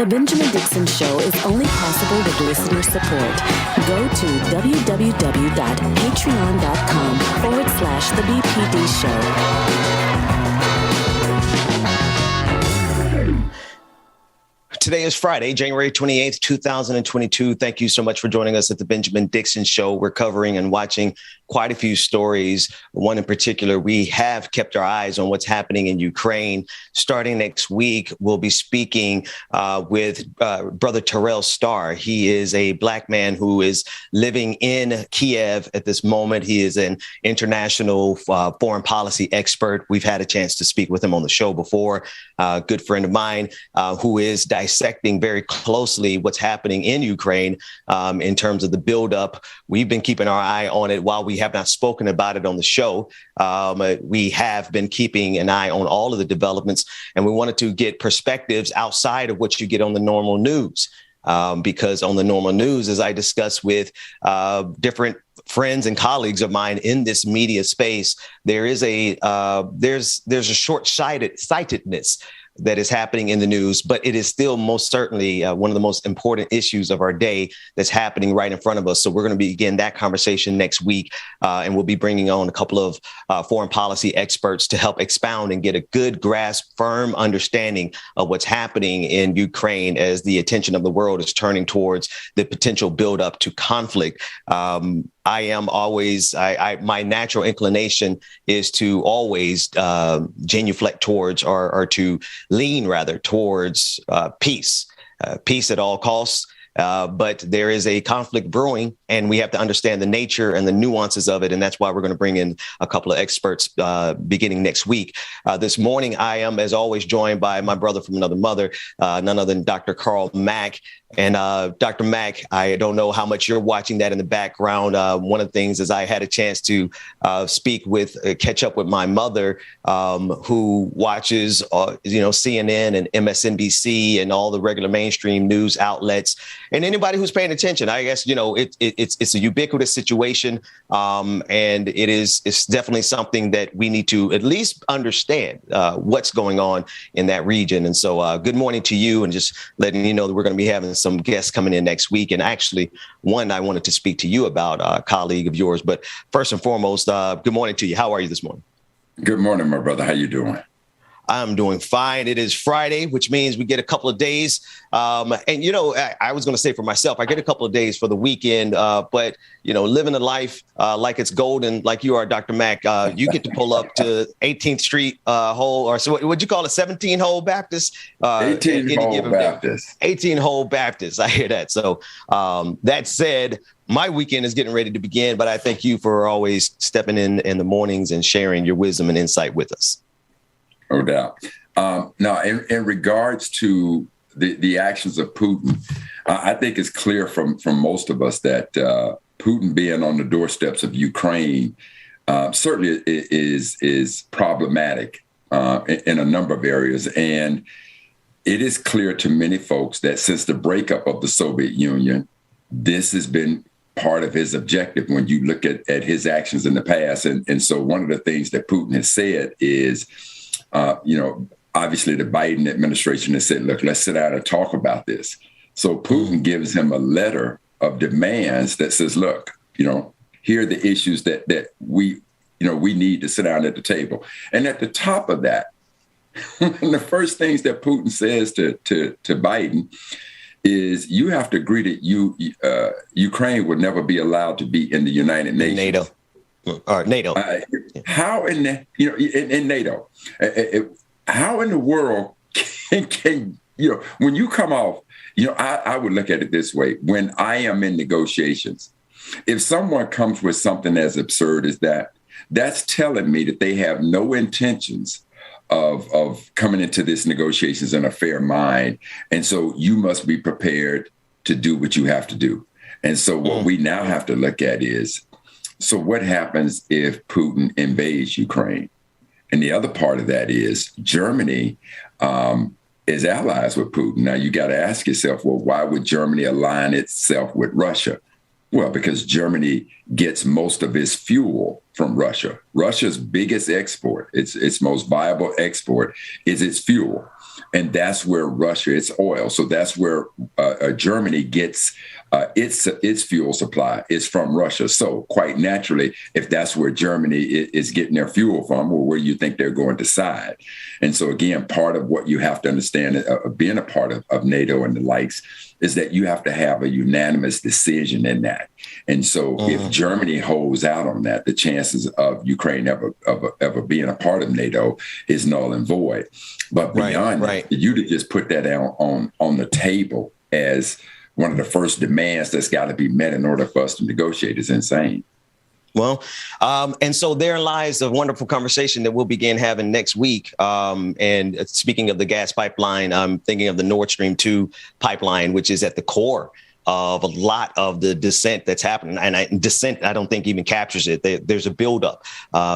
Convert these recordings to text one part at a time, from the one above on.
The Benjamin Dixon Show is only possible with listener support. Go to www.patreon.com/The BPD Show. Today is Friday, January 28th, 2022. Thank you so much for joining us at the Benjamin Dixon Show. We're covering and watching quite a few stories. One in particular, we have kept our eyes on what's happening in Ukraine. Starting next week, we'll be speaking with Brother Terrell Starr. He is a Black man who is living in Kiev at this moment. He is an international foreign policy expert. We've had a chance to speak with him on the show before. A good friend of mine who is dissecting very closely what's happening in Ukraine in terms of the buildup. We've been keeping our eye on it while we have not spoken about it on the show. We have been keeping an eye on all of the developments, and we wanted to get perspectives outside of what you get on the normal news. Because on the normal news, as I discussed with different friends and colleagues of mine in this media space, there is there's a short-sightedness that is happening in the news, but it is still most certainly one of the most important issues of our day that's happening right in front of us. So we're going to begin that conversation next week, and we'll be bringing on a couple of foreign policy experts to help expound and get a good grasp, firm understanding of what's happening in Ukraine as the attention of the world is turning towards the potential buildup to conflict. I am always, my natural inclination is to always genuflect towards or to lean rather towards peace at all costs. But there is a conflict brewing, and we have to understand the nature and the nuances of it. And that's why we're going to bring in a couple of experts beginning next week. This morning, I am, as always, joined by my brother from another mother, none other than Dr. Carl Mack. And Dr. Mack, I don't know how much you're watching that in the background. One of the things is I had a chance to catch up with my mother, who watches, CNN and MSNBC and all the regular mainstream news outlets. And anybody who's paying attention, I guess, it's a ubiquitous situation. And it's definitely something that we need to at least understand what's going on in that region. And so good morning to you, and just letting you know that we're going to be having some guests coming in next week. And actually, one I wanted to speak to you about, a colleague of yours. But first and foremost, good morning to you. How are you this morning? Good morning, my brother. How you doing? I'm doing fine. It is Friday, which means we get a couple of days. I was going to say for myself, I get a couple of days for the weekend. But, living a life like it's golden, like you are, Dr. Mack, you get to pull up to 18th Street hole, or so what'd you call it? 17-hole Baptist? 18-hole Baptist. 18-hole Baptist. I hear that. So that said, my weekend is getting ready to begin, but I thank you for always stepping in the mornings and sharing your wisdom and insight with us. No doubt. Now, in regards to the actions of Putin, I think it's clear from most of us that Putin being on the doorsteps of Ukraine certainly is problematic in a number of areas. And it is clear to many folks that since the breakup of the Soviet Union, this has been part of his objective when you look at his actions in the past. And so one of the things that Putin has said is, obviously the Biden administration has said, look, let's sit down and talk about this. So Putin gives him a letter of demands that says, look, here are the issues that we need to sit down at the table. And at the top of that, the first things that Putin says to Biden is you have to agree that Ukraine would never be allowed to be in the United Nations. NATO. Or NATO. How in NATO? How in the world can when you come off? I would look at it this way: when I am in negotiations, if someone comes with something as absurd as that, that's telling me that they have no intentions of coming into this negotiations in a fair mind, and so you must be prepared to do what you have to do. And so what we now have to look at is, so what happens if Putin invades Ukraine? And the other part of that is Germany is allies with Putin. Now, you got to ask yourself, well, why would Germany align itself with Russia? Well, because Germany gets most of its fuel from Russia. Russia's biggest export, its most viable export, is its fuel. And that's where Russia, it's oil. So that's where Germany gets its fuel supply is from Russia. So quite naturally, if that's where Germany is getting their fuel from, or where you think they're going to side. And so again, part of what you have to understand being a part of NATO and the likes is that you have to have a unanimous decision in that. And so if Germany holds out on that, the chances of Ukraine ever being a part of NATO is null and void. But beyond that, you to just put that on the table as one of the first demands that's got to be met in order for us to negotiate is insane. Well, and so there lies a wonderful conversation that we'll begin having next week. And speaking of the gas pipeline, I'm thinking of the Nord Stream 2 pipeline, which is at the core of a lot of the dissent that's happening. And dissent, I don't think even captures it. There's a buildup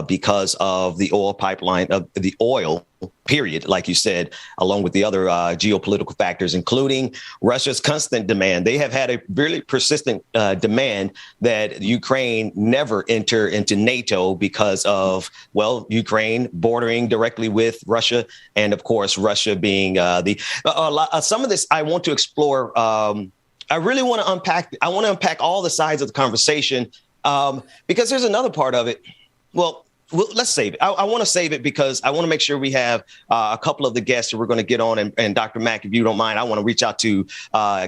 because of the oil pipeline, of the oil, period, like you said, along with the other geopolitical factors, including Russia's constant demand. They have had a really persistent demand that Ukraine never enter into NATO because of, well, Ukraine bordering directly with Russia. And of course, Russia being some of this I want to explore. I really want to unpack. I want to unpack all the sides of the conversation because there's another part of it. Well, let's save it. I want to save it because I want to make sure we have a couple of the guests that we're going to get on. And Dr. Mack, if you don't mind, I want to reach out to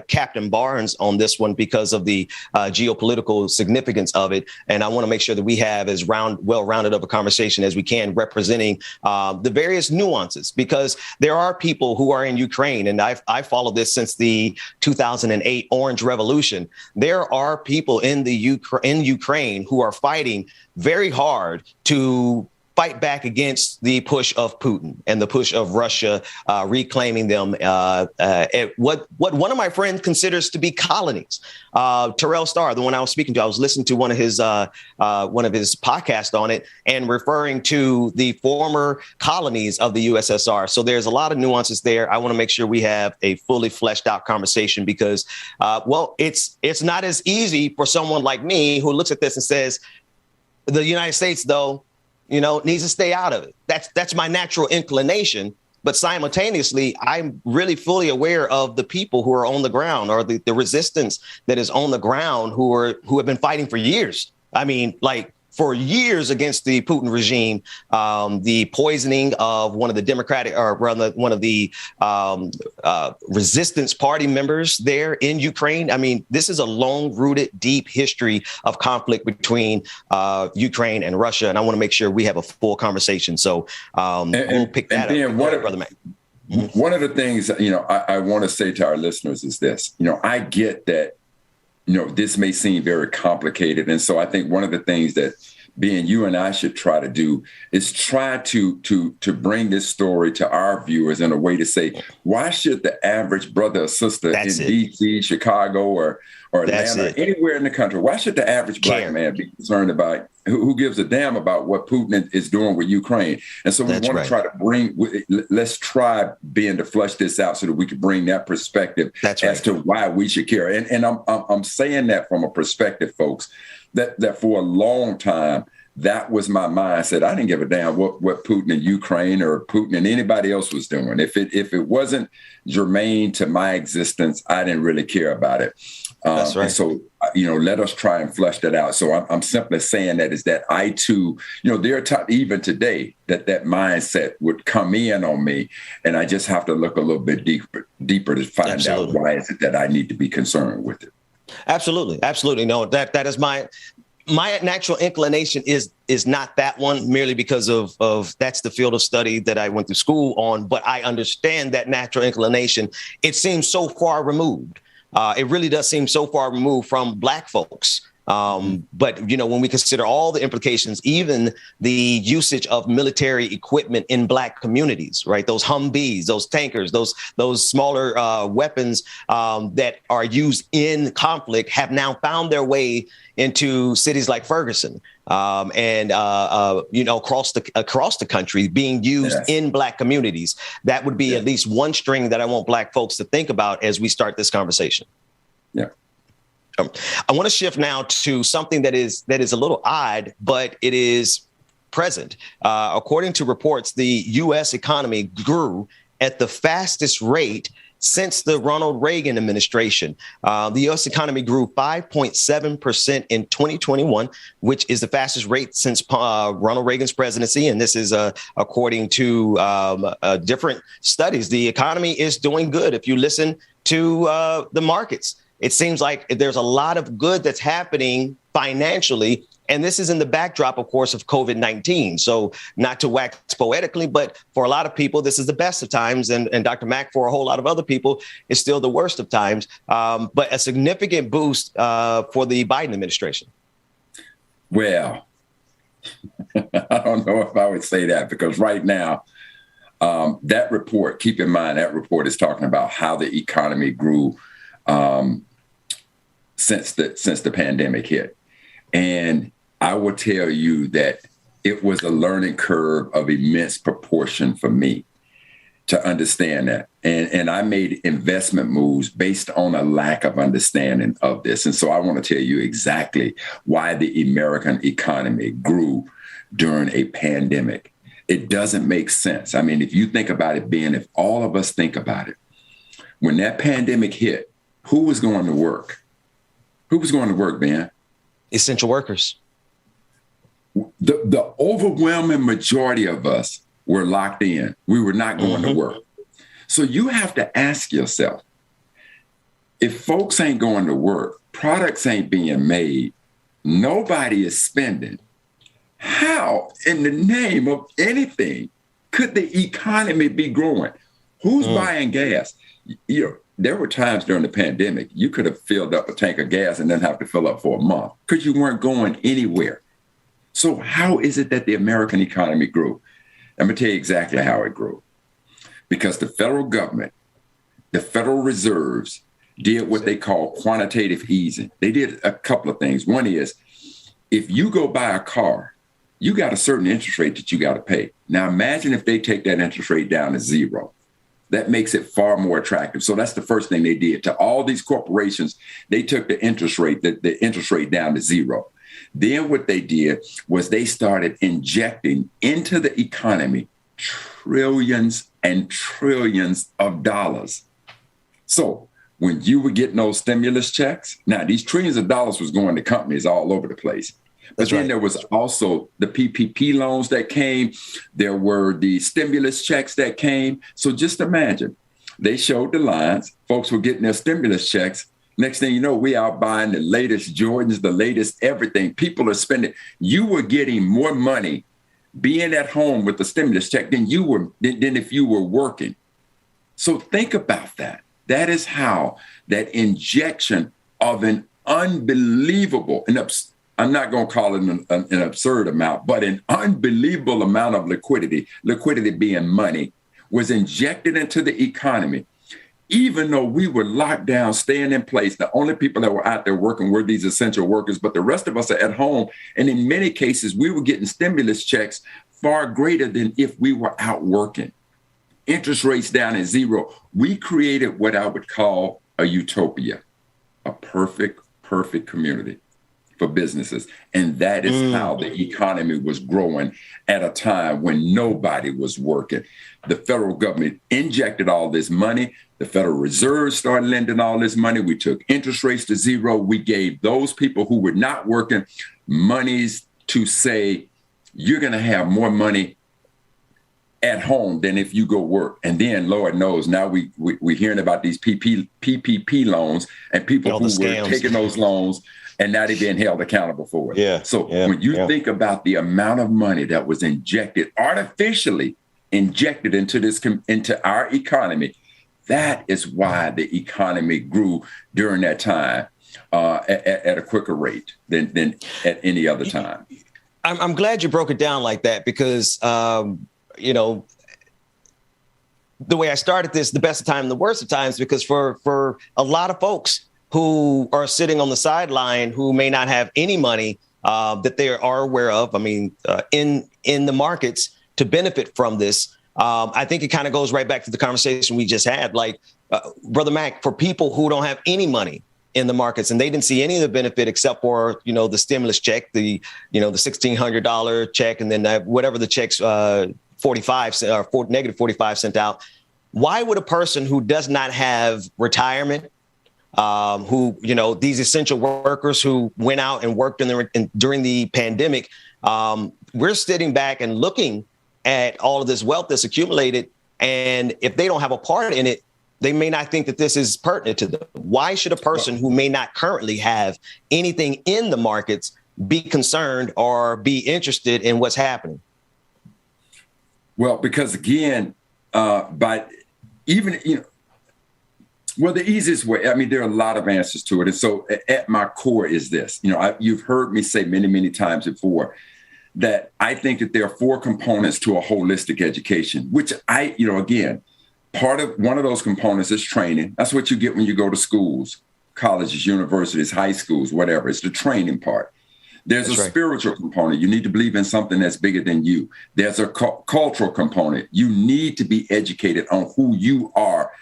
Captain Barnes on this one because of the geopolitical significance of it. And I want to make sure that we have as well-rounded of a conversation as we can, representing the various nuances, because there are people who are in Ukraine. And I followed this since the 2008 Orange Revolution. There are people in Ukraine who are fighting very hard to fight back against the push of Putin and the push of Russia reclaiming them at what one of my friends considers to be colonies. Terrell Starr, the one I was speaking to, I was listening to one of his podcasts on it and referring to the former colonies of the USSR. So there's a lot of nuances there. I want to make sure we have a fully fleshed out conversation because, it's not as easy for someone like me who looks at this and says, the United States, though, needs to stay out of it. That's my natural inclination. But simultaneously, I'm really fully aware of the people who are on the ground or the resistance that is on the ground who have been fighting for years. I mean, like for years against the Putin regime, the poisoning of one of the Democratic or rather one of the resistance party members there in Ukraine. I mean, this is a long-rooted, deep history of conflict between Ukraine and Russia. And I want to make sure we have a full conversation. So we'll pick that up. Brother Mac. One of the things, I want to say to our listeners is this, I get that, this may seem very complicated. And so I think one of the things that being you and I should try to do is try to bring this story to our viewers in a way to say, why should the average brother or sister in DC, Chicago, or Atlanta, anywhere in the country, why should the average black man be concerned about who gives a damn about what Putin is doing with Ukraine? And so we want to try to let's try being to flush this out so that we can bring that perspective as to why we should care. And I'm saying that from a perspective, folks, that for a long time, that was my mindset. I didn't give a damn what Putin in Ukraine or Putin and anybody else was doing. If it wasn't germane to my existence, I didn't really care about it. That's right. And so, let us try and flesh that out. So I'm simply saying that is that I too, there are times even today that mindset would come in on me, and I just have to look a little bit deeper to find out why is it that I need to be concerned with it. Absolutely. Absolutely. No, that is my natural inclination is not that one merely because of that's the field of study that I went to school on. But I understand that natural inclination. It seems so far removed. It really does seem so far removed from Black folks. But, when we consider all the implications, even the usage of military equipment in Black communities, right? Those Humvees, those tankers, those smaller weapons that are used in conflict have now found their way into cities like Ferguson and across the country being used in Black communities. That would be at least one string that I want Black folks to think about as we start this conversation. Yeah. I want to shift now to something that is a little odd, but it is present. According to reports, the U.S. economy grew at the fastest rate since the Ronald Reagan administration. The U.S. economy grew 5.7% in 2021, which is the fastest rate since Ronald Reagan's presidency. And this is according to different studies. The economy is doing good. If you listen to the markets, it seems like there's a lot of good that's happening financially. And this is in the backdrop, of course, of COVID-19. So not to wax poetically, but for a lot of people, this is the best of times. And Dr. Mack, for a whole lot of other people, is still the worst of times. But a significant boost for the Biden administration. Well, I don't know if I would say that, because right now, that report, keep in mind, that report is talking about how the economy grew since the pandemic hit. And I will tell you that it was a learning curve of immense proportion for me to understand that. And I made investment moves based on a lack of understanding of this. And so I want to tell you exactly why the American economy grew during a pandemic. It doesn't make sense. I mean, if you think about it, Ben, if all of us think about it, when that pandemic hit, who was going to work? Who was going to work, Ben? Essential workers. The overwhelming majority of us were locked in. We were not going to work. So you have to ask yourself, if folks ain't going to work, products ain't being made, nobody is spending, how in the name of anything could the economy be growing? Who's buying gas? You know, there were times during the pandemic, you could have filled up a tank of gas and then have to fill up for a month because you weren't going anywhere. So how is it that the American economy grew? I'm going to tell you exactly how it grew. Because the federal government, the Federal Reserves, did what they call quantitative easing. They did a couple of things. One is, if you go buy a car, you got a certain interest rate that you got to pay. Now imagine if they take that interest rate down to zero. That makes it far more attractive. So that's the first thing they did. To all these corporations, they took the interest rate down to zero. Then what they did was they started injecting into the economy trillions and trillions of dollars. So when you were getting those stimulus checks, now these trillions of dollars was going to companies all over the place. But then there was also the PPP loans that came. There were the stimulus checks that came. So just imagine, they showed the lines. Folks were getting their stimulus checks. Next thing you know, we out buying the latest Jordans, the latest everything. People are spending. You were getting more money being at home with the stimulus check than if you were working. So think about that. That is how that injection of an unbelievable, I'm not going to call it an absurd amount, but an unbelievable amount of liquidity being money, was injected into the economy. Even though we were locked down, staying in place, the only people that were out there working were these essential workers, but the rest of us are at home. And in many cases, we were getting stimulus checks far greater than if we were out working. Interest rates down at zero. We created what I would call a utopia, a perfect community for businesses. And that is how the economy was growing at a time when nobody was working. The federal government injected all this money. The Federal Reserve started lending all this money. We took interest rates to zero. We gave those people who were not working monies to say, you're going to have more money at home than if you go work. And then, Lord knows, now we're hearing about these PPP loans and people who were taking those loans and now they're being held accountable for it. When you think about the amount of money that was artificially injected into our economy, that is why the economy grew during that time at a quicker rate than at any other time. I'm glad you broke it down like that because, you know, the way I started this, the best of times, the worst of times, because for a lot of folks who are sitting on the sideline who may not have any money that they are aware of, I mean, in the markets to benefit from this, I think it kind of goes right back to the conversation we just had. Like, Brother Mac, for people who don't have any money in the markets and they didn't see any of the benefit except for, you know, the stimulus check, the $1,600 check, and then whatever the checks, 45 cents or negative 45 sent out. why would a person who does not have retirement, who, these essential workers who went out and worked during the pandemic, we're sitting back and looking at all of this wealth that's accumulated. And if they don't have a part in it, they may not think that this is pertinent to them. Why should a person who may not currently have anything in the markets be concerned or be interested in what's happening? Well, because again, the easiest way, I mean, there are a lot of answers to it. And so at my core is this, you've heard me say many, many times before that I think that there are 4 components to a holistic education, which again, one of those components is training. That's what you get when you go to schools, colleges, universities, high schools, whatever. It's the training part. There's a spiritual component. You need to believe in something that's bigger than you. There's a cultural component. You need to be educated on who you are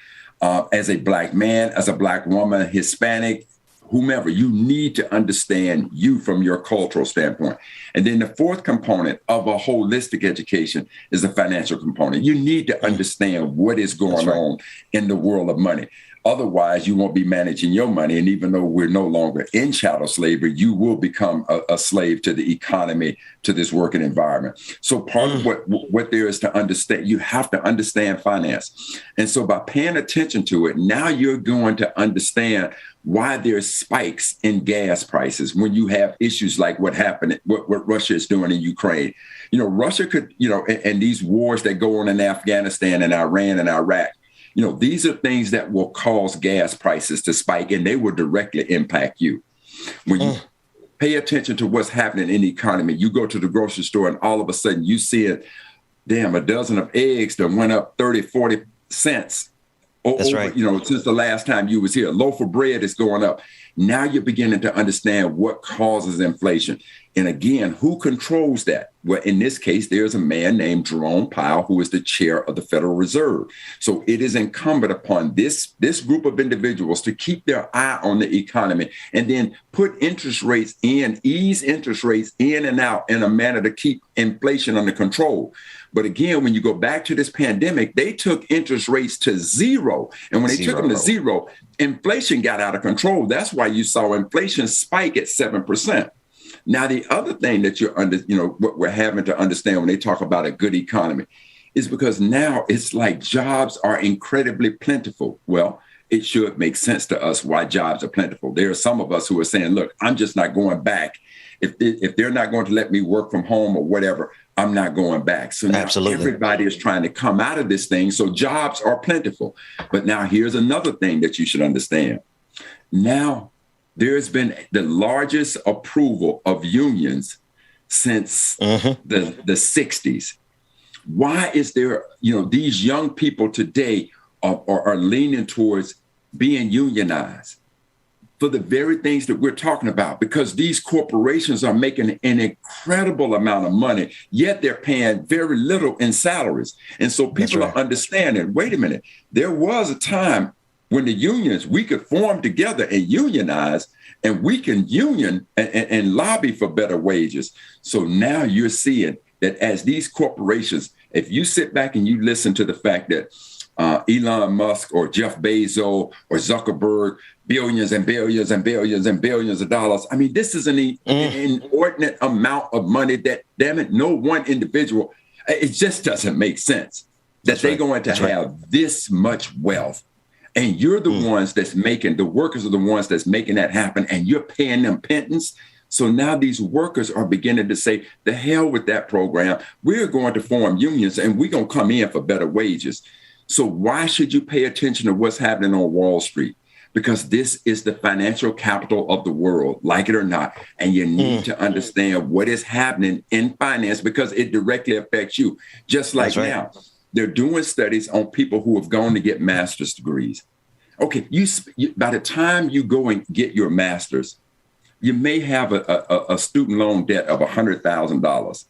as a Black man, as a Black woman, Hispanic, whomever. You need to understand you from your cultural standpoint. And then the 4th component of a holistic education is the financial component. You need to understand what is going on in the world of money. Otherwise, you won't be managing your money. And even though we're no longer in chattel slavery, you will become a slave to the economy, to this working environment. So part of what there is to understand, you have to understand finance. And so by paying attention to it, now you're going to understand why there's spikes in gas prices when you have issues like what happened, what Russia is doing in Ukraine. Russia could, and these wars that go on in Afghanistan and Iran and Iraq, these are things that will cause gas prices to spike, and they will directly impact you. When you pay attention to what's happening in the economy, you go to the grocery store and all of a sudden you see a dozen of eggs that went up 30, 40 cents. Since the last time you was here. A loaf of bread is going up. Now you're beginning to understand what causes inflation. And again, who controls that? Well, in this case, there's a man named Jerome Powell, who is the chair of the Federal Reserve. So it is incumbent upon this group of individuals to keep their eye on the economy and then put interest rates in, ease interest rates in and out in a manner to keep inflation under control. But again, when you go back to this pandemic, they took interest rates to 0. And when they took them to 0, inflation got out of control. That's why you saw inflation spike at 7%. Now, the other thing that what we're having to understand when they talk about a good economy is because now it's like jobs are incredibly plentiful. Well, it should make sense to us why jobs are plentiful. There are some of us who are saying, look, I'm just not going back. If they're not going to let me work from home or whatever, I'm not going back. So now everybody is trying to come out of this thing. So jobs are plentiful. But now here's another thing that you should understand. Now, there's been the largest approval of unions since the 60s. Why is there, these young people today are leaning towards being unionized? For the very things that we're talking about, because these corporations are making an incredible amount of money, yet they're paying very little in salaries. And so people are understanding, wait a minute, there was a time when the unions, we could form together and unionize, and we can union and lobby for better wages. So now you're seeing that as these corporations, if you sit back and you listen to the fact that Elon Musk or Jeff Bezos or Zuckerberg, billions and billions and billions and billions of dollars. I mean, this is an inordinate amount of money that, damn it, no one individual, it just doesn't make sense that they're going to have this much wealth. And you're the ones that's making, the workers are the ones that's making that happen, and you're paying them pittance. So now these workers are beginning to say, the hell with that program. We're going to form unions and we're going to come in for better wages. So why should you pay attention to what's happening on Wall Street? Because this is the financial capital of the world, like it or not. And you need to understand what is happening in finance because it directly affects you. Just like now, they're doing studies on people who have gone to get master's degrees. Okay, by the time you go and get your master's, you may have a student loan debt of $100,000.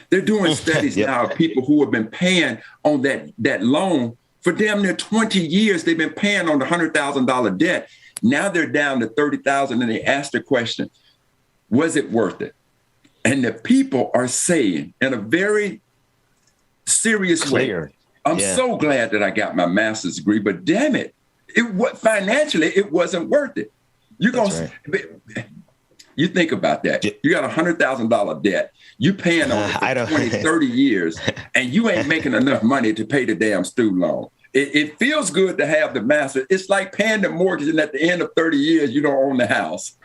They're doing studies now of people who have been paying on that loan for damn near 20 years. They've been paying on the $100,000 debt. Now they're down to $30,000 and they ask the question, was it worth it? And the people are saying in a very serious way, I'm so glad that I got my master's degree, but damn it, financially, it wasn't worth it. You think about that. You got $100,000 debt. You paying on it for 20, 30 years, and you ain't making enough money to pay the damn student loan. It feels good to have the master. It's like paying the mortgage, and at the end of 30 years, you don't own the house.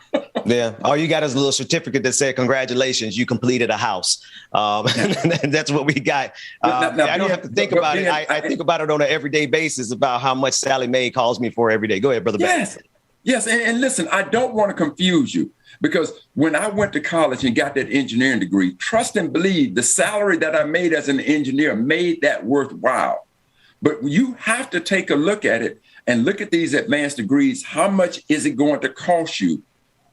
Yeah. All you got is a little certificate that said, congratulations, you completed a house. That's what we got. I don't have to think about it. I think about it on an everyday basis about how much Sally Mae calls me for every day. Go ahead, Brother. Yes. And listen, I don't want to confuse you, because when I went to college and got that engineering degree, trust and believe the salary that I made as an engineer made that worthwhile. But you have to take a look at it and look at these advanced degrees. How much is it going to cost you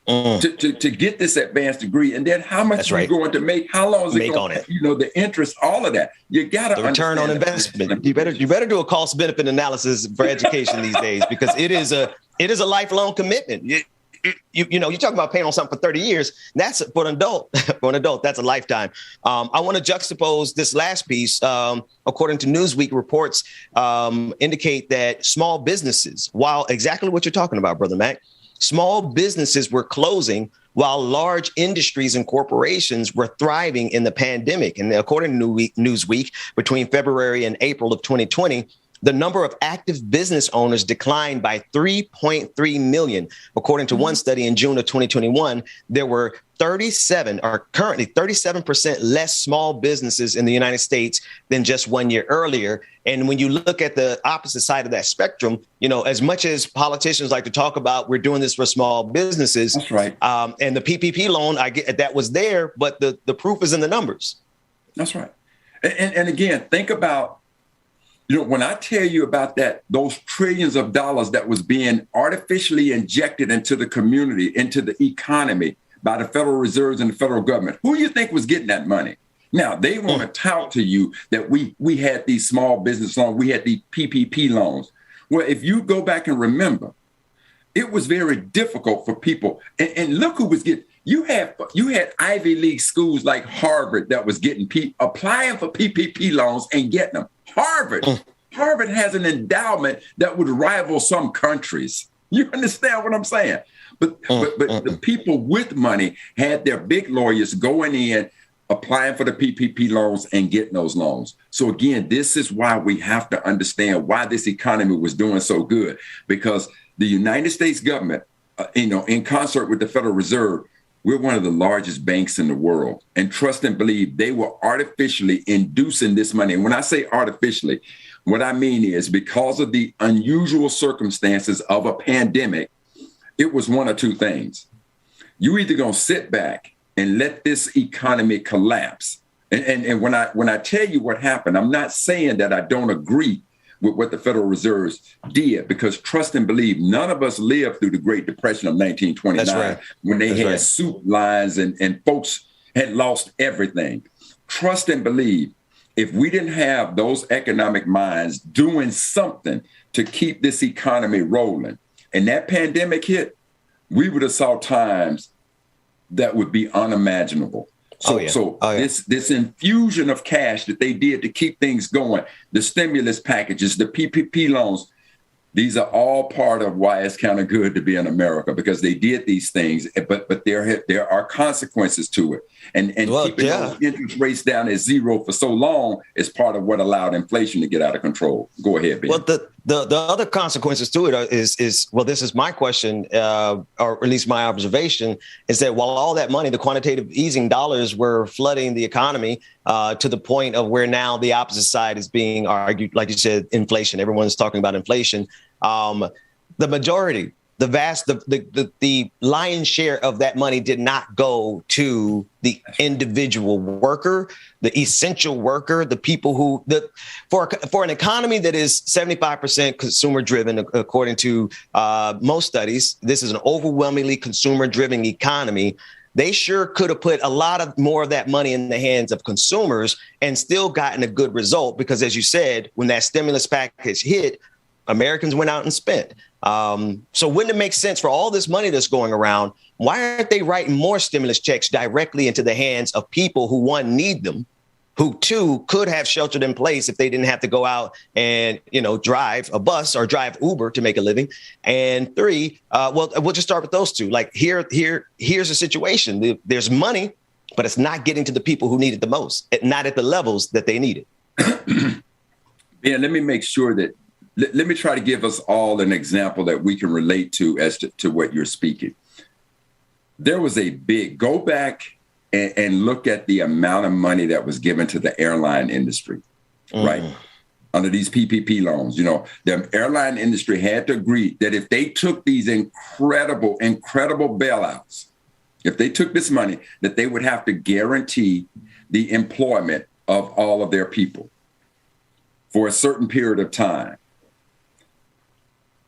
to get this advanced degree? And then how much are you going to make? How long is it going to, the interest, all of that. You got to return on investment. You better do a cost benefit analysis for education these days, because it is a lifelong commitment. You talk about paying on something for 30 years. That's for an adult. For an adult, that's a lifetime. I want to juxtapose this last piece. According to Newsweek, reports indicate that small businesses, while exactly what you're talking about, Brother Mac, small businesses were closing while large industries and corporations were thriving in the pandemic. And according to Newsweek, between February and April of 2020, the number of active business owners declined by 3.3 million. According to one study in June of 2021, there were currently 37% less small businesses in the United States than just 1 year earlier. And when you look at the opposite side of that spectrum, as much as politicians like to talk about, we're doing this for small businesses. That's right. And the PPP loan, I get that was there, but the proof is in the numbers. That's right. And again, think about, when I tell you about those trillions of dollars that was being artificially injected into the community, into the economy by the Federal Reserves and the federal government, who do you think was getting that money? Now, they want to tout to you that we had these small business loans, we had these PPP loans. Well, if you go back and remember, it was very difficult for people. And look who was getting. You had Ivy League schools like Harvard that was applying for PPP loans and getting them. Harvard has an endowment that would rival some countries. You understand what I'm saying? But the people with money had their big lawyers going in, applying for the PPP loans and getting those loans. So again, this is why we have to understand why this economy was doing so good, because the United States government, in concert with the Federal Reserve, we're one of the largest banks in the world. And trust and believe they were artificially inducing this money. And when I say artificially, what I mean is because of the unusual circumstances of a pandemic, it was one or two things. You either going to sit back and let this economy collapse. And when I tell you what happened, I'm not saying that I don't agree with what the Federal Reserves did, because trust and believe, none of us lived through the Great Depression of 1929 when they had soup lines and folks had lost everything. Trust and believe, if we didn't have those economic minds doing something to keep this economy rolling, and that pandemic hit, we would have saw times that would be unimaginable. This infusion of cash that they did to keep things going, the stimulus packages, the PPP loans, these are all part of why it's kind of good to be in America, because they did these things, but there are consequences to it. And keeping those interest rates down at zero for so long is part of what allowed inflation to get out of control. Go ahead, Ben. Well, the other consequences to it is this is my question, or at least my observation, is that while all that money, the quantitative easing dollars were flooding the economy to the point of where now the opposite side is being argued, like you said, inflation. Everyone's talking about inflation. The majority, the lion's share of that money did not go to the individual worker, the essential worker, the people who, for an economy that is 75% consumer driven, according to most studies, this is an overwhelmingly consumer driven economy. They sure could have put a lot more of that money in the hands of consumers and still gotten a good result, because as you said, when that stimulus package hit, Americans went out and spent. So wouldn't it make sense for all this money that's going around? Why aren't they writing more stimulus checks directly into the hands of people who, one, need them, who, two, could have sheltered in place if they didn't have to go out and, drive a bus or drive Uber to make a living. And three, well, we'll just start with those two. Like here's a situation. There's money, but it's not getting to the people who need it the most, not at the levels that they need it. Yeah, let me make sure that, let me try to give us all an example that we can relate to as to what you're speaking. There was go back and look at the amount of money that was given to the airline industry, right? Under these PPP loans, the airline industry had to agree that if they took these incredible bailouts, if they took this money, that they would have to guarantee the employment of all of their people for a certain period of time.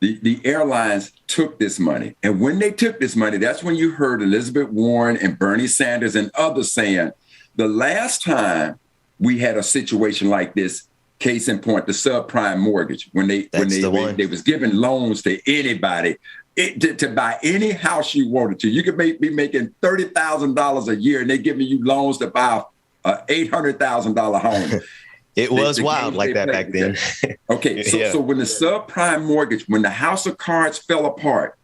The airlines took this money. And when they took this money, that's when you heard Elizabeth Warren and Bernie Sanders and others saying, the last time we had a situation like this, case in point, the subprime mortgage, when they was giving loans to anybody to buy any house you wanted to. You could be making $30,000 a year and they're giving you loans to buy a $800,000 home. It was wild like that back then. Okay, so when the subprime mortgage, when the house of cards fell apart,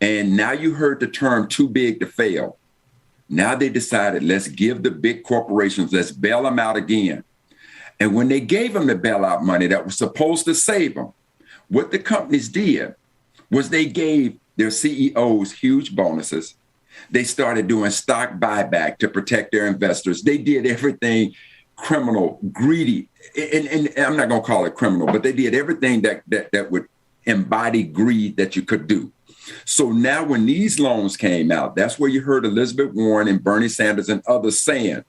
and now you heard the term too big to fail, now they decided, let's give the big corporations, let's bail them out again. And when they gave them the bailout money that was supposed to save them, what the companies did was they gave their CEOs huge bonuses. They started doing stock buyback to protect their investors. They did everything criminal, greedy, and I'm not going to call it criminal, but they did everything that would embody greed that you could do. So now when these loans came out, that's where you heard Elizabeth Warren and Bernie Sanders and others saying,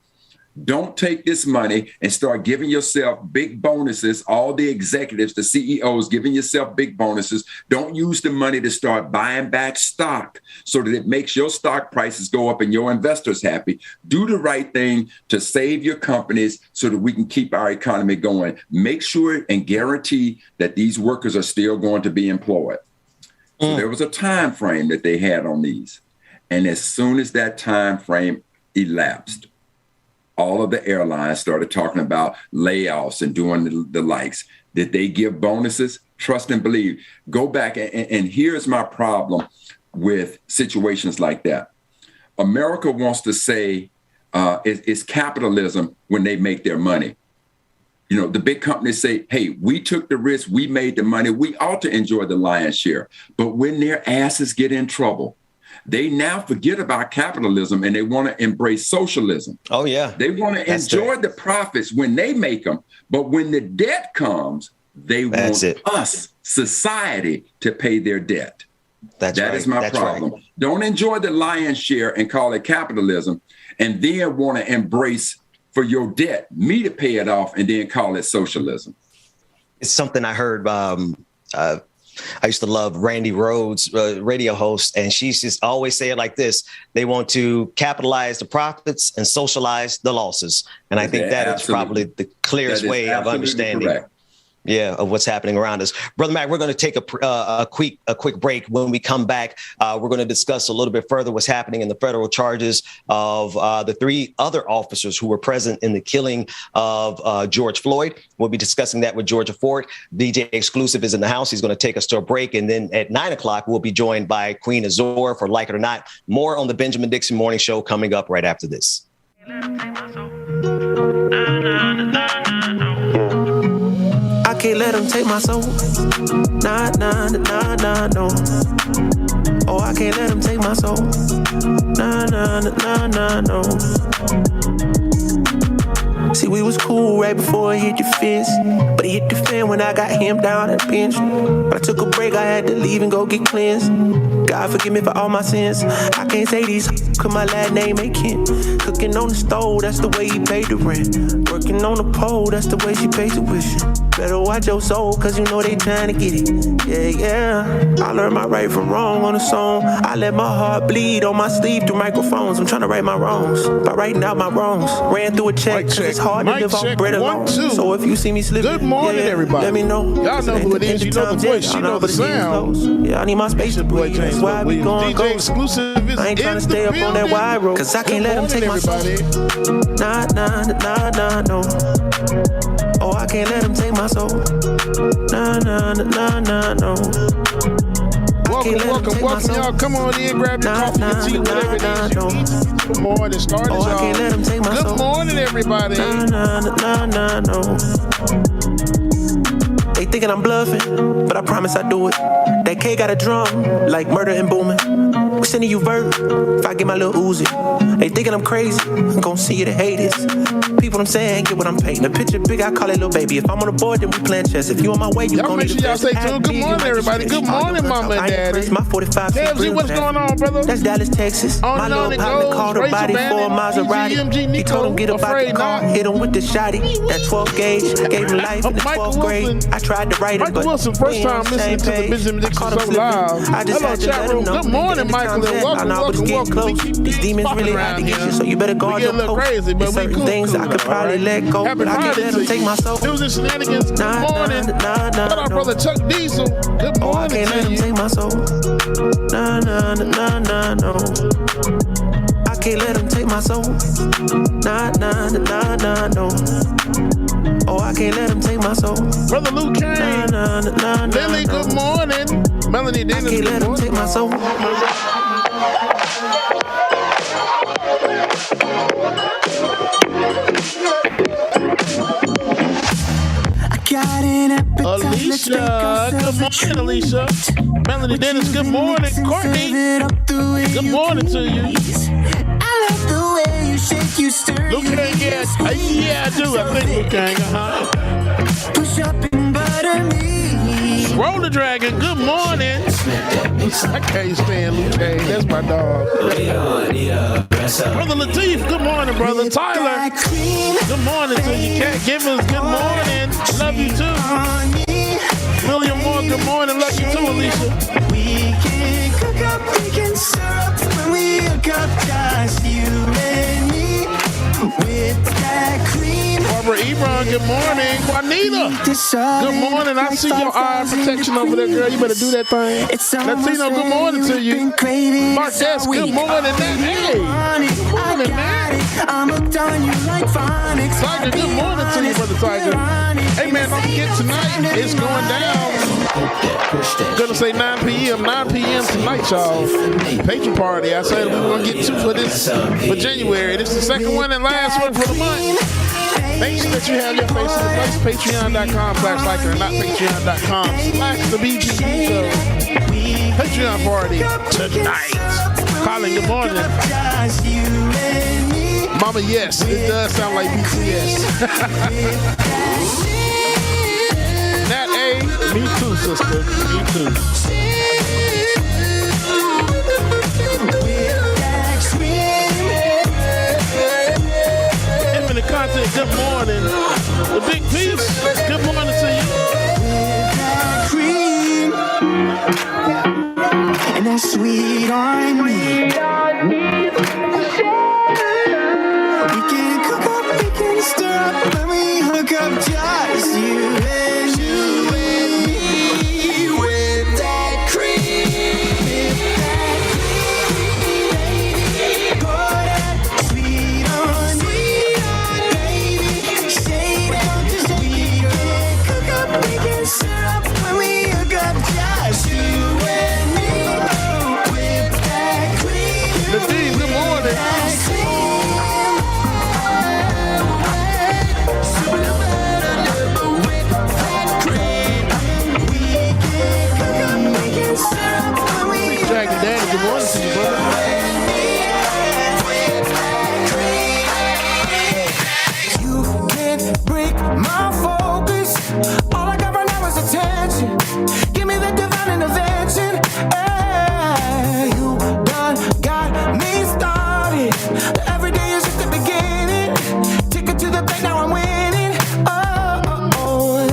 don't take this money and start giving yourself big bonuses. All the executives, the CEOs, giving yourself big bonuses. Don't use the money to start buying back stock so that it makes your stock prices go up and your investors happy. Do the right thing to save your companies so that we can keep our economy going. Make sure and guarantee that these workers are still going to be employed. So there was a time frame that they had on these. And as soon as that time frame elapsed, all of the airlines started talking about layoffs and doing the likes. Did they give bonuses? Trust and believe. Go back, and here's my problem with situations like that. America wants to say it's capitalism when they make their money. The big companies say, hey, we took the risk, we made the money, we ought to enjoy the lion's share. But when their asses get in trouble, they now forget about capitalism and they want to embrace socialism. Oh, yeah. They want to enjoy the profits when they make them. But when the debt comes, they want us, society, to pay their debt. That is my problem. Right. Don't enjoy the lion's share and call it capitalism and then want to embrace for your debt, me to pay it off and then call it socialism. It's something I heard. I used to love Randy Rhodes, radio host, and she just always say it like this. They want to capitalize the profits and socialize the losses. And I think that is probably the clearest way of understanding. Correct. Yeah, of what's happening around us. Brother Mac, we're going to take a quick break. When we come back, we're going to discuss a little bit further what's happening in the federal charges of the three other officers who were present in the killing of George Floyd. We'll be discussing that with Georgia Ford. DJ Exclusive is in the house. He's going to take us to a break. And then at 9 o'clock, we'll be joined by Queen Azor for Like It or Not. More on the Benjamin Dixon Morning Show coming up right after this. I can't let them take my soul. Nah, nah, nah, nah, no. Oh, I can't let them take my soul. Nah, nah, nah, nah, no. See, we was cool right before it hit the fence, but it hit the fan when I got him down at the bench. But I took a break, I had to leave and go get cleansed. God forgive me for all my sins. I can't say these cause my last name ain't Kent. Cooking on the stove, that's the way he paid the rent. Working on the pole, that's the way she paid tuition. Better watch your soul, cause you know they trying to get it. Yeah. I learned my right from wrong on a song. I let my heart bleed on my sleeve through microphones. I'm trying to right my wrongs by writing out my wrongs. Ran through a check, cause it's hard to live off bread alone. So if you see me slipping, good morning, everybody. Let me know. Y'all know who it is. You know the voice. You know the sound. Yeah, I need my space to breathe. That's why I be going DJ Exclusive is I ain't trying to stay up on that wide road, cause I can't let them take my soul. Nah, nah, nah, nah, no. Oh, I can't let them take my soul. Nah, nah, nah, nah, no. Welcome, y'all. Come on in, grab your coffee, your tea, whatever it is you need. Good morning, started, y'all. I can't let them take my soul. Good morning, everybody. Nah, no. They thinking I'm bluffing, but I promise I do it. That K got a drum, like murder and booming. We sending you vert, if I get my little Uzi. They thinking I'm crazy, I'm gon' see you to hate this. People I'm saying, get what I'm painting. The picture big, I call it little baby. If I'm on the board, then we playing chess. If you on my way, you y'all make sure y'all say too. Good morning, everybody. Good morning, mama and daddy. My 45 Debsy, what's going on, brother? That's Dallas, Texas. My little partner called her body for a Maserati. He told him get up out the car, hit him with the shotty. That 12 gauge, gave him life in the 12th grade. I tried to write it, but Wilson, first time listening to the Benjamin Dixon Show live. Hello, chat room. Good morning, Michael, and welcome. These demons really out to get you, so you better guard your post. Crazy, but we cool. Things I could probably let go, but I can't let them take my soul. News and shenanigans. Good morning. Shout out, brother Chuck Diesel. Good morning. Oh, I can't let them take my soul. No. I can't let them take my soul. No. Oh, I can't let them take my soul. Brother Luke Kane. Lily, good morning. Melanie Dennis, I can't let them take my soul. Alicia, good morning, Alicia. Melanie Dennis, good morning. Courtney, good morning to you. I love the way you shake, you stir. Luke Kane, yeah, I do. I think Luke Kane, Push up and butter me. Roll the Dragon, good morning. I can't stand Luke Kane. That's my dog. Brother Lateef, good morning, brother. Tyler, good morning to you. Cat Givens, good morning. Love you too. William Moore, good morning. Love you too, Alicia. We can cook up, we can syrup when we hook up, just you and me. With that cream. Barbara Ebron, good morning. Juanita, good morning. I see your eye protection over there, girl. You better do that thing. Latino, good morning to you. Marquez, good morning. Hey, good morning, man. Tiger, good morning to you, brother Tiger. Hey, man, don't forget tonight, it's going down. Gonna say 9 p.m. tonight, y'all. Patron party. I said we were gonna get 2 for this for January. This is the second one and last one for the month. Make sure that you have your face in the place. Patreon.com/liker, not Patreon.com/the BGB show. Patreon party tonight. Colin, good morning. Mama, yes, it does sound like BTS. Nat A, me too, sister. Me too. Infinite Content, good morning. The Big Piece, good morning to Cream and that sweet on me. We can cook up, we can stir up when we hook up, just you and me. With that cream, pour that sweet on me, baby. Shade it, we can cook up, we can stir up when we hook up, just you and me. With that cream, the team, good morning. Dragon Daddy, good morning to you, brother. You can't break my focus. All I got right now is attention. Give me the divine intervention. Hey, you done got me started. Every day is just the beginning. Ticket to the bank, now I'm winning. Oh.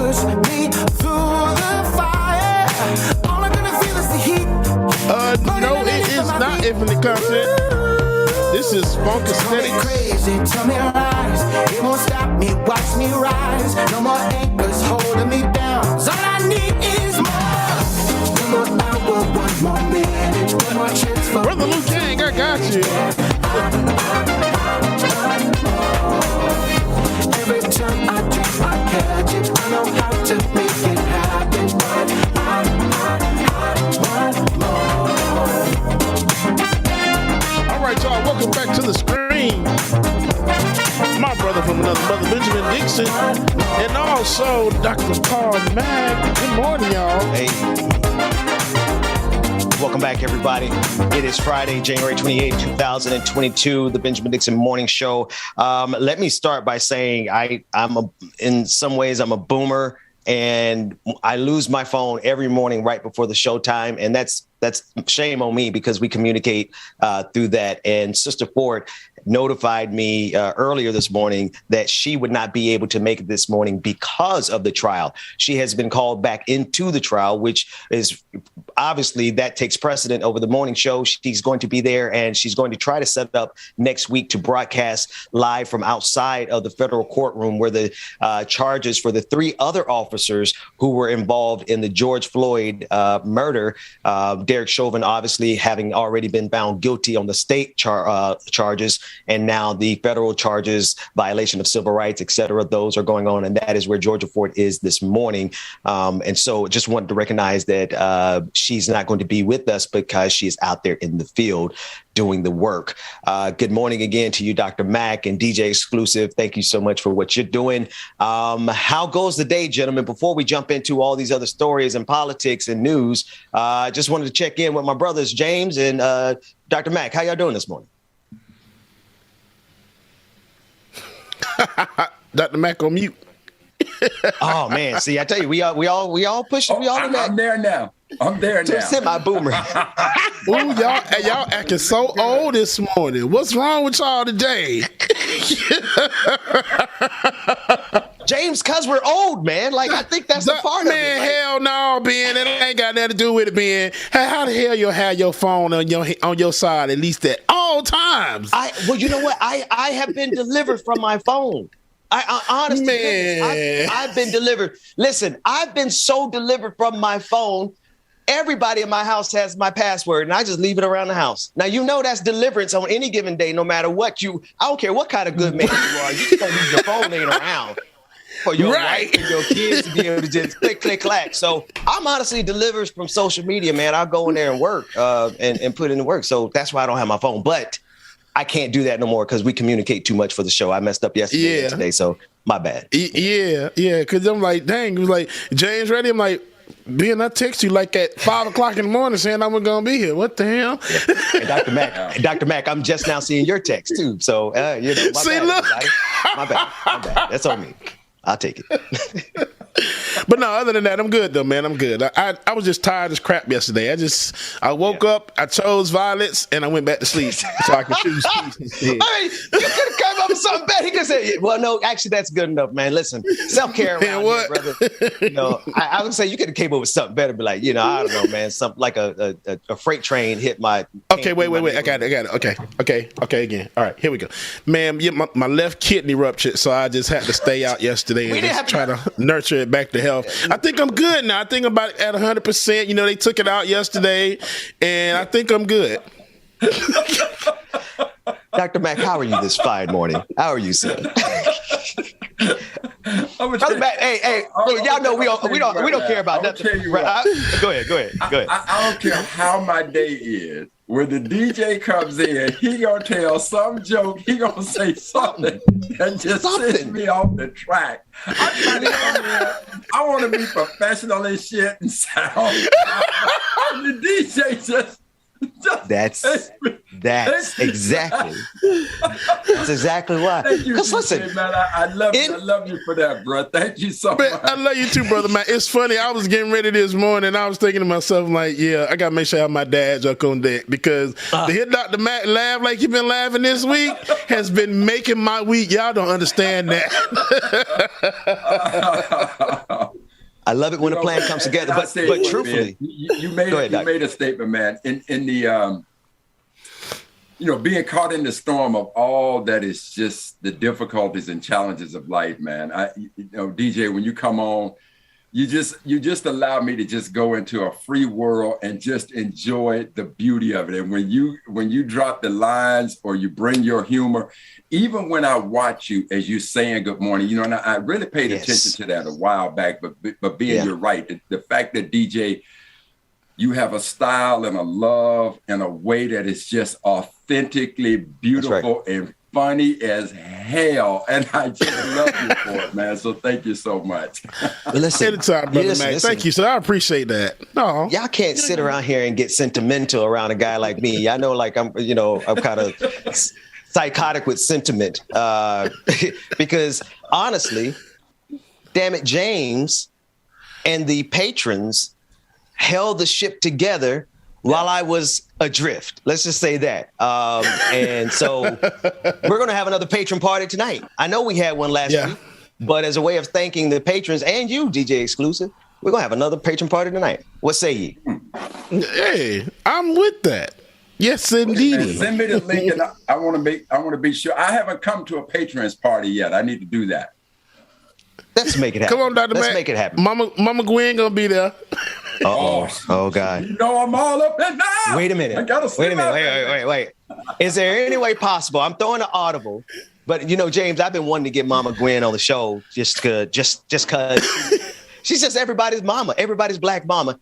push me through the fire. All I'm gonna feel is the heat. No, it is not infinite content. This is funk aesthetics. Crazy, tell me lies. It won't stop me, watch me rise. No more anchors holding me down. All I need is more. One more hour, one more minute, one more chance for Brother Luke King, I got you. Every time I dream, I catch it. I know how to make it happen. All right, y'all, welcome back to the screen. My brother from another mother, Benjamin Dixon, and also Dr. Carl Mack. Good morning, y'all. Hey. Welcome back, everybody. It is Friday, January 28, 2022, the Benjamin Dixon Morning Show. Let me start by saying in some ways, I'm a boomer, and I lose my phone every morning right before the show time, and that's shame on me because we communicate through that. And Sister Ford notified me earlier this morning that she would not be able to make it this morning because of the trial. She has been called back into the trial, which is obviously that takes precedent over the morning show. She's going to be there, and she's going to try to set up next week to broadcast live from outside of the federal courtroom where the charges for the three other officers who were involved in the George Floyd murder, Derek Chauvin obviously having already been found guilty on the state charges, and now the federal charges, violation of civil rights, et cetera, those are going on. And that is where Georgia Ford is this morning. And so just wanted to recognize that she's not going to be with us because she is out there in the field doing the work. Good morning again to you, Dr. Mack and DJ Exclusive. Thank you so much for what you're doing. How goes the day, gentlemen? Before we jump into all these other stories and politics and news, I just wanted to check in with my brothers, James and Dr. Mack. How y'all doing this morning? Dr. Mack on mute. Oh man, see, I tell you, we all pushing. I'm there now. Semi boomer. Ooh, y'all acting so old this morning. What's wrong with y'all today? James, cause we're old, man. Like I think that's the part of it. Man, hell no, Ben. It ain't got nothing to do with it, Ben. How the hell you have your phone on your side at least at all times? Well, you know what? I have been delivered from my phone. I honestly, man, I've been delivered. Listen, I've been so delivered from my phone. Everybody in my house has my password, and I just leave it around the house. Now, you know that's deliverance on any given day, no matter what I don't care what kind of good man you are. You just don't leave your phone laying around for your wife and your kids to be able to just click, click, clack. So I'm honestly delivered from social media, man. I'll go in there and work and put in the work. So that's why I don't have my phone. But I can't do that no more because we communicate too much for the show. I messed up yesterday and today, so my bad. Yeah, because I'm like, dang, it was like, James ready? I'm like, Ben, I text you like at 5 o'clock in the morning saying I was going to be here. What the hell? Yeah. And Dr. Mack, I'm just now seeing your text too. So, my bad. That's on me. I'll take it. But no, other than that, I'm good though, man. I'm good. I was just tired as crap yesterday. I woke up, I chose violets, and I went back to sleep so I could choose peace instead. I mean, you could have come up with something better. He could say, well, no, actually, that's good enough, man. Listen, self-care around here, brother. I would say you could have came up with something better, but like, I don't know, man. Something like a freight train hit my. Okay, wait. I got it. Okay, again. All right, here we go. Man, my left kidney ruptured, so I just had to stay out yesterday and just try to nurture it back to health. I think I'm good now. I think I'm about at 100%. They took it out yesterday, and I think I'm good. Dr. Mack, how are you this fine morning? How are you, sir? Brother Mack, hey, y'all know we don't care about nothing. Go ahead. I don't care how my day is. When the DJ comes in, he gonna tell some joke. He gonna say something that just sends me off the track. I'm trying to come in. I want to be professional and shit and sound. And the DJ just that's exactly why. Because listen, man, I love you for that, bro. Thank you so much. I love you too, brother, man. It's funny. I was getting ready this morning. I was thinking to myself, like, yeah, I gotta make sure I have my dad joke on deck because to hear Dr. Mack laugh like he been laughing this week has been making my week. Y'all don't understand that. love it when a plan comes together. But truthfully, you made a statement, man. In the being caught in the storm of all that is just the difficulties and challenges of life, man. DJ, when you come on, you just allow me to just go into a free world and just enjoy the beauty of it. And when you drop the lines or you bring your humor, even when I watch you as you saying good morning, and I really paid attention to that a while back, but you're right. The fact that DJ, you have a style and a love and a way that is just authentically beautiful and funny as hell. And I just love you for it, man. So thank you so much. Listen, anytime, brother Mac. Thank you, sir. I appreciate that. No, y'all can't sit around here and get sentimental around a guy like me. I know, like I'm kind of psychotic with sentiment because honestly, damn it, James and the patrons held the ship together while I was adrift. Let's just say that. And so we're going to have another patron party tonight. I know we had one last week, but as a way of thanking the patrons and you, DJ Exclusive, we're going to have another patron party tonight. What say ye? Hey, I'm with that. Yes, indeed. Send me the link, and I want to be sure. I haven't come to a patrons party yet. I need to do that. Let's make it happen. Come on, Dr. Let's Mac. make it happen. Mama Gwen gonna be there. Oh God. I'm all up in there. Wait a minute. Wait. Is there any way possible? I'm throwing an audible, but James, I've been wanting to get Mama Gwen on the show just cause she's just everybody's mama, everybody's black mama.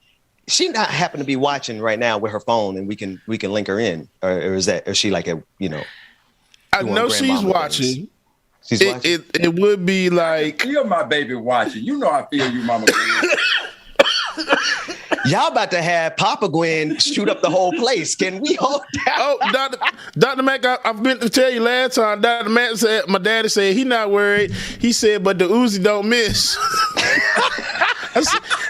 She not happen to be watching right now with her phone, and we can link her in, or is she like a I know she's watching. Things? She's watching. It would be like I feel my baby watching. I feel you, Mama Gwen. Y'all about to have Papa Gwen shoot up the whole place. Can we hold down? Oh, Dr. Mac, I've been to tell you last time. Dr. Mac said, my daddy said he not worried. He said, but the Uzi don't miss.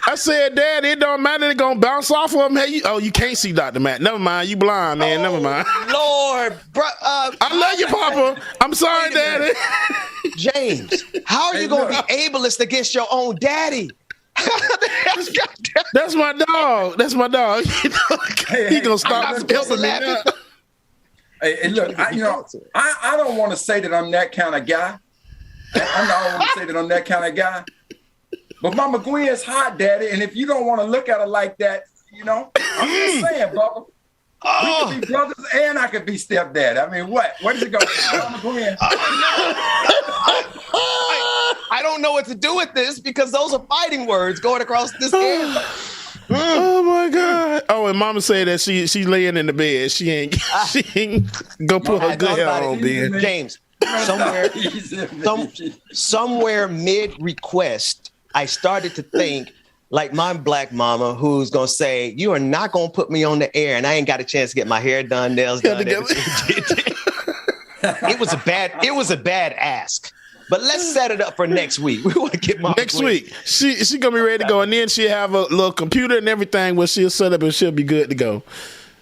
I said, Dad, it don't matter. They're going to bounce off of him. Hey, you can't see Dr. Mac. Never mind. You blind, man. Never mind. Lord. I love you, Papa. I'm sorry, Daddy. James, how are you going to be ableist against your own daddy? That's my dog. That's my dog. He gonna stop helping me now. Hey, look, I don't want to say that I'm that kind of guy. I don't want to say that I'm that kind of guy. But Mama Gwen's hot, Daddy, and if you don't want to look at her like that, I'm just saying, Bubba. We could be brothers, and I could be stepdad. I mean, what? Where does it go, Mama Gwen? I don't know what to do with this because those are fighting words going across this camera. Oh my God! Oh, and Mama said that she's laying in the bed. She ain't go put her good hair on, Ben. James, somewhere mid request, I started to think like my black mama, who's gonna say, "You are not gonna put me on the air," and I ain't got a chance to get my hair done, nails done. It was a bad ask. But let's set it up for next week. We want to get Mama next Gwen. week. She gonna be ready to go, and then she'll have a little computer and everything where she'll set up and she'll be good to go.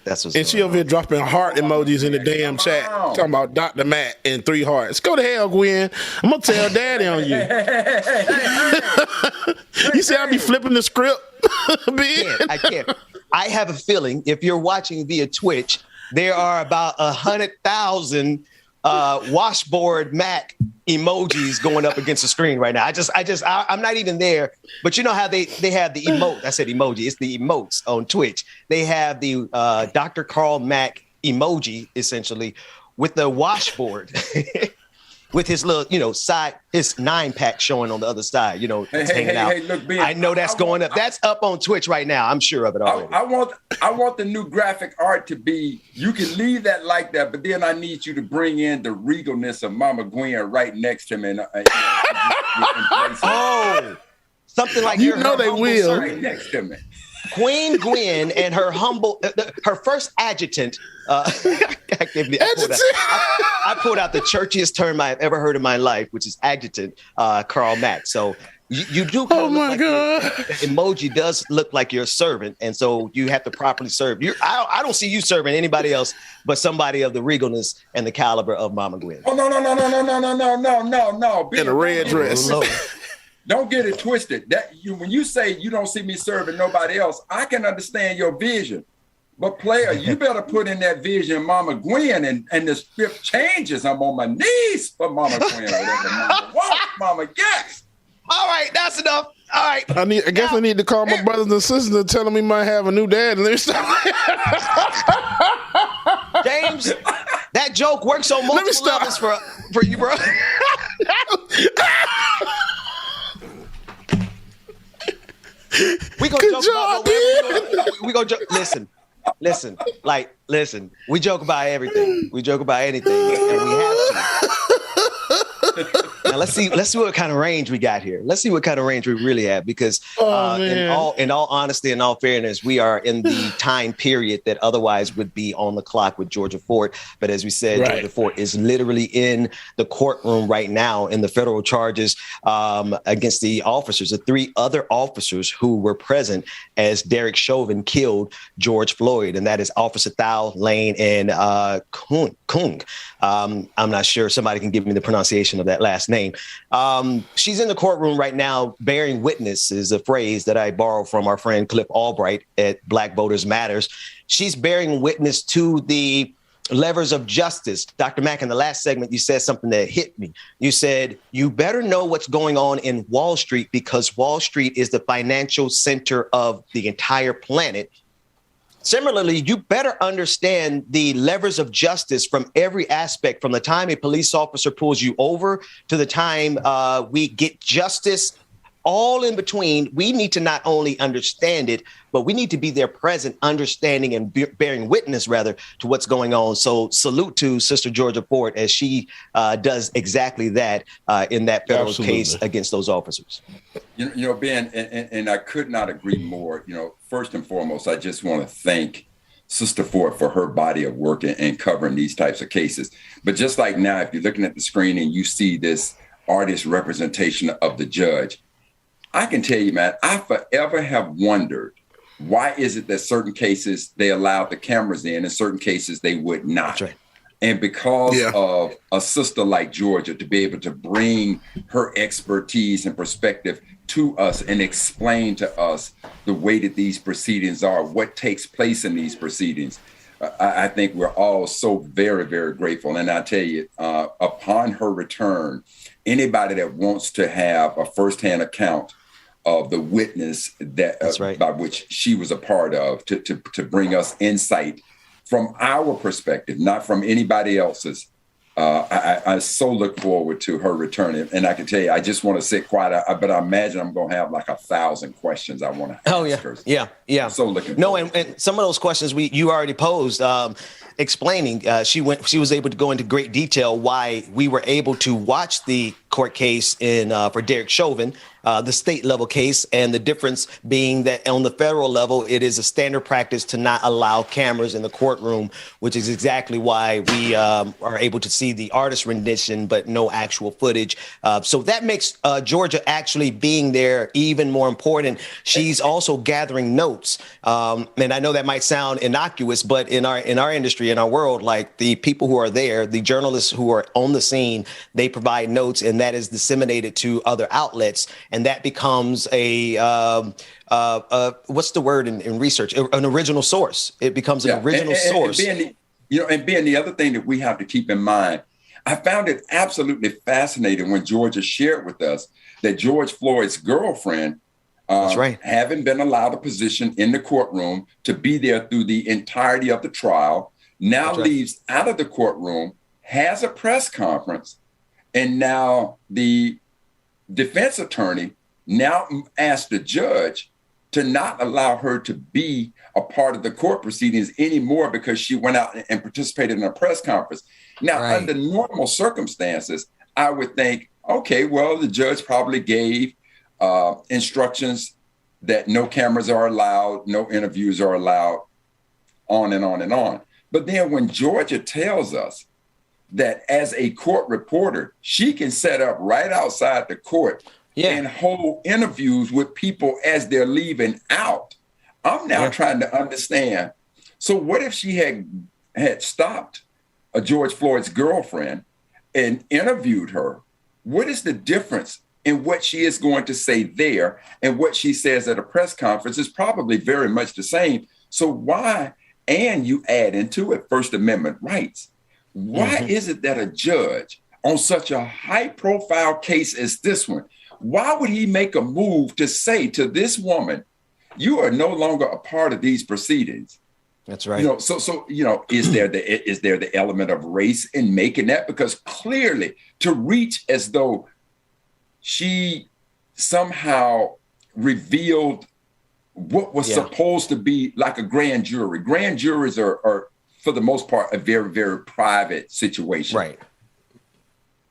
That's what's and she over here dropping heart emojis in the damn chat, talking about Dr. Matt and 3 hearts. Go to hell, Gwen. I'm gonna tell Daddy on you. You say I be flipping the script, Ben? I can't. I have a feeling if you're watching via Twitch, there are about 100,000 washboard Mac emojis going up against the screen right now. I'm not even there, but you know how they have the emote. I said emoji. It's the emotes on Twitch. They have the Dr. Carl Mack emoji essentially with the washboard with his little, side, his 9-pack showing on the other side, hanging out. Hey, look, Ben, I know that's going up. That's up on Twitch right now. I'm sure of it already. I want the new graphic art to be, you can leave that like that, but then I need you to bring in the regalness of Mama Gwen right next to me. Something like they will. Right next to me. Queen Gwen and her humble, her first adjutant. I pulled out the churchiest term I've ever heard in my life, which is adjutant, Carl Mack. So you do. Oh my God! Emoji does look like you're a servant, and so you have to properly serve. I don't see you serving anybody else but somebody of the regalness and the caliber of Mama Gwen. Oh no! In a red dress. don't get it twisted. When you say you don't see me serving nobody else, I can understand your vision. But player, you better put in that vision, Mama Gwen, and the script changes. I'm on my knees for Mama Gwen, whatever Mama wants, Mama gets. All right, that's enough. All right. I need to call my brothers and sisters and tell them he might have a new dad. Let me stop. James, that joke works on multiple levels for you, bro. We gonna joke about we gonna joke. Listen. We joke about everything. We joke about anything, and we have to. Now let's see what kind of range we got here. Let's see what kind of range we really have, because in all honesty and all fairness, we are in the time period that otherwise would be on the clock with Georgia Fort. But as we said, right, Georgia Fort is literally in the courtroom right now in the federal charges against the officers, the three other officers who were present as Derek Chauvin killed George Floyd, and that is Officer Thao, Lane, and Kung. I'm not sure. Somebody can give me the pronunciation of that last name. She's in the courtroom right now bearing witness, is a phrase that I borrowed from our friend Cliff Albright at Black Voters Matters. She's bearing witness to the levers of justice. Dr. Mack, in the last segment, you said something that hit me. You said, you better know what's going on in Wall Street, because Wall Street is the financial center of the entire planet. Similarly, you better understand the levers of justice from every aspect, from the time a police officer pulls you over to the time we get justice, all in between. We need to not only understand it, but we need to be there present, understanding and bearing witness, rather, to what's going on. So salute to Sister Georgia Fort as she does exactly that in that federal case against those officers. You know, Ben, and I could not agree more. You know, first and foremost, I just want to thank Sister Fort for her body of work and covering these types of cases. But just like now, if you're looking at the screen and you see this artist representation of the judge, I can tell you, man, I forever have wondered, why is it that certain cases they allowed the cameras in and certain cases they would not? That's right. And because of a sister like Georgia to be able to bring her expertise and perspective to us and explain to us the way that these proceedings are, what takes place in these proceedings, I think we're all so very, very grateful. And I tell you, upon her return, anybody that wants to have a firsthand account of the witness that by which she was a part of, to bring us insight from our perspective, not from anybody else's. I so look forward to her returning. And I can tell you, I just want to sit quiet, but I imagine I'm going to have like 1,000 questions I want to ask her. Yeah. I'm so looking forward. And some of those questions you already posed, explaining, she was able to go into great detail why we were able to watch the court case for Derek Chauvin, the state level case, and the difference being that on the federal level, it is a standard practice to not allow cameras in the courtroom, which is exactly why we are able to see the artist rendition, but no actual footage. So that makes Georgia actually being there even more important. She's also gathering notes. And I know that might sound innocuous, but in our industry, in our world, like the people who are there, the journalists who are on the scene, they provide notes, and that is disseminated to other outlets. And that becomes what's the word in research? An original source. It becomes an original source. And being the other thing that we have to keep in mind, I found it absolutely fascinating when Georgia shared with us that George Floyd's girlfriend, having been allowed a position in the courtroom to be there through the entirety of the trial, now leaves out of the courtroom, has a press conference, and now the defense attorney now asked the judge to not allow her to be a part of the court proceedings anymore because she went out and participated in a press conference. Now, under normal circumstances, I would think, okay, well, the judge probably gave instructions that no cameras are allowed, no interviews are allowed, on and on and on. But then when Georgia tells us that as a court reporter, she can set up right outside the court and hold interviews with people as they're leaving out, I'm now trying to understand. So what if she had stopped George Floyd's girlfriend and interviewed her? What is the difference and what she is going to say there and what she says at a press conference is probably very much the same. So why, and you add into it First Amendment rights, why is it that a judge on such a high profile case as this one, why would he make a move to say to this woman, you are no longer a part of these proceedings? That's right. You know, so you know, is there the element of race in making that? Because clearly, to reach as though she somehow revealed what was supposed to be like a grand jury. Grand juries are for the most part a very, very private situation. Right.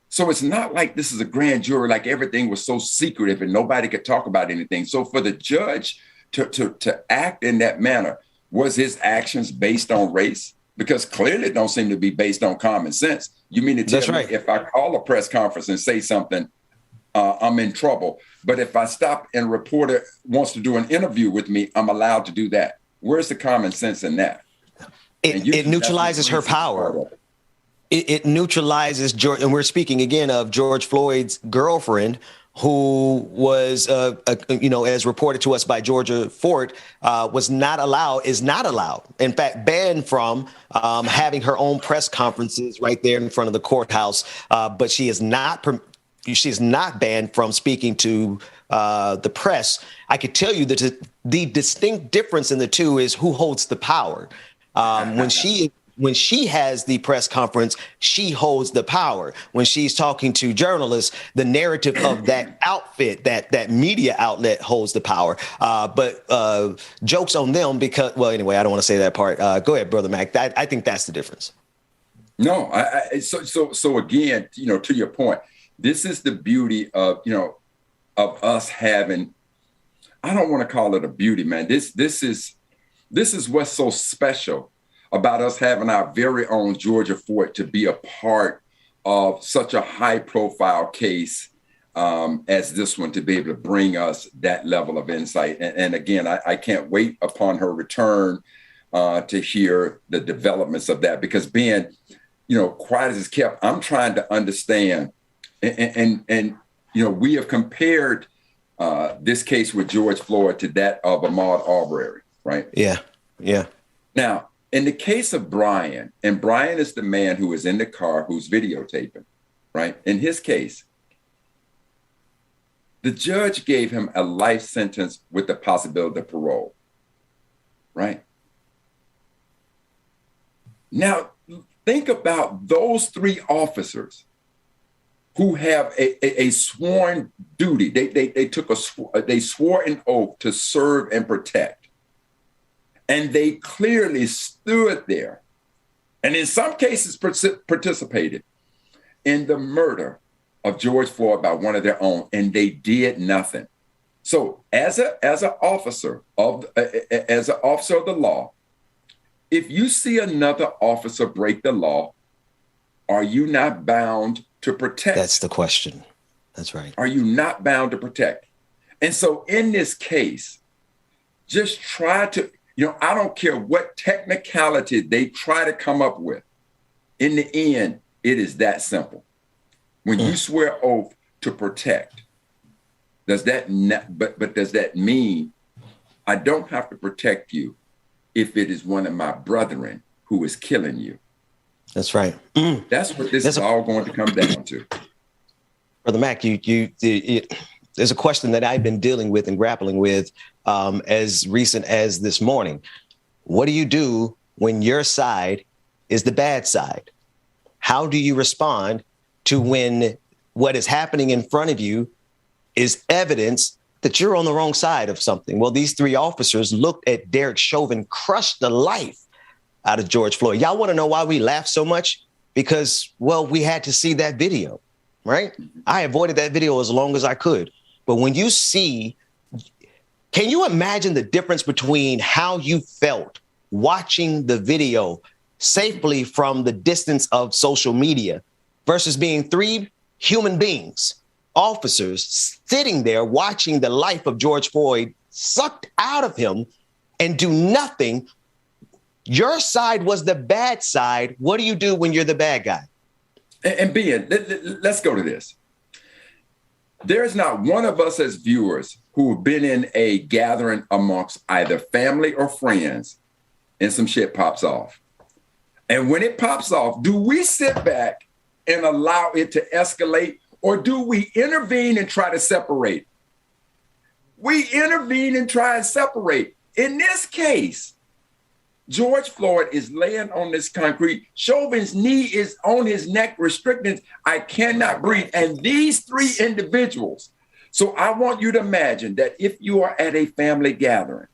So it's not like this is a grand jury, like everything was so secretive and nobody could talk about anything. So for the judge to act in that manner, was his actions based on race? Because clearly it don't seem to be based on common sense. You mean to tell me if I call a press conference and say something, I'm in trouble. But if I stop and a reporter wants to do an interview with me, I'm allowed to do that. Where's the common sense in that? It neutralizes her power. It neutralizes George, and we're speaking again of George Floyd's girlfriend, who was, as reported to us by Georgia Fort, is not allowed, in fact, banned from having her own press conferences right there in front of the courthouse. But she is not banned from speaking to the press. I could tell you that the distinct difference in the two is who holds the power. When she has the press conference, she holds the power. When she's talking to journalists, the narrative of that outfit, that media outlet holds the power. But jokes on them because, well, anyway, I don't want to say that part. Go ahead, Brother Mac. I think that's the difference. No, so again, to your point, this is the beauty of, of us having, I don't want to call it a beauty, man. This is what's so special about us having our very own Georgia Fort to be a part of such a high profile case as this one, to be able to bring us that level of insight. And again, I can't wait upon her return to hear the developments of that, because Ben, quiet as it's kept, I'm trying to understand. And we have compared this case with George Floyd to that of Ahmaud Arbery, right? Yeah. Now, in the case of Brian, and Brian is the man who is in the car who's videotaping, right? In his case, the judge gave him a life sentence with the possibility of parole, right? Now, think about those three officers who have a sworn duty. They swore an oath to serve and protect. And they clearly stood there, and in some cases participated in the murder of George Floyd by one of their own, and they did nothing. So, as an officer of the law, if you see another officer break the law, are you not bound to protect? That's the question. That's right. Are you not bound to protect? And so, in this case, just try to. I don't care what technicality they try to come up with. In the end, it is that simple. When you swear oath to protect, does that mean I don't have to protect you if it is one of my brethren who is killing you? That's right. That's what this is all going to come down to. Brother Mac, there's a question that I've been dealing with and grappling with as recent as this morning. What do you do when your side is the bad side? How do you respond to when what is happening in front of you is evidence that you're on the wrong side of something? Well, these three officers looked at Derek Chauvin crush the life out of George Floyd. Y'all want to know why we laugh so much? Because, well, we had to see that video, right? I avoided that video as long as I could. But when you see, can you imagine the difference between how you felt watching the video safely from the distance of social media versus being three human beings, officers, sitting there watching the life of George Floyd sucked out of him and do nothing? Your side was the bad side. What do you do when you're the bad guy? And Ben, let's go to this. there's not one of us as viewers who have been in a gathering amongst either family or friends and some shit pops off. And when it pops off, do we sit back and allow it to escalate, or do we intervene and try to separate? We intervene and try and separate. In this case, George Floyd is laying on this concrete. Chauvin's knee is on his neck, restricting, I cannot breathe. And these three individuals. So I want you to imagine that if you are at a family gathering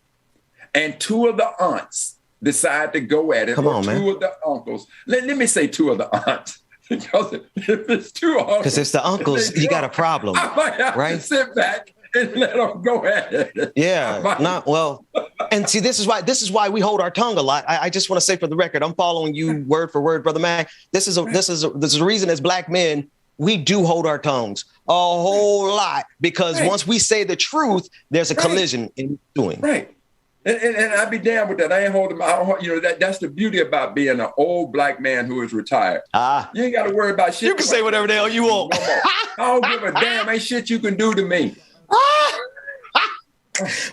and two of the aunts decide to go at it, two of the uncles, let me say two of the aunts. Because if it's two uncles. Because it's the uncles, you got a problem. I might have to sit back and let them go at it. Yeah, not well. And see, this is why we hold our tongue a lot. I just want to say for the record, I'm following you word for word, Brother Mac. This is a reason as Black men, we do hold our tongues a whole lot, because once we say the truth, there's a collision in doing. Right. And I'd be damned with that. I ain't holding that's the beauty about being an old Black man who is retired. You ain't got to worry about shit. You can say whatever the hell you want. I don't give a damn. Ain't shit you can do to me.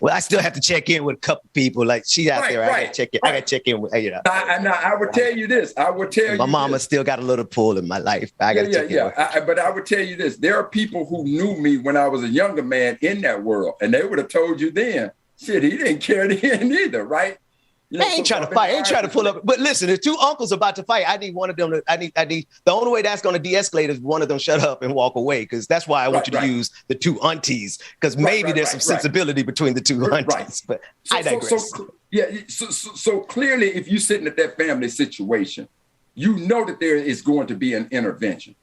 Well, I still have to check in with a couple people. Like she out there, I got to check in with. I would tell you this. My mama still got a little pull in my life. I got to check in. But I would tell you this. There are people who knew me when I was a younger man in that world, and they would have told you then. Shit, he didn't care then either, right? They ain't trying to fight. Ain't trying to pull up. But listen, if two uncles about to fight, I need one of them to, I need, the only way that's going to de-escalate is one of them shut up and walk away. Because that's why I want you to use the two aunties. Because maybe there's some sensibility between the two aunties. But I digress. So clearly, if you're sitting at that family situation, you know that there is going to be an intervention.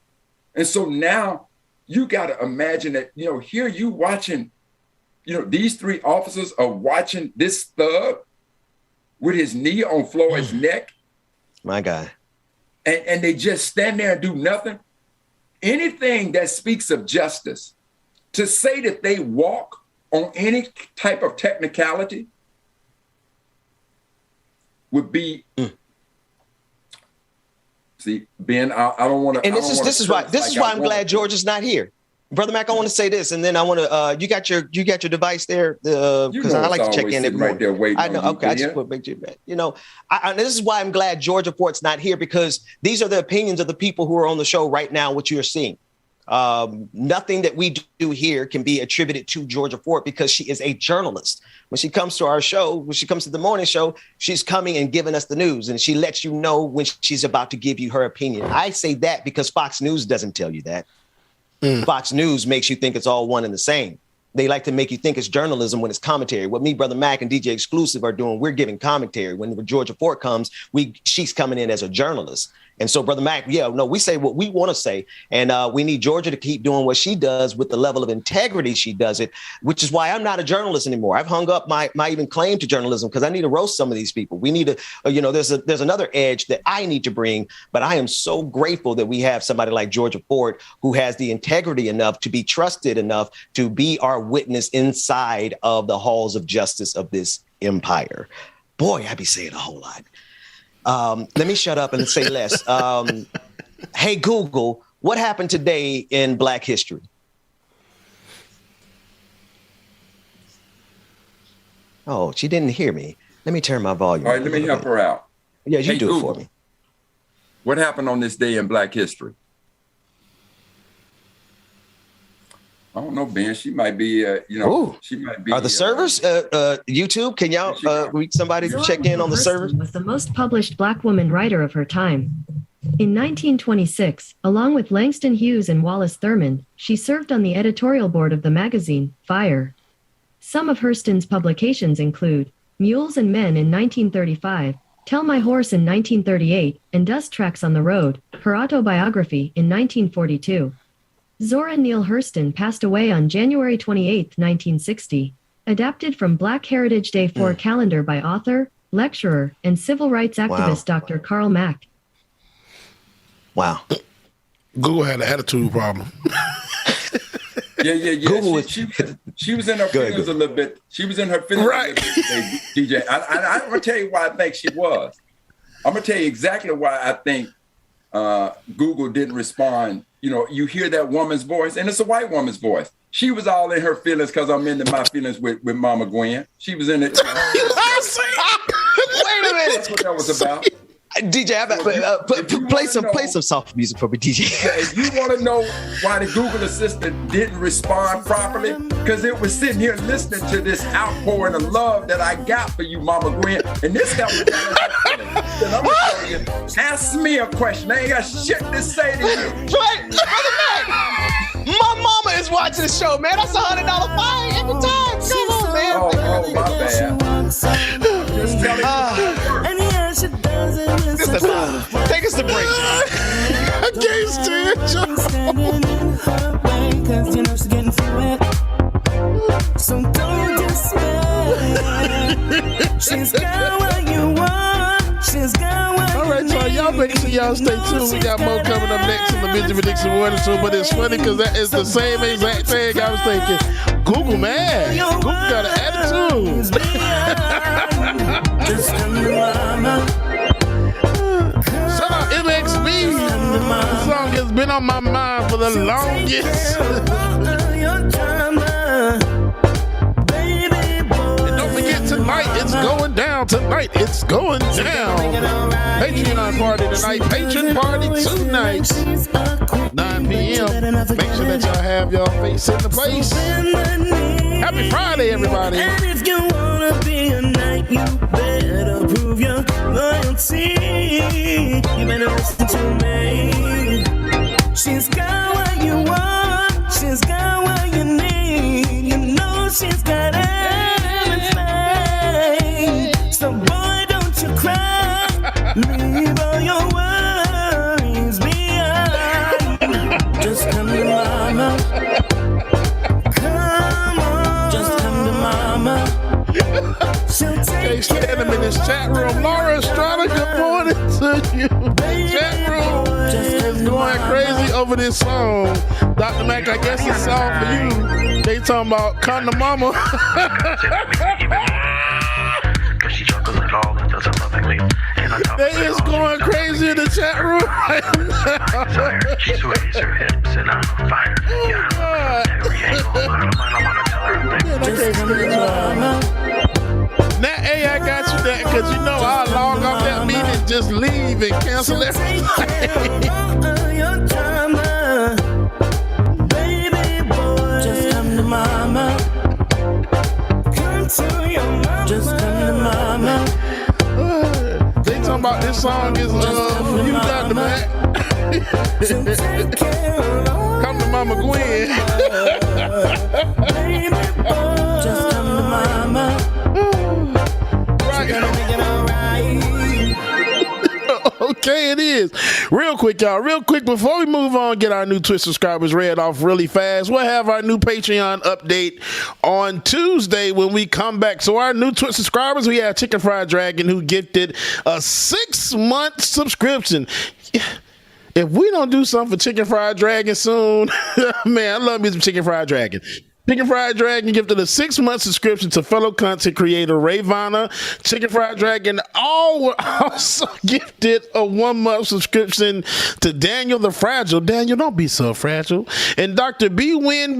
And so now you got to imagine that, here you watching, these three officers are watching this thug with his knee on Floyd's neck. My God. And they just stand there and do nothing. Anything that speaks of justice, to say that they walk on any type of technicality would be, see, Ben, I don't want to. And this is why I'm glad George is not here. Brother Mac, I want to say this, and then I want to. You got your device there, because I like to check in every morning. Right there, I know. Okay, I just put big G back. This is why I'm glad George Report's not here, because these are the opinions of the people who are on the show right now. What you are seeing, nothing that we do here can be attributed to Georgia Ford, because she is a journalist. When she comes to our show, when she comes to the morning show, she's coming and giving us the news, and she lets you know when she's about to give you her opinion. I say that because Fox News doesn't tell you that. Fox News makes you think it's all one and the same. They like to make you think it's journalism when it's commentary. What me, Brother Mac, and DJ Exclusive are doing, we're giving commentary. When Georgia Ford comes, she's coming in as a journalist. And so, Brother Mac, we say what we want to say. And we need Georgia to keep doing what she does with the level of integrity she does it, which is why I'm not a journalist anymore. I've hung up my even claim to journalism, because I need to roast some of these people. We need to, there's another edge that I need to bring. But I am so grateful that we have somebody like Georgia Ford, who has the integrity enough to be trusted enough to be our witness inside of the halls of justice of this empire. Boy, I be saying a whole lot. Let me shut up and say less. Hey, Google, what happened today in Black history? Oh, she didn't hear me. Let me turn my volume. All right, let me help her out. Yeah, you do Google, it for me. What happened on this day in Black history? I don't know, Ben. She might be, she might be. Are the servers, YouTube? Can y'all, somebody check in on the servers? Was the most published Black woman writer of her time. In 1926, along with Langston Hughes and Wallace Thurman, she served on the editorial board of the magazine, Fire. Some of Hurston's publications include Mules and Men in 1935, Tell My Horse in 1938, and Dust Tracks on the Road, her autobiography, in 1942. Zora Neale Hurston passed away on January 28, 1960. Adapted from Black Heritage Day 4 calendar by author, lecturer, and civil rights activist Dr. Karl Mack. Wow. Google had an attitude problem. Yeah. Google she was in her feelings a little bit. She was in her feelings a little bit, DJ. I'm going to tell you why I think she was. I'm going to tell you exactly why I think Google didn't respond. You hear that woman's voice, and it's a white woman's voice. She was all in her feelings because I'm into my feelings with Mama Gwen. She was in it. Wait a minute. That's what that was about. DJ, play some soft music for me, DJ. If you want to know why the Google Assistant didn't respond properly, because it was sitting here listening to this outpouring of love that I got for you, Mama Gwen, and this guy was then I'm gonna tell you, ask me a question. I ain't got shit to say to you. Brother Mac, my mama is watching the show, man. That's $100 fine every time. Come on, man. Oh, my bad. Just tell you. Take us to break. I can't stand you. So don't despair. She's got what you want. She's got what All right, y'all make sure y'all stay tuned. We got more coming up next in the Benjamin Dixon Morning Show. But it's funny because that is the same exact thing I was thinking. Google, man. Google got an attitude. Shout out MXB. This song has been on my mind for the longest. And don't forget, tonight it's going down. Tonight it's going down. Patreon party tonight. Patron party tonight. 9 p.m. Make sure that y'all have y'all face in the place. Happy Friday, everybody. And if you wanna be a knight, you better prove your loyalty. You better listen to me. She's got what you want. She's got what you need. You know she's got everything. So boy, don't you cry. Leave all your worries behind. Just come to mama. Come on. Just come to mama. Hey, stand them in this chat room. Laura Estrada, good morning to you. Chat room is going crazy over this song. Dr. Mac, I guess it's song for you. They talking about come to mama. They is going crazy in the chat room right now. She sways her hips and I'm on fire. Yeah, every angle. I don't wanna tell her Now, hey, I got you that because you know I'll log off that meeting, just leave and cancel everything. Baby boy, just come to mama. Come to your mama. Just come to mama. They talking about this song is for you, Dr. Mac. Come to Mama Gwen. Baby boy, just come to mama. Okay, it is. Real quick, y'all. Real quick, before we move on, get our new Twitch subscribers read off really fast. We'll have our new Patreon update on Tuesday when we come back. So our new Twitch subscribers, we have Chicken Fried Dragon who gifted a 6-month subscription. If we don't do something for Chicken Fried Dragon soon, man, I love me some Chicken Fried Dragon. Chicken Fried Dragon gifted a 6-month subscription to fellow content creator Rayvana. Chicken Fried Dragon also gifted a 1-month subscription to Daniel the Fragile. Daniel, don't be so fragile. And Dr. B Win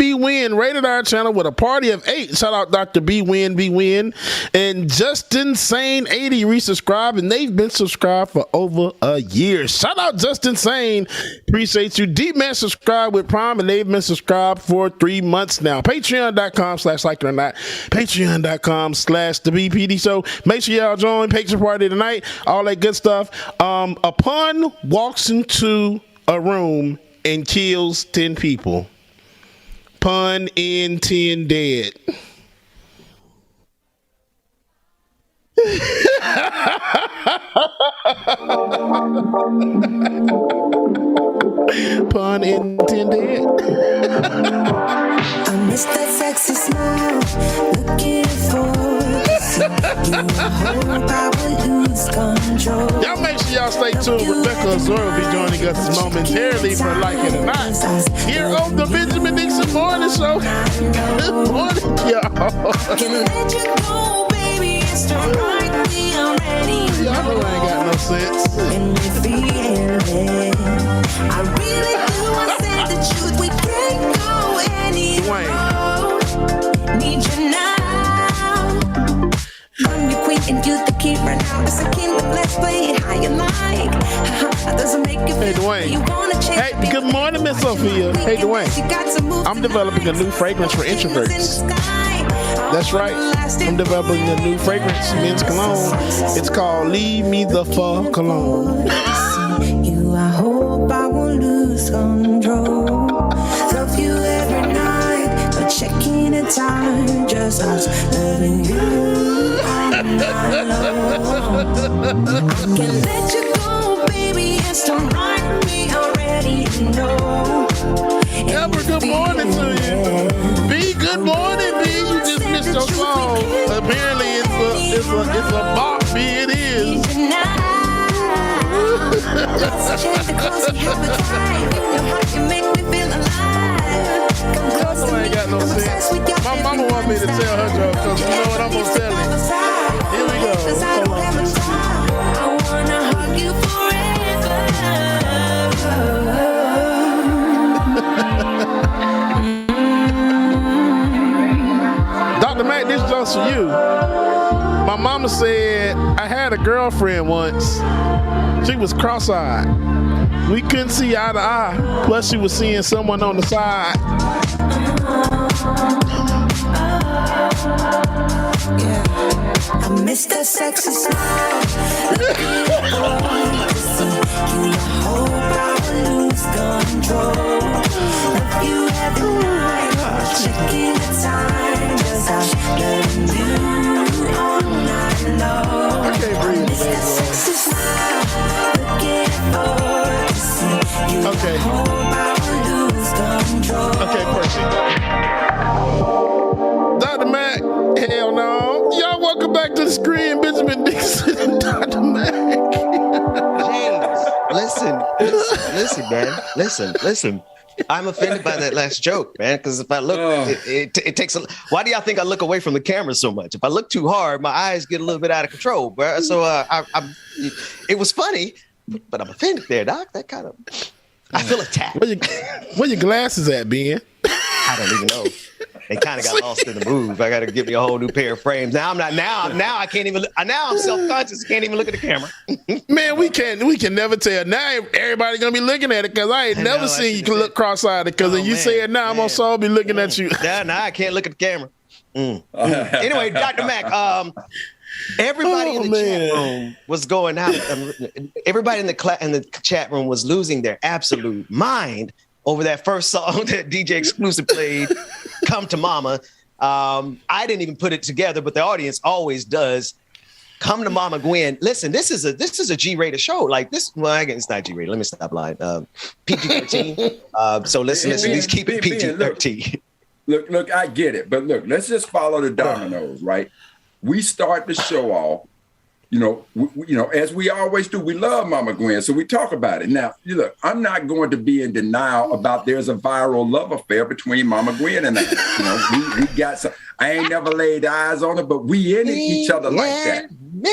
rated our channel with a party of 8. Shout out Dr. B Win. And Justin Sane 80 resubscribed, and they've been subscribed for over a year. Shout out Justin Sane. Appreciate you. Deep Man subscribed with Prime, and they've been subscribed for 3 months now. Patreon.com/like it or not. Patreon.com/the BPD show. Make sure y'all join Patreon party tonight. All that good stuff. A pun walks into a room and kills 10 people. Pun in 10 dead. Pun intended. I miss that sexy smile, looking for you. I hope I will lose control. Y'all make sure y'all stay tuned. Rebecca Azor will be joining us momentarily for Like It or Not here on the Benjamin Dixon Morning Show. Good morning, y'all. Can let you go, baby. It's the right thing. I'm ready. Y'all know I ain't got no sense. And we feel it. I really do. I said the truth. We can't go anywhere. Dwayne. keep right now. It's a kingdom, let's play it how you like. Doesn't make you Hey, feel Dwayne. you wanna change. Hey, good morning, Miss Sophia. Hey, Dwayne. I'm developing a new fragrance for introverts. That's right. I'm developing a new fragrance, men's cologne. It's called Leave Me the Fuck Cologne. You, I hope I won't lose control. Love you every night, but checking the time. Just us loving you all night long. Can't let you go, baby. It's time right me already know. Amber, good morning to you. B, good morning, B. You just missed your song. Apparently, it's a bop, B. It is. I ain't got no sense. My mama want me to tell her joke, because you know what I'm going to tell you. Here we go. Hold on. I wanna hug you forever. Dr. Mac, this joke's for you. My mama said I had a girlfriend once. She was cross-eyed. We couldn't see eye to eye. Plus, she was seeing someone on the side. I miss that sexy smile. Looking forward to see you. I hope I will lose control. Love you every night, checking the time. 'Cause I'm loving you all night long. I miss that sexy smile. Looking forward to see you. Okay. I hope I will lose control. Okay, Percy. Dr. Mac, hell no. Y'all welcome back to the screen, Benjamin Dixon and Dr. Mac. Listen, man. Listen. I'm offended by that last joke, man, because if I look, it takes a... Why do y'all think I look away from the camera so much? If I look too hard, my eyes get a little bit out of control, bro. So it was funny, but I'm offended there, Doc. That kind of... I feel attacked. Where your glasses at, Ben? I don't even know. They kind of got lost in the move. I got to give me a whole new pair of frames. Now I'm I can't even. Now I'm self-conscious. Can't even look at the camera. Man, we can never tell. Now everybody gonna be looking at it because I ain't never seen you look cross-eyed. Because if you say it now, I'm gonna be looking at you. Now I can't look at the camera. Anyway, Dr. Mac. Everybody in the chat room was going out. Everybody in the chat room was losing their absolute mind over that first song that DJ Exclusive played, "Come to Mama." I didn't even put it together, but the audience always does. "Come to Mama Gwen." Listen, this is a G-rated show. Like this, well, I guess it's not G-rated. Let me stop lying. PG-13. So listen. At least keep it PG-13. Look, I get it, but look, let's just follow the dominoes, right? We start the show off. As we always do, we love Mama Gwen, so we talk about it. Now, look, I'm not going to be in denial about there's a viral love affair between Mama Gwen and I. We got some. I ain't never laid eyes on her, but we in each other like that.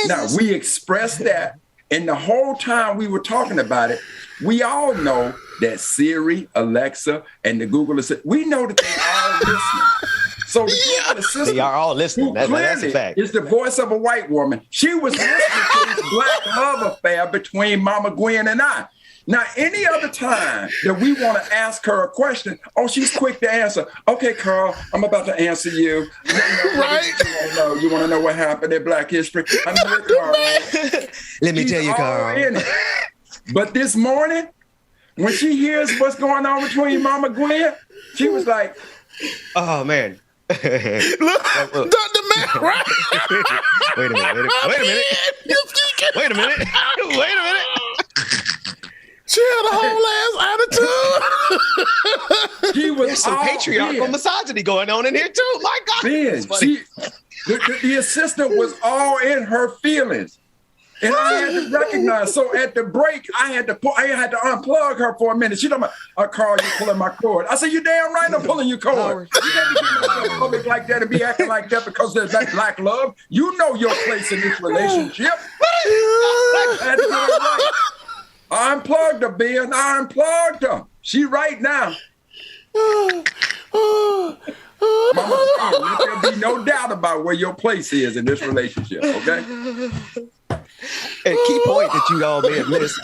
Now, we expressed that, and the whole time we were talking about it, we all know that Siri, Alexa, and the Google Assistant, we know that they all listening. So the Google Assistant, they are all listening. That's a fact. Is the voice of a white woman. She was listening to this black love affair between Mama Gwen and I. Now, any other time that we want to ask her a question, she's quick to answer. Okay, Carl, I'm about to answer you. Right? You want to know what happened in Black History? I'm here, Carl. Let me tell you, Carl. But this morning, when she hears what's going on between Mama Gwen, she was like, "Oh man." Look, Dr. Mac, right? Wait a minute. She had a whole ass attitude. There's some patriarchal misogyny going on in here too. My God. Ben, the assistant was all in her feelings. And I had to recognize. So at the break, I had to unplug her for a minute. She told me, "Carl, you're pulling my cord." I said, "You damn right I'm pulling your cord. You can't be in public like that and be acting like that because there's that black love. You know your place in this relationship." I had to get her right. I unplugged her, Ben. I unplugged her. She right now. Mama Gwen, let there be no doubt about where your place is in this relationship, okay? And key point that you all may have missed.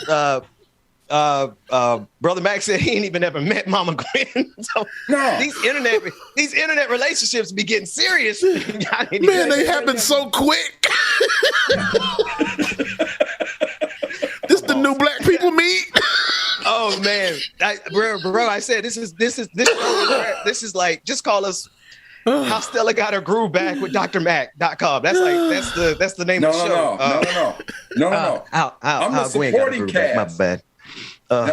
Brother Max said he ain't even ever met Mama Gwen. So No. these internet relationships be getting serious. Man, they happen so quick. This the new black people meet. Oh man, bro, I said this is like, just call us How Stella Got Her Groove Back with drmac.com. That's the name of the show. No. I'm the supporting cast. My bad.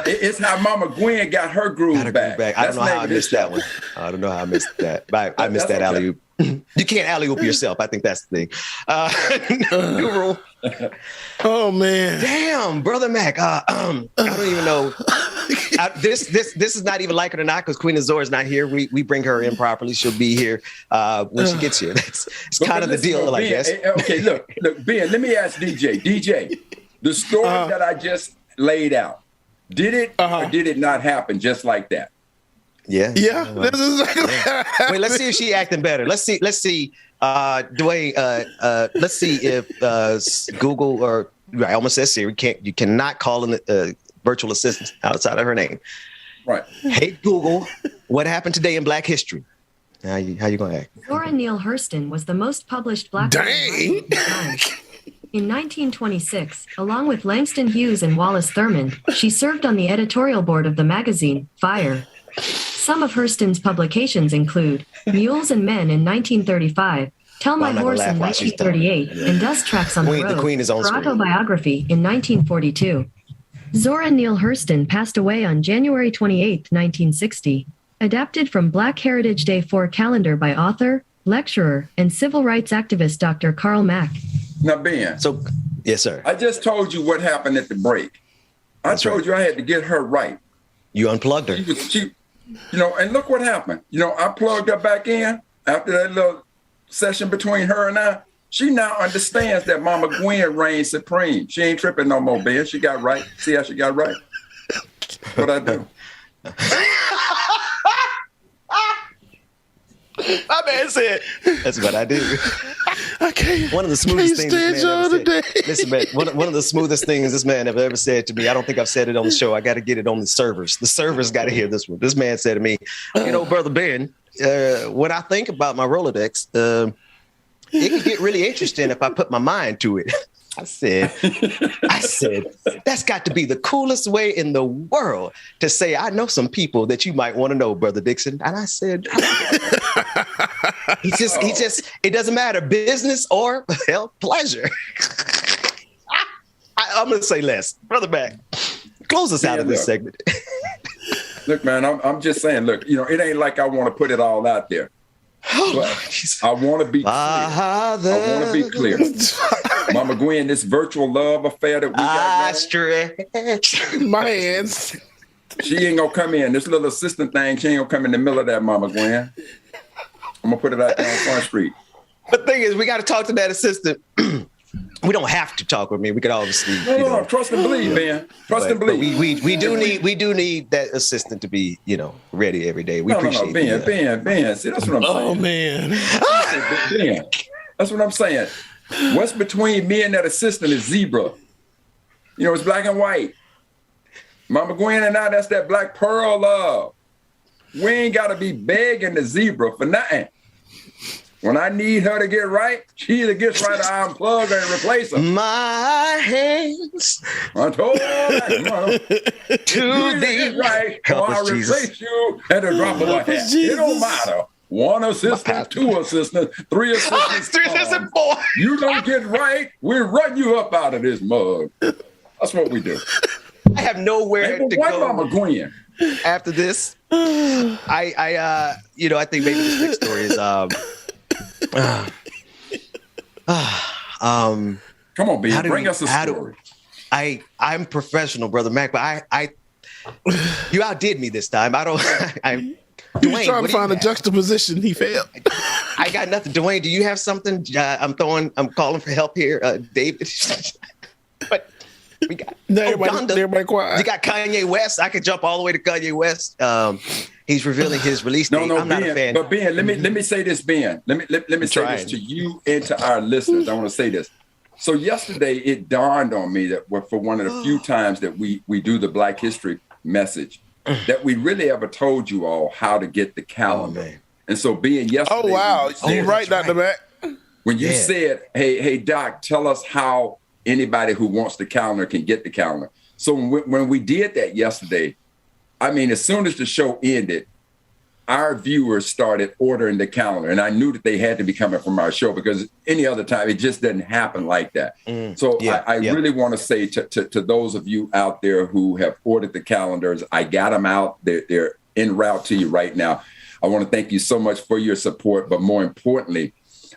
It's how Mama Gwen got her groove back. I don't know how I missed that one. I don't know how I missed that. But I missed that alley-oop. You can't alley-oop yourself. I think that's the thing. New rule. Oh man. Damn, Brother Mac. I don't even know. This is not even like it or not, because Queen Azor is not here. We bring her in properly. She'll be here when she gets here. It's kind of the deal, I guess. Okay, look, Ben, let me ask DJ. DJ, the story that I just laid out, did it or did it not happen just like that? Yeah. This is Wait, let's see if she acting better. Let's see, Dwayne. Let's see if Google, or I almost said Siri, you cannot call in virtual assistant outside of her name. Right. Hey Google, what happened today in Black history? How you gonna act? Zora Neale Hurston was the most published black woman writer of her time. In 1926, along with Langston Hughes and Wallace Thurman, she served on the editorial board of the magazine Fire. Some of Hurston's publications include Mules and Men in 1935, Tell My Horse in 1938, and Dust Tracks on the Road, her autobiography in 1942. Zora Neale Hurston passed away on January 28, 1960. Adapted from Black Heritage Day 4 calendar by author, lecturer, and civil rights activist Dr. Karl Mack. Now, Ben. So, yes, sir. I just told you what happened at the break. I told you I had to get her right. You unplugged her. She, and look what happened. I plugged her back in after that little session between her and I. She now understands that Mama Gwen reigns supreme. She ain't tripping no more, Ben. She got right. See how she got right? What I do? My man said, that's what I do. I can't. One of the smoothest things this man ever today. said. Listen, man, one of the smoothest things this man ever said to me. I don't think I've said it on the show. I got to get it on the servers. The servers got to hear this one. This man said to me, Brother Ben, when I think about my Rolodex, it can get really interesting if I put my mind to it. I said, that's got to be the coolest way in the world to say, I know some people that you might want to know, Brother Dixon. And I said, it doesn't matter, business or pleasure. I'm going to say less. Brother Mac, close us out of this segment. Look, man, I'm just saying, look, it ain't like I want to put it all out there. But I want to be clear. I want to be clear. Mama Gwen, this virtual love affair that we got my hands. She ain't going to come in. This little assistant thing, she ain't going to come in the middle of that, Mama Gwen. I'm going to put it out there on Front Street. The thing is, we got to talk to that assistant. We don't have to talk with me. We could obviously. No, trust and believe, man. Trust and believe. We do need that assistant to be, ready every day. We appreciate Ben. See, that's what I'm saying. Oh man. Ben, that's what I'm saying. What's between me and that assistant is zebra. It's black and white. Mama Gwen and I, that's that black pearl love. We ain't got to be begging the zebra for nothing. When I need her to get right, she either gets right or I unplug her and replace her. My hands. I told her to the right, or I replace you at the drop of a hat. It don't matter. One assistant, two assistants, three assistants. 3 assistants, 4. You don't get right, we run you up out of this mug. That's what we do. I have nowhere to go. Mama Gwen. After this, I think maybe this next story is come on, Ben, bring us a story. I'm professional, Brother Mac, but you outdid me this time. Dwayne, he was trying to find a juxtaposition. He failed. I got nothing. Dwayne, do you have something? I'm calling for help here, David. But we got everybody quiet. You got Kanye West. I could jump all the way to Kanye West. He's revealing his release date. No, I'm not a fan. But Ben, let me say this, Ben. Let me say this to you and to our listeners. I want to say this. So yesterday, it dawned on me that for one of the few times that we do the Black History message, that we really ever told you all how to get the calendar. And so being yesterday. Oh, wow. You're right, Dr. Mac. When you said, hey, Doc, tell us how anybody who wants the calendar can get the calendar. So when we did that yesterday, I mean, as soon as the show ended, our viewers started ordering the calendar. And I knew that they had to be coming from our show because any other time, it just doesn't happen like that. So I really want to say to those of you out there who have ordered the calendars, I got them out. They're en route to you right now. I want to thank you so much for your support. But more importantly,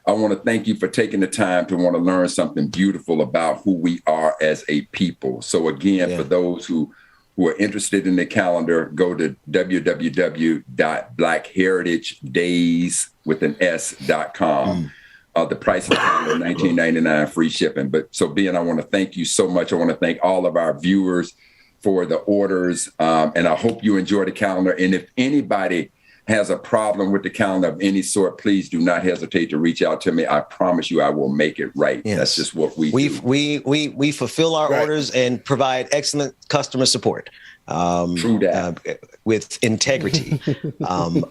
I want to thank you for taking the time to want to learn something beautiful about who we are as a people. So again, for those who are interested in the calendar, go to www.blackheritagedays.com. The price of the calendar, $19.99, free shipping. But so Ben, I want to thank you so much. I want to thank all of our viewers for the orders. And I hope you enjoy the calendar. And if anybody has a problem with the calendar of any sort, please do not hesitate to reach out to me. I promise you I will make it right. Yes. That's just what we do. We fulfill our orders and provide excellent customer support. True that. With integrity.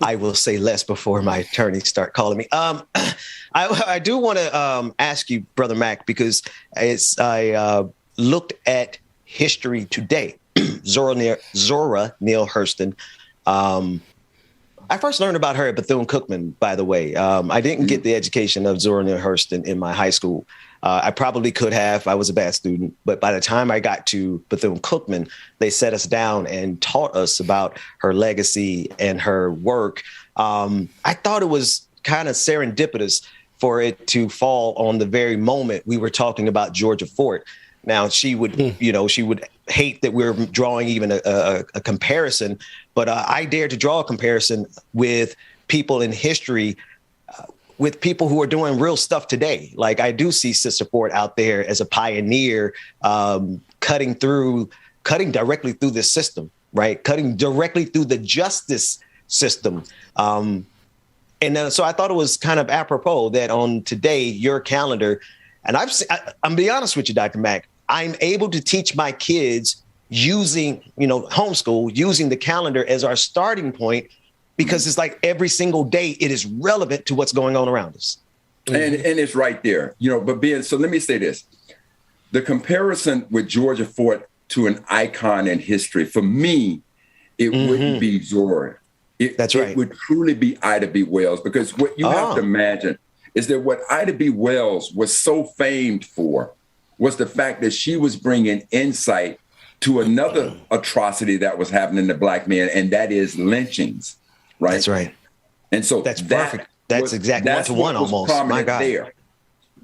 I will say less before my attorneys start calling me. I do want to ask you, Brother Mac, because I looked at history today. Zora Neale Hurston. I first learned about her at Bethune-Cookman, by the way. I didn't get the education of Zora Neale Hurston in my high school. I probably could have. I was a bad student. But by the time I got to Bethune-Cookman, they set us down and taught us about her legacy and her work. I thought it was kind of serendipitous for it to fall on the very moment we were talking about Georgia Fort. Now, she would hate that we're drawing even a comparison, but I dare to draw a comparison with people in history, with people who are doing real stuff today. Like I do see Sister Fort out there as a pioneer, cutting directly through the system, right? Cutting directly through the justice system. So I thought it was kind of apropos that on today, your calendar, and I'm be honest with you, Dr. Mack, I'm able to teach my kids using, homeschool, using the calendar as our starting point, because it's like every single day it is relevant to what's going on around us. And it's right there, but Ben, so let me say this. The comparison with Georgia Fort to an icon in history, for me, it wouldn't be Zora. That's right. It would truly be Ida B. Wells, because what you have to imagine is that what Ida B. Wells was so famed for was the fact that she was bringing insight to another atrocity that was happening to Black men, and that is lynchings, right? That's right. And so that's perfect. That's exactly one-to-one almost. My God. There.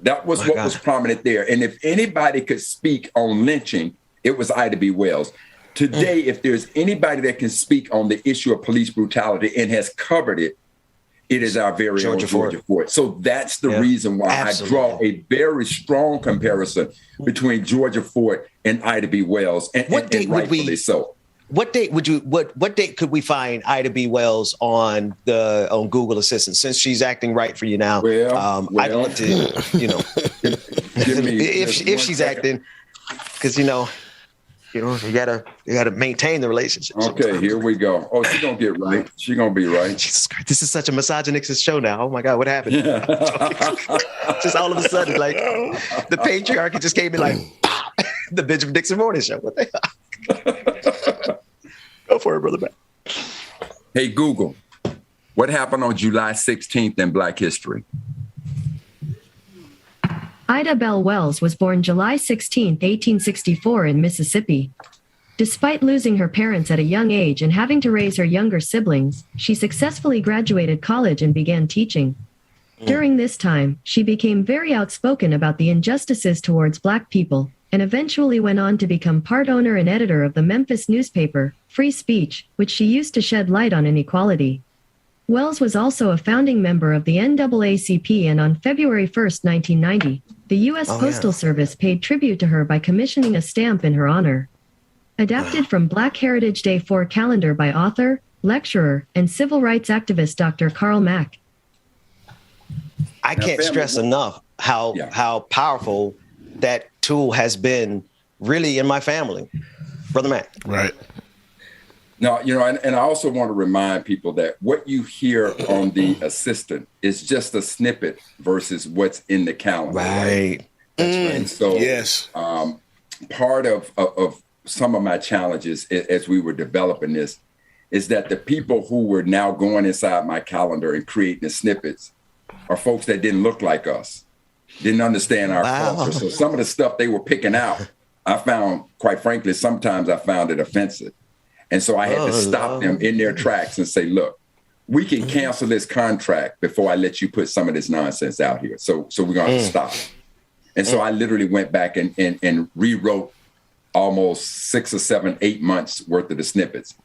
That was what was prominent there. And if anybody could speak on lynching, it was Ida B. Wells. Today, if there's anybody that can speak on the issue of police brutality and has covered it, it is our very own Georgia Fort. So that's the reason why I draw a very strong comparison between Georgia Fort and Ida B. Wells, and rightfully so. What date could we find Ida B. Wells on Google Assistant, since she's acting right for you now? I'd love to, if she's acting, because you gotta maintain the relationship. Okay, here we go. Oh, she's gonna get right. She's gonna be right. Jesus Christ, this is such a misogynistic show now. Oh my God, what happened? Just all of a sudden, like the patriarchy just came in like the Benjamin Dixon Morning Show. What the hell? Go for it, brother. Man. Hey Google, what happened on July 16th in Black history? Ida Bell Wells was born July 16, 1864 in Mississippi. Despite losing her parents at a young age and having to raise her younger siblings, she successfully graduated college and began teaching. During this time, she became very outspoken about the injustices towards Black people, and eventually went on to become part owner and editor of the Memphis newspaper, Free Speech, which she used to shed light on inequality. Wells was also a founding member of the NAACP, and on February 1, 1990, the U.S. Postal Service paid tribute to her by commissioning a stamp in her honor. Adapted from Black Heritage Day 4 calendar by author, lecturer, and civil rights activist Dr. Karl Mack. I can't stress enough how powerful that tool has been really in my family. Brother Mac. Right. Now, and I also want to remind people that what you hear on the assistant is just a snippet versus what's in the calendar. Right. That's right. And so yes. Part of some of my challenges as we were developing this is that the people who were now going inside my calendar and creating the snippets are folks that didn't look like us, didn't understand our culture. So some of the stuff they were picking out, I found, quite frankly, sometimes I found it offensive. And so I had to stop them in their tracks and say, look, we can cancel this contract before I let you put some of this nonsense out here. So we're going to stop. And so I literally went back and rewrote almost 6 or 7, 8 months worth of the snippets.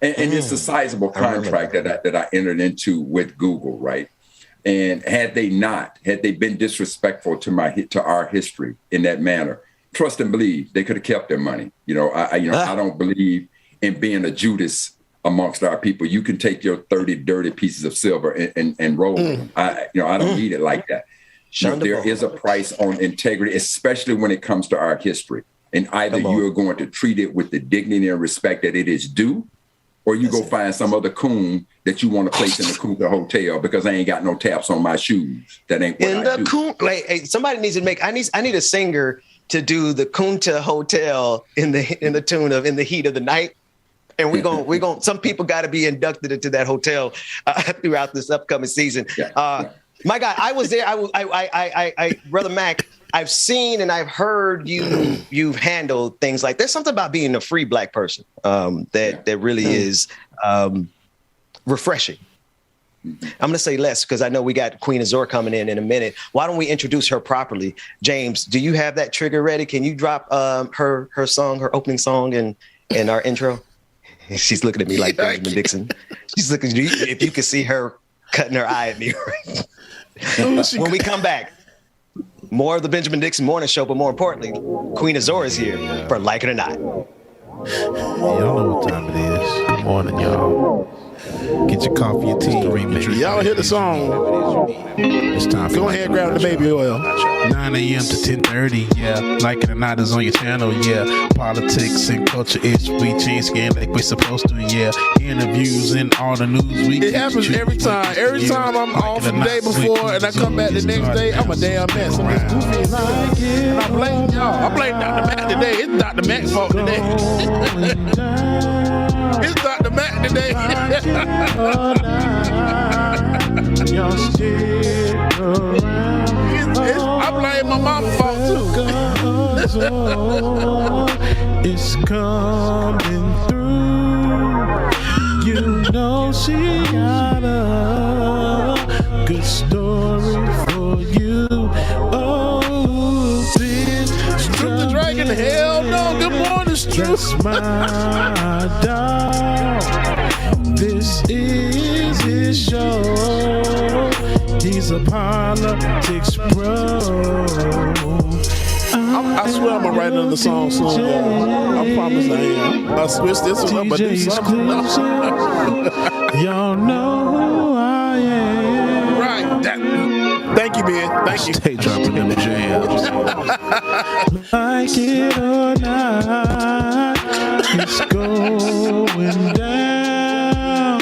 And it's a sizable contract that I entered into with Google, right? And had they been disrespectful to our history in that manner, trust and believe they could have kept their money. I don't believe in being a Judas amongst our people. You can take your 30 dirty pieces of silver and roll them. I don't need it like that. There is a price on integrity, especially when it comes to our history. And either you are going to treat it with the dignity and respect that it is due, or you go find some other coon that you want to place in the Kunta Hotel because I ain't got no taps on my shoes. That ain't what I do. Hey, somebody needs to make. I need a singer to do the Kunta Hotel in the tune of "In the Heat of the Night." And we're going. Some people got to be inducted into that hotel throughout this upcoming season. My God, I was there. I Brother Mac, I've seen and I've heard you've handled things like. There's something about being a free Black person that really is refreshing. I'm going to say less because I know we got Queen Azor coming in a minute. Why don't we introduce her properly? James, do you have that trigger ready? Can you drop her song, her opening song, in our intro? She's looking at me like Benjamin Dixon. She's looking at you. If you could see her cutting her eye at me. When we come back, more of the Benjamin Dixon Morning Show, but more importantly, Queen Azor is here for Like It or Not. Y'all know what time it is. Good morning, y'all. Get your coffee, your tea. Y'all hear the song. It's time for Go ahead and grab the baby oil. 9 a.m. to 10:30, yeah. Like it or not is on your channel, yeah. Politics and culture ish. We change skin like we're supposed to, yeah. Interviews and all the news we It happens every time. Every time I'm off the day before and I come back the next day, I'm a damn mess. I'm just goofy as hell. And I blame y'all. I blame Dr. Mac today. It's Dr. Mac's fault today. It's Dr. Mac today. I blame my mom's fault too. It's coming through. You know she got a good story for you. Oh, bitch, Truth the Dragon, hell no. Good morning, Truth. my dog. This is his show. He's a politics bro. I swear I'm gonna write another song soon. I promise I am. I'll switch this one up. I do something. Y'all know who I am. Right. Thank you, man. Thank you. Stay dropping them jams. Like it or not, it's going down.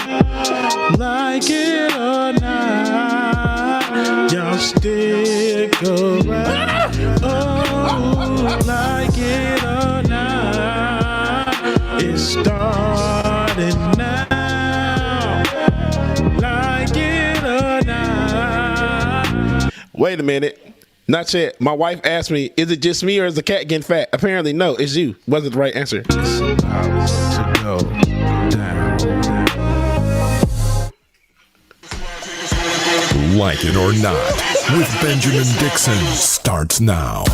Like it or not, y'all stick around. Oh, like it or not, it's starting now. Like it or not. Wait a minute. Not yet. My wife asked me, is it just me or is the cat getting fat? Apparently, no, it's you. Wasn't the right answer. It's about to go down. Like It or Not with Benjamin Dixon starts now.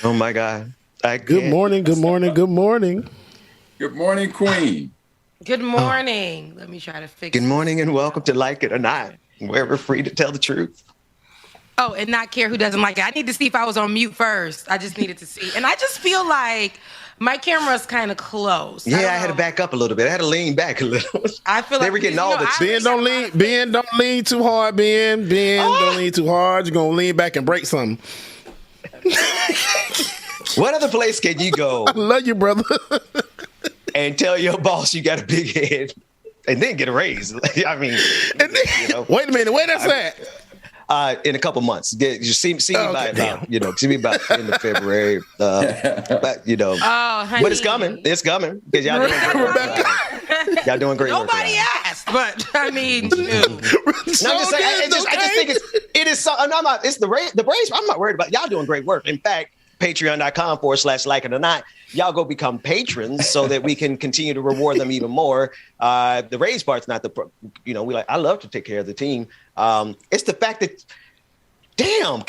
Oh my God. Good morning, good morning, good morning. Good morning, Queen. Good morning. Let me try to fix Good morning and welcome to Like It or Not, where we're free to tell the truth. Oh, and not care who doesn't like it. I need to see if I was on mute first. I just needed to see. And I just feel like my camera's kind of close. Yeah, I had to back up a little bit. I had to lean back a little. I feel they like were getting all the Ben, don't lean too hard, Ben. Don't lean too hard. You're going to lean back and break something. What other place can you go? I love you, brother. And tell your boss you got a big head and then get a raise. I mean, wait a minute. Where that's at? In a couple months. See me by about, see me about the end of February. But, honey. But it's coming. It's coming. Because y'all doing great. Y'all doing great. Nobody asked, but I mean, no, I'm just saying. I just think it is so. I'm not. It's the Braves. I'm not worried about y'all doing great work. In fact, Patreon.com/like it or not. Y'all go become patrons so that we can continue to reward them even more. The raise part's not I love to take care of the team. It's the fact that, damn,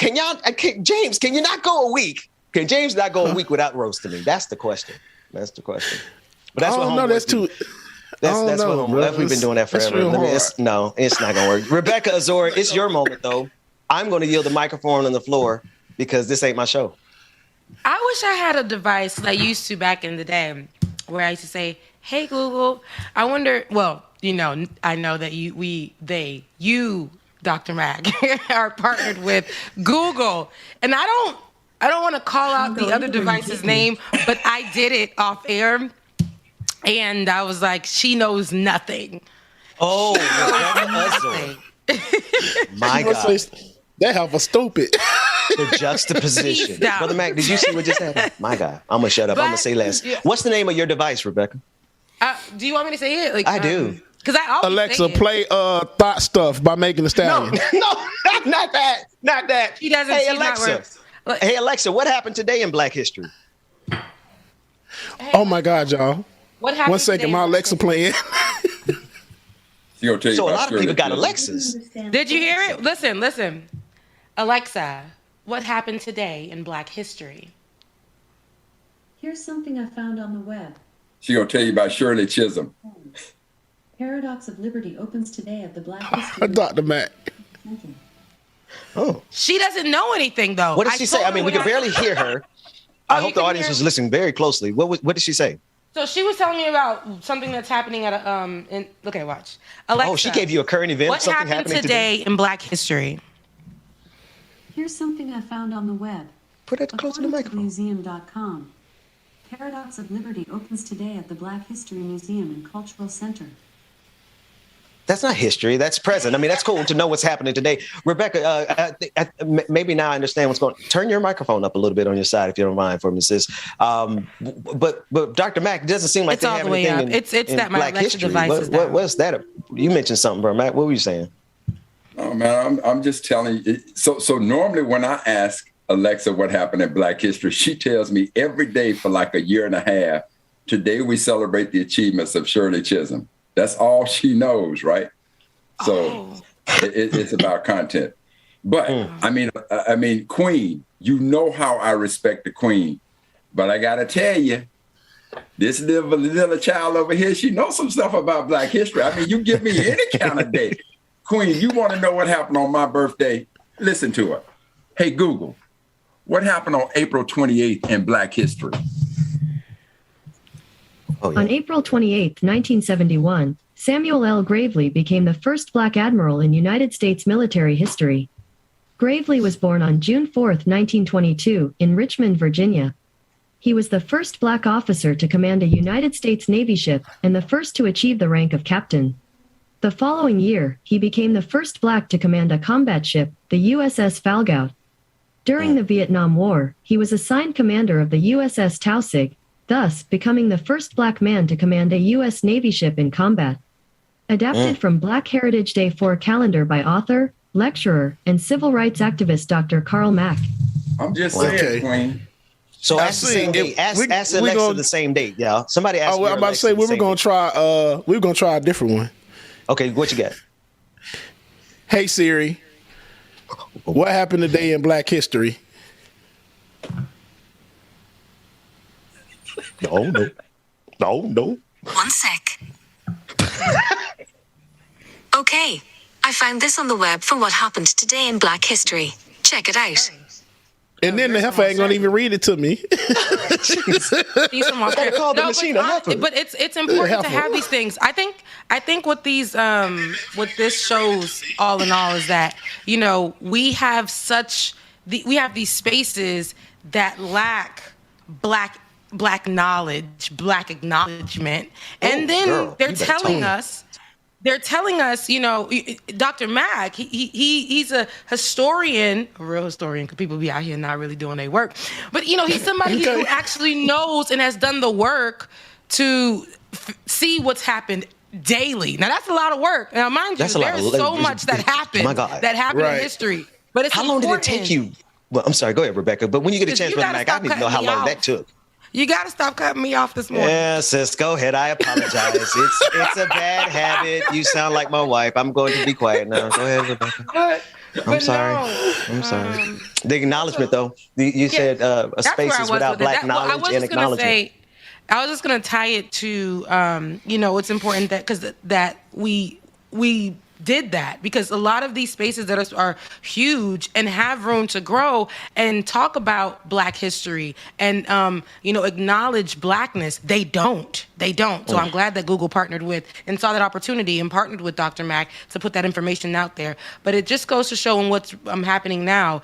James, can you not go a week? Can James not go a week without roasting me? That's the question. But that's what that's too. That's what we've been doing that forever. It's not gonna work. Rebecca Azor, it's your moment though. I'm going to yield the microphone on the floor because this ain't my show. I wish I had a device that I used to back in the day where I used to say, "Hey Google, I wonder." Well, I know that you, Dr. Mac, are partnered with Google, and I don't want to call out the other device's name, but I did it off air, and I was like, "She knows nothing." Oh, my God. That help was stupid. The juxtaposition. Brother Mac, did you see what just happened? My God. I'm going to shut up. I'm going to say less. What's the name of your device, Rebecca? Do you want me to say it? I do. Because I always Alexa, play Thought Stuff by Megan Thee Stallion. No, not that. Not that. She doesn't. Hey, Alexa. Hey, Alexa, what happened today in Black history? Oh, my God, y'all. What happened? 1 second, my Alexa playing. So a lot of people got Alexas. Did you hear it? Listen. Alexa, what happened today in Black history? Here's something I found on the web. She gonna tell you about Shirley Chisholm. Paradox of Liberty opens today at the Black History. Dr. Mac. Oh. She doesn't know anything, though. What did she say? I mean, we could barely hear her. I hope the audience was listening very closely. What did she say? So she was telling me about something that's happening at watch. Alexa, she gave you a current event. What something happened happening today in Black history? Here's something I found on the web. Put it close to the microphone. Museum.com. Paradox of Liberty opens today at the Black History Museum and Cultural Center. That's not history. That's present. I mean, that's cool to know what's happening today. Rebecca, maybe now I understand what's going on. Turn your microphone up a little bit on your side, if you don't mind, for me, sis. But Dr. Mac, it doesn't seem like they have anything in that my Black Alexa history. device is down. What's that? You mentioned something, bro, Mac. What were you saying? Oh, man, I'm just telling you. So normally when I ask Alexa what happened in Black history, she tells me every day for like a year and a half, today we celebrate the achievements of Shirley Chisholm. That's all she knows, right? So it's about content. But I mean, Queen, you know how I respect the Queen. But I got to tell you, this little child over here, she knows some stuff about Black history. I mean, you give me any kind of day. Queen, you want to know what happened on my birthday? Listen to her. Hey, Google, what happened on April 28th in Black history? On April 28, 1971, Samuel L. Gravely became the first Black admiral in United States military history. Gravely was born on June 4, 1922, in Richmond, Virginia. He was the first Black officer to command a United States Navy ship and the first to achieve the rank of captain. The following year, he became the first Black to command a combat ship, the USS Falgout. During the Vietnam War, he was assigned commander of the USS Tausig, thus becoming the first Black man to command a U.S. Navy ship in combat. Adapted from Black Heritage Day 4 calendar by author, lecturer, and civil rights activist Dr. Karl Mack. I'm just saying, Queen. So ask the same date. Ask Alexa the same date, y'all. Somebody asked me. I'm about to say we were gonna try a different one. Okay, what you got? Hey Siri, what happened today in Black history? No. 1 sec. Okay, I found this on the web for what happened today in Black history. Check it out. And then the heifer ain't gonna even read it to me. He's from Australia. Call the machine a heifer. But it's important to have these things. I think what these what this shows all in all is that, you know, we have these spaces that lack black knowledge, black acknowledgement, and then they're telling us, you know, Dr. Mack, he's a historian, a real historian, because people be out here not really doing their work. But, you know, he's somebody who actually knows and has done the work to see what's happened daily. Now, that's a lot of work. Now, mind you, there's so much that happened in history. But it's how long did it take you? Well, I'm sorry, go ahead, Rebecca. But when you get a chance, Brother Mack, I need to know how long that took. You got to stop cutting me off this morning. Yeah, sis, go ahead. I apologize. It's a bad habit. You sound like my wife. I'm going to be quiet now. Go ahead, Rebecca. I'm sorry. I'm sorry. The acknowledgement, though. You said spaces without black knowledge and acknowledgement. I was just going to tie it to, you know, it's important that we did that, because a lot of these spaces that are huge and have room to grow and talk about Black history and, you know, acknowledge Blackness, they don't. So I'm glad that Google partnered with and saw that opportunity and partnered with Dr. Mack to put that information out there. But it just goes to show in what's happening now.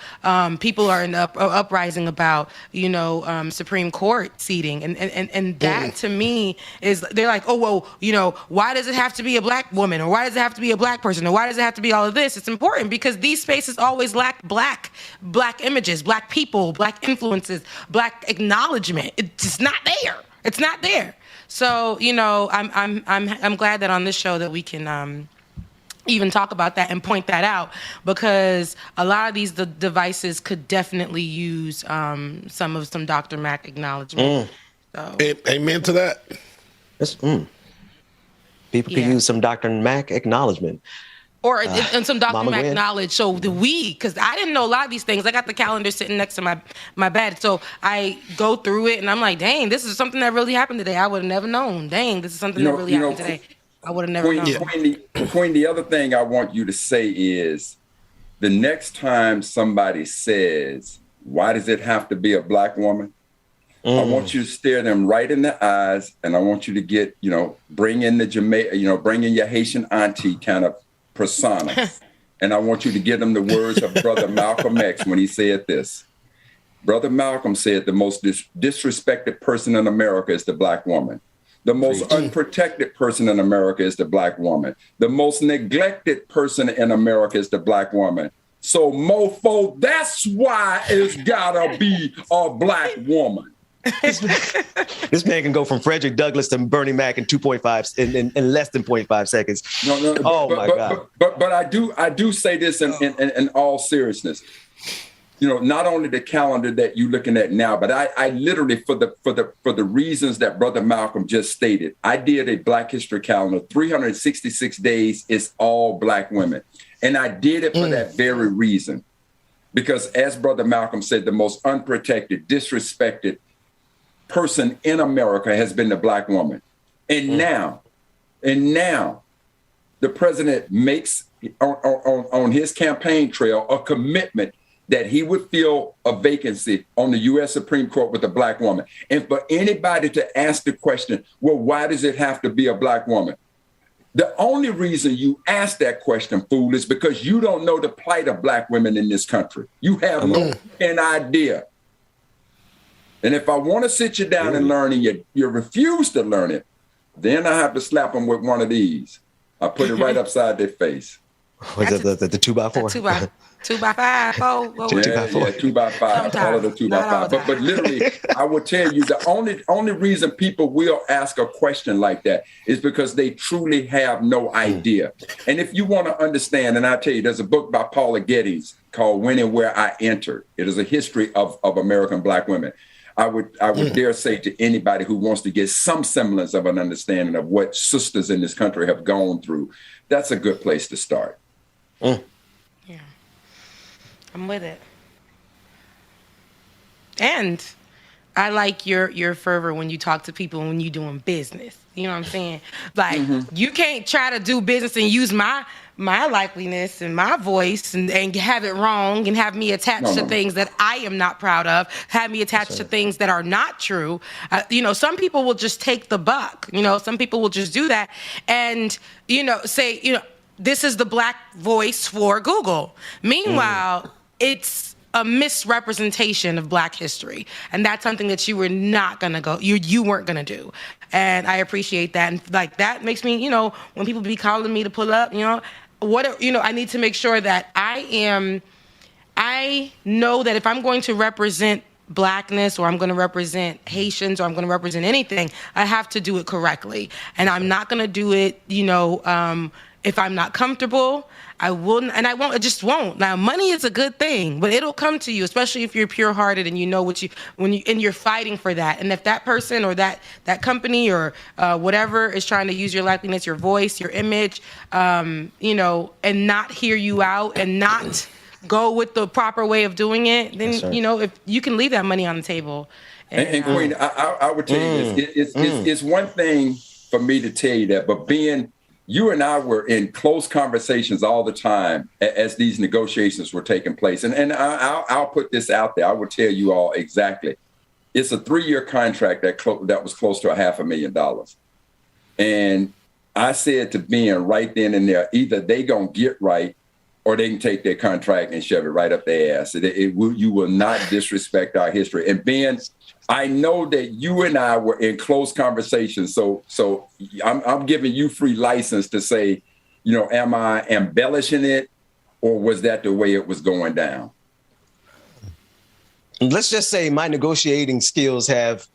People are in uprising about, you know, Supreme Court seating. And that to me is, they're like, oh, well, you know, why does it have to be a Black woman? Or why does it have to be a Black person? Or why does it have to be all of this? It's important because these spaces always lack black images, Black people, Black influences, Black acknowledgement. It's just not there. It's not there. So, you know, I'm glad that on this show that we can even talk about that and point that out, because a lot of these devices could definitely use some Dr. Mack acknowledgement. So. Amen to that. People can use some Dr. Mack acknowledgement. Or and some Dr. Mack knowledge. So because I didn't know a lot of these things. I got the calendar sitting next to my bed. So I go through it and I'm like, dang, this is something that really happened today. I would have never known. Dang, this is something that really happened today. I would have never known. Queen, the other thing I want you to say is, the next time somebody says, why does it have to be a Black woman? I want you to stare them right in the eyes, and I want you to get, you know, bring in your Haitian auntie kind of persona. And I want you to give them the words of Brother Malcolm X when he said this. Brother Malcolm said the most disrespected person in America is the Black woman. The most unprotected person in America is the Black woman. The most neglected person in America is the Black woman. So, mofo, that's why it's gotta be a Black woman. This man can go from Frederick Douglass to Bernie Mac in 2.5 in less than 0.5 seconds. My God! But I do say this in all seriousness. You know, not only the calendar that you're looking at now, but I literally, for the reasons that Brother Malcolm just stated, I did a Black History calendar. 366 days is all Black women, and I did it for that very reason, because as Brother Malcolm said, the most unprotected, disrespected person in America has been the Black woman. And now the president makes on his campaign trail a commitment that he would fill a vacancy on the U.S. Supreme Court with a Black woman. And for anybody to ask the question, well, why does it have to be a Black woman? The only reason you ask that question, fool, is because you don't know the plight of Black women in this country. You have no idea. And if I want to sit you down and learn and you refuse to learn it, then I have to slap them with one of these. I put it right upside their face. Was it the 2x4? 2x5. 2x5. All of the 2x5. But literally, I will tell you, the only reason people will ask a question like that is because they truly have no idea. And if you want to understand, and I tell you, there's a book by Paula Geddes called When and Where I Entered. It is a history of American Black women. I would dare say to anybody who wants to get some semblance of an understanding of what sisters in this country have gone through, that's a good place to start. Yeah, I'm with it. And I like your fervor when you talk to people when you're doing business. You know what I'm saying? Like, you can't try to do business and use my my likeliness and my voice and have it wrong and have me attached to things that I am not proud of, have me attached to things that are not true. Some people will just take the buck. Some people will just do that and, say, this is the Black voice for Google. Meanwhile, it's a misrepresentation of Black history. And that's something that you were not going to you weren't going to do. And I appreciate that. And that makes me, when people be calling me to pull up, I need to make sure that I know that if I'm going to represent Blackness or I'm going to represent Haitians or I'm going to represent anything, I have to do it correctly. And I'm not going to do it, if I'm not comfortable. I wouldn't, and I won't. I just won't. Now, money is a good thing, but it'll come to you, especially if you're pure-hearted and you know and you're fighting for that. And if that person or that company or whatever is trying to use your likeliness, your voice, your image, and not hear you out and not go with the proper way of doing it, then if you can leave that money on the table. And Queen, I would tell you this: it's one thing for me to tell you that, but you and I were in close conversations all the time as these negotiations were taking place. And I'll put this out there. I will tell you all exactly. It's a 3-year contract that was close to $500,000. And I said to Ben right then and there, either they going to get right or they can take their contract and shove it right up their ass. You will not disrespect our history. And Ben, I know that you and I were in close conversations, so I'm giving you free license to say, am I embellishing it, or was that the way it was going down? Let's just say my negotiating skills have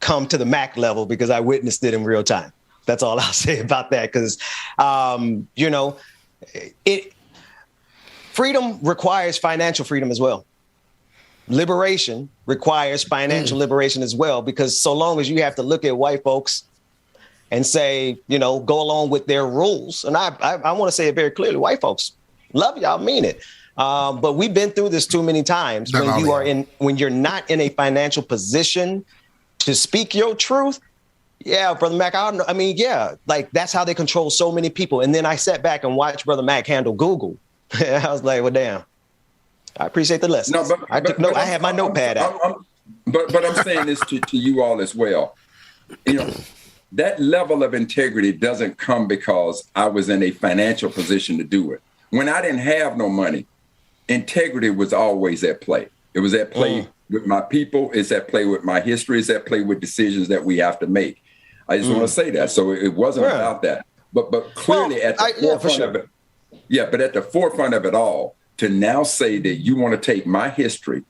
come to the Mac level because I witnessed it in real time. That's all I'll say about that, because, freedom requires financial freedom as well. Liberation requires financial liberation as well, because so long as you have to look at white folks and say, go along with their rules. And I want to say it very clearly, white folks love y'all, mean it. But we've been through this too many times. When you're not in a financial position to speak your truth. Yeah, Brother Mac, that's how they control so many people. And then I sat back and watched Brother Mac handle Google. I was like, well, damn. I appreciate the lesson. I had my notepad out. But I'm saying this to you all as well. That level of integrity doesn't come because I was in a financial position to do it. When I didn't have no money, integrity was always at play. It was at play with my people. It's at play with my history. It's at play with decisions that we have to make. I just want to say that. So it wasn't about that. But clearly at the forefront of it. Yeah, but at the forefront of it all, to now say that you want to take my history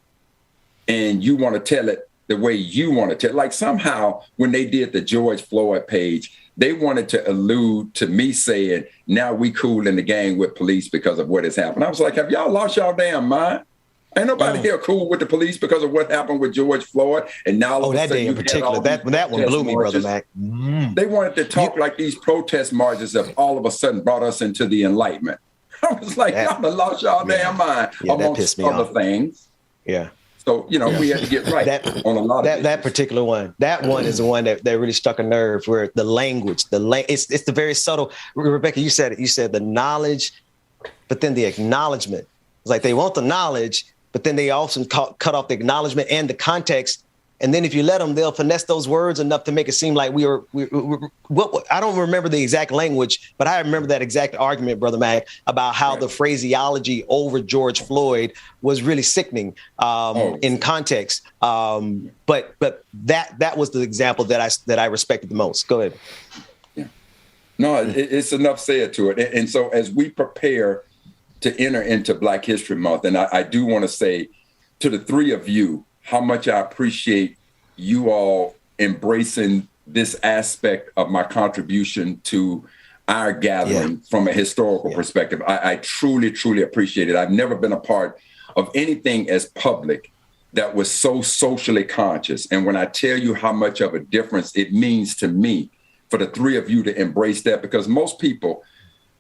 and you want to tell it the way you want to tell it. Like somehow when they did the George Floyd page, they wanted to allude to me saying, now we cool in the gang with police because of what has happened. I was like, have y'all lost y'all damn mind? Ain't nobody here cool with the police because of what happened with George Floyd. And now that day in particular, that one blew me, Brother Mac. They wanted to talk like these protest marches have all of a sudden brought us into the Enlightenment. I was like, y'all have lost y'all damn mind amongst other things. Yeah. So, we had to get right on a lot of that particular one. That one is the one that really struck a nerve, where the language, it's the very subtle. Rebecca, you said it. You said the knowledge, but then the acknowledgement. It's like they want the knowledge, but then they also cut off the acknowledgement and the context. And then if you let them, they'll finesse those words enough to make it seem like we I don't remember the exact language, but I remember that exact argument, Brother Mac, about how the phraseology over George Floyd was really sickening in context. But that was the example that I respected the most. Go ahead. Yeah. No, it's enough said to it. And so as we prepare to enter into Black History Month, and I do want to say to the three of you, how much I appreciate you all embracing this aspect of my contribution to our gathering from a historical perspective. I truly, truly appreciate it. I've never been a part of anything as public that was so socially conscious. And when I tell you how much of a difference it means to me for the three of you to embrace that, because most people,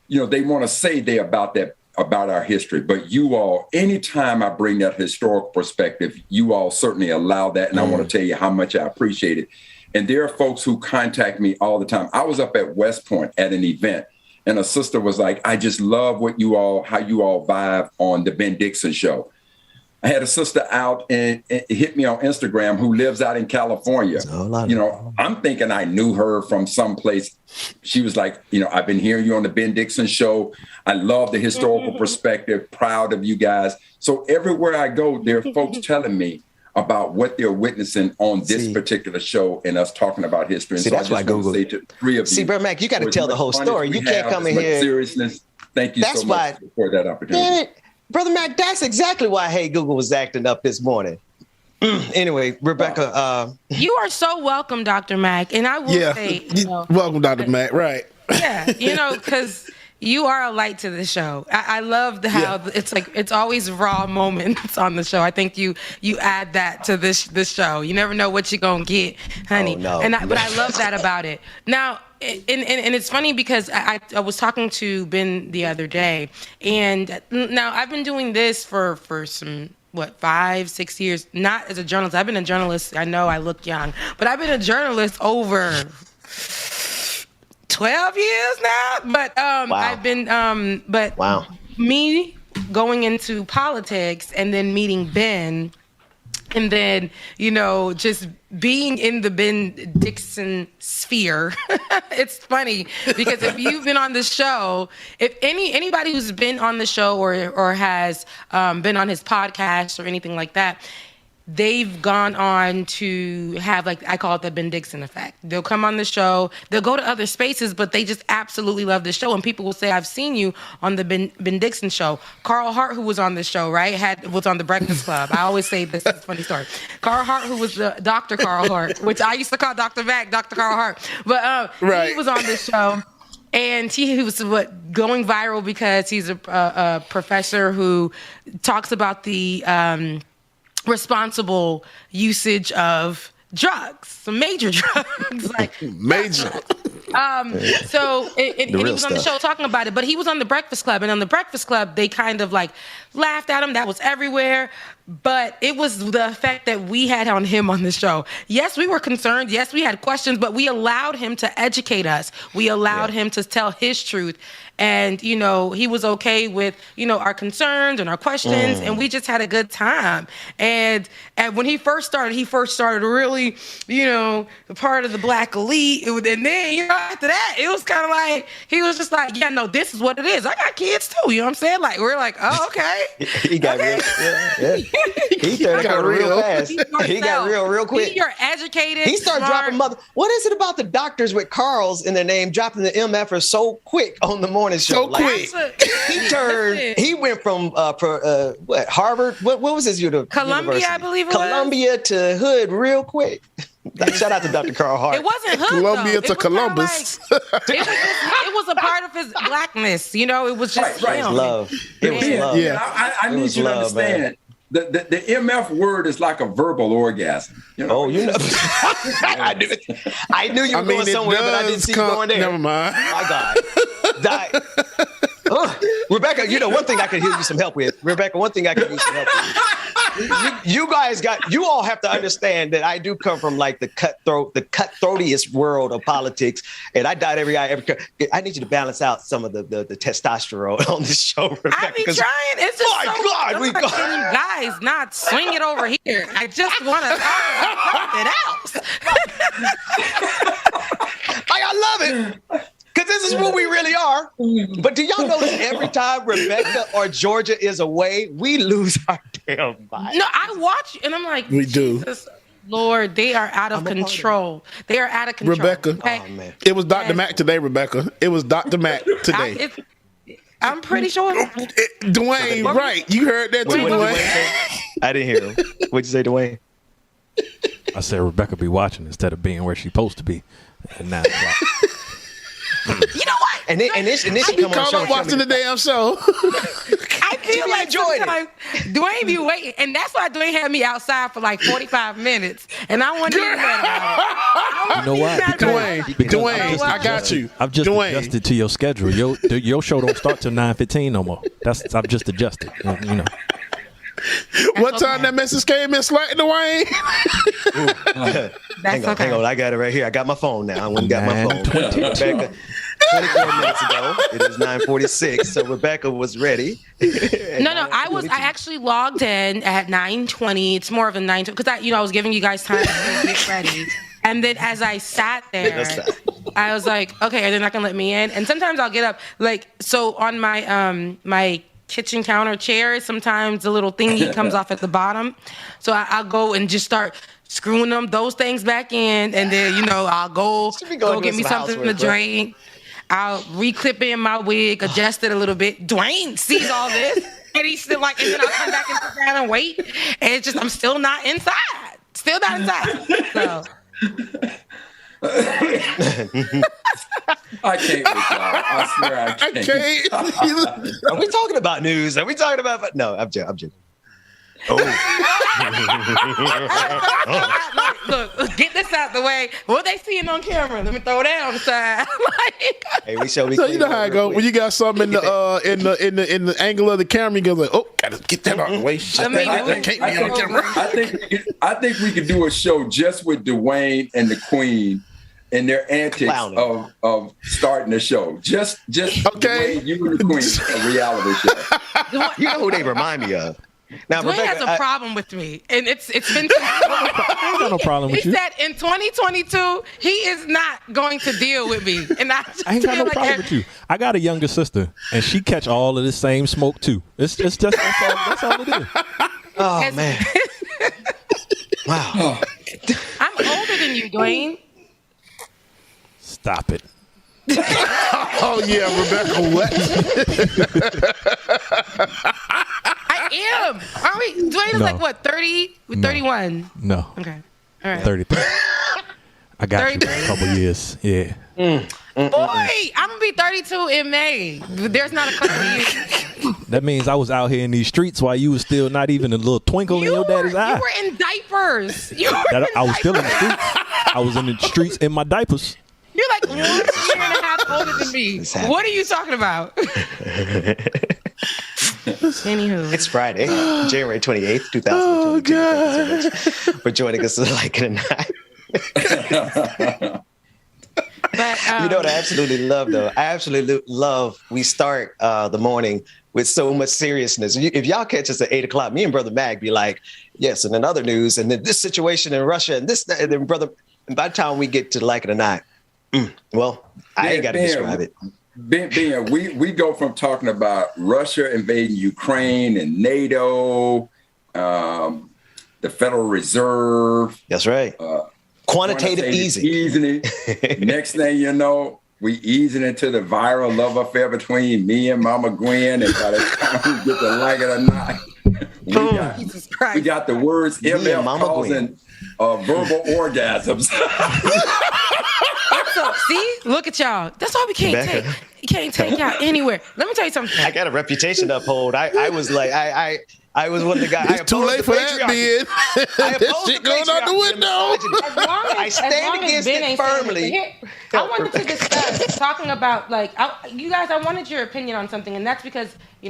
they want to say they're about that, about our history, but you all, anytime I bring that historical perspective, you all certainly allow that. And I want to tell you how much I appreciate it. And there are folks who contact me all the time. I was up at West Point at an event, and a sister was like, I just love how you all vibe on the Ben Dixon show. I had a sister out and hit me on Instagram who lives out in California. I'm thinking I knew her from someplace. She was like, I've been hearing you on the Ben Dixon show. I love the historical perspective, proud of you guys. So everywhere I go, there are folks telling me about what they're witnessing on this particular show and us talking about history. And so that's why Google. Say to the three of you. See, Brother Mac, you got to tell the whole story. You can't come in here. Seriousness. Thank you so much for that opportunity. Brother Mac, that's exactly why Hey Google was acting up this morning. Anyway, Rebecca. You are so welcome, Dr. Mac. And I will say, welcome, Dr. Mac. Right. Yeah, because you are a light to the show. I love how it's like it's always raw moments on the show. I think you add that to this show. You never know what you're gonna get, honey. Oh, no. But I love that about it. Now, and it's funny because I was talking to Ben the other day, and now I've been doing this for some 5-6 years, not as a journalist. I've been a journalist. I know I look young, but I've been a journalist over 12 years now. But I've been me going into politics and then meeting Ben, and then just being in the Ben Dixon sphere. It's funny because if you've been on the show, if anybody who's been on the show or has been on his podcast or anything like that, they've gone on to have, like, I call it the Ben Dixon Effect. They'll come on the show, they'll go to other spaces, but they just absolutely love the show. And people will say, I've seen you on the Ben Dixon show. Carl Hart, who was on the show, right, was on the Breakfast Club. I always say this is a funny story. Carl Hart, who was the Dr. Carl Hart, which I used to call Dr. Mac, Dr. Carl Hart. But he was on the show. And he was going viral because he's a professor who talks about the responsible usage of drugs, some major drugs, like major. So he was on the show talking about it, but he was on the Breakfast Club, and on the Breakfast Club, they kind of like laughed at him. That was everywhere. But it was the effect that we had on him on the show. Yes, we were concerned. Yes, we had questions, but we allowed him to educate us. We allowed him to tell his truth. And, he was okay with, our concerns and our questions, and we just had a good time. And when he first started really, part of the black elite. And then, after that, it was kind of like, he was just like, yeah, no, this is what it is. I got kids too, you know what I'm saying? Like, we're like, oh, okay. He got real. Yeah. He got real fast. He got real quick. You're educated. He started dropping What is it about the doctors with Carl's in their name dropping the MF so quick on the morning show? So quick. He went from Harvard? What was his university? Columbia, I believe it was. Columbia to Hood real quick. Shout out to Dr. Carl Hart. It wasn't Hood, Columbia to Columbus. It was a part of his blackness. It was just It was love. It was love. Yeah. I need you to understand. Man. The MF word is like a verbal orgasm. I knew you were going somewhere, but I didn't see you going there. Never mind. My God. Rebecca, one thing I could use some help with. You guys you all have to understand that I do come from like the cutthroatiest world of politics, and I dot every I ever could. I need you to balance out some of the testosterone on this show, Rebecca. I be trying. It's just we got you guys not swing it over here. I just want to talk about something else. I love it. Because this is who we really are. But do y'all notice every time Rebecca or Georgia is away, we lose our damn mind? No, I watch and I'm like, we do. Jesus, Lord, they are out of control. They are out of control. Rebecca, okay? Oh, man. It was Dr. Mac today, Rebecca. It was Dr. Mac today. I'm pretty sure. Dwayne, right. You heard that too, Dwayne. I didn't hear him. What'd you say, Dwayne? I said Rebecca be watching instead of being where she's supposed to be at 9 o'clock. You know what? And then she come on the show watching the damn show. I feel like sometimes Dwayne be waiting, and that's why Dwayne had me outside for like 45 minutes, and I wasn't even mad about it. You know what? Dwayne, I got you. I've just adjusted to your schedule. Your show don't start till 9:15 no more. I've just adjusted. What time that message came in slightly, Dwayne? Hang on, I got it right here. I got my phone now. I went and got my phone. 24 minutes ago. It is 9:46, so Rebecca was ready. No, I actually logged in at 9:20. It's more of a 9:20 because I was giving you guys time to get ready. And then as I sat there, I was like, okay, they're not gonna let me in. And sometimes I'll get up, so on my my kitchen counter chair, sometimes the little thingy comes off at the bottom. So I'll go and just start screwing those things back in, and then I'll go get me something to drink. I'll reclip in my wig, adjust it a little bit. Dwayne sees all this, and he's still and then I'll come back and sit down and wait. And it's just I'm still not inside. So. I can't with y'all. I swear I can't. Are we talking about news? Are we talking about? No, I'm joking. Oh. Look, get this out the way. What they seeing on camera? Let me throw that on the side. Hey, we shall be. So you know how it go when you got something in the angle of the camera. You go like, oh, gotta get that out of the way. I think we could do a show just with Dwayne and the Queen and their antics of starting the show. Just okay. Dwayne, you and the Queen, a reality show. You know who they remind me of. Now, Dwayne has a problem with me, and it's been. I ain't got no problem with you. He said in 2022 he is not going to deal with me, and I ain't got no problem with you. I got a younger sister, and she catch all of this same smoke too. It's just that's all it is. Oh man! Wow. I'm older than you, Dwayne. Stop it. Oh yeah, Rebecca, what? I am. Are we? Dwayne is like what, 30? 31? No. Okay. All right. 33. I got you for a couple years. Yeah. Boy, I'm gonna be 32 in May. There's not a couple of years. That means I was out here in these streets while you was still not even a little twinkle in your daddy's eye. You were in diapers. I was still in the streets. I was in the streets in my diapers. You're like 1 year and a half older than me. What are you talking about? Anywho. It's Friday, January 28th, 2022. Oh, God. Thank you so much for joining us like it or not. But, you know what I absolutely love, though? I absolutely love we start the morning with so much seriousness. If y'all catch us at 8 o'clock, me and Brother Mag be like, yes, and in other news, and then this situation in Russia, and this, and then Brother, and by the time we get to like it or not, well, I ain't got to describe it. Ben, we go from talking about Russia invading Ukraine and NATO, the Federal Reserve. That's right. Quantitative easing. Next thing you know, we easing into the viral love affair between me and Mama Gwen. And by the time we get to like it or not, we got the words ML causing verbal orgasms. So, see, look at y'all. That's why we can't take. You can't take y'all anywhere. Let me tell you something. I got a reputation to uphold. I was like, I was one of the guys. It's too late for that, Ben. That shit going out the window. I stand against it firmly. I wanted to discuss talking about you guys. I wanted your opinion on something, and that's because you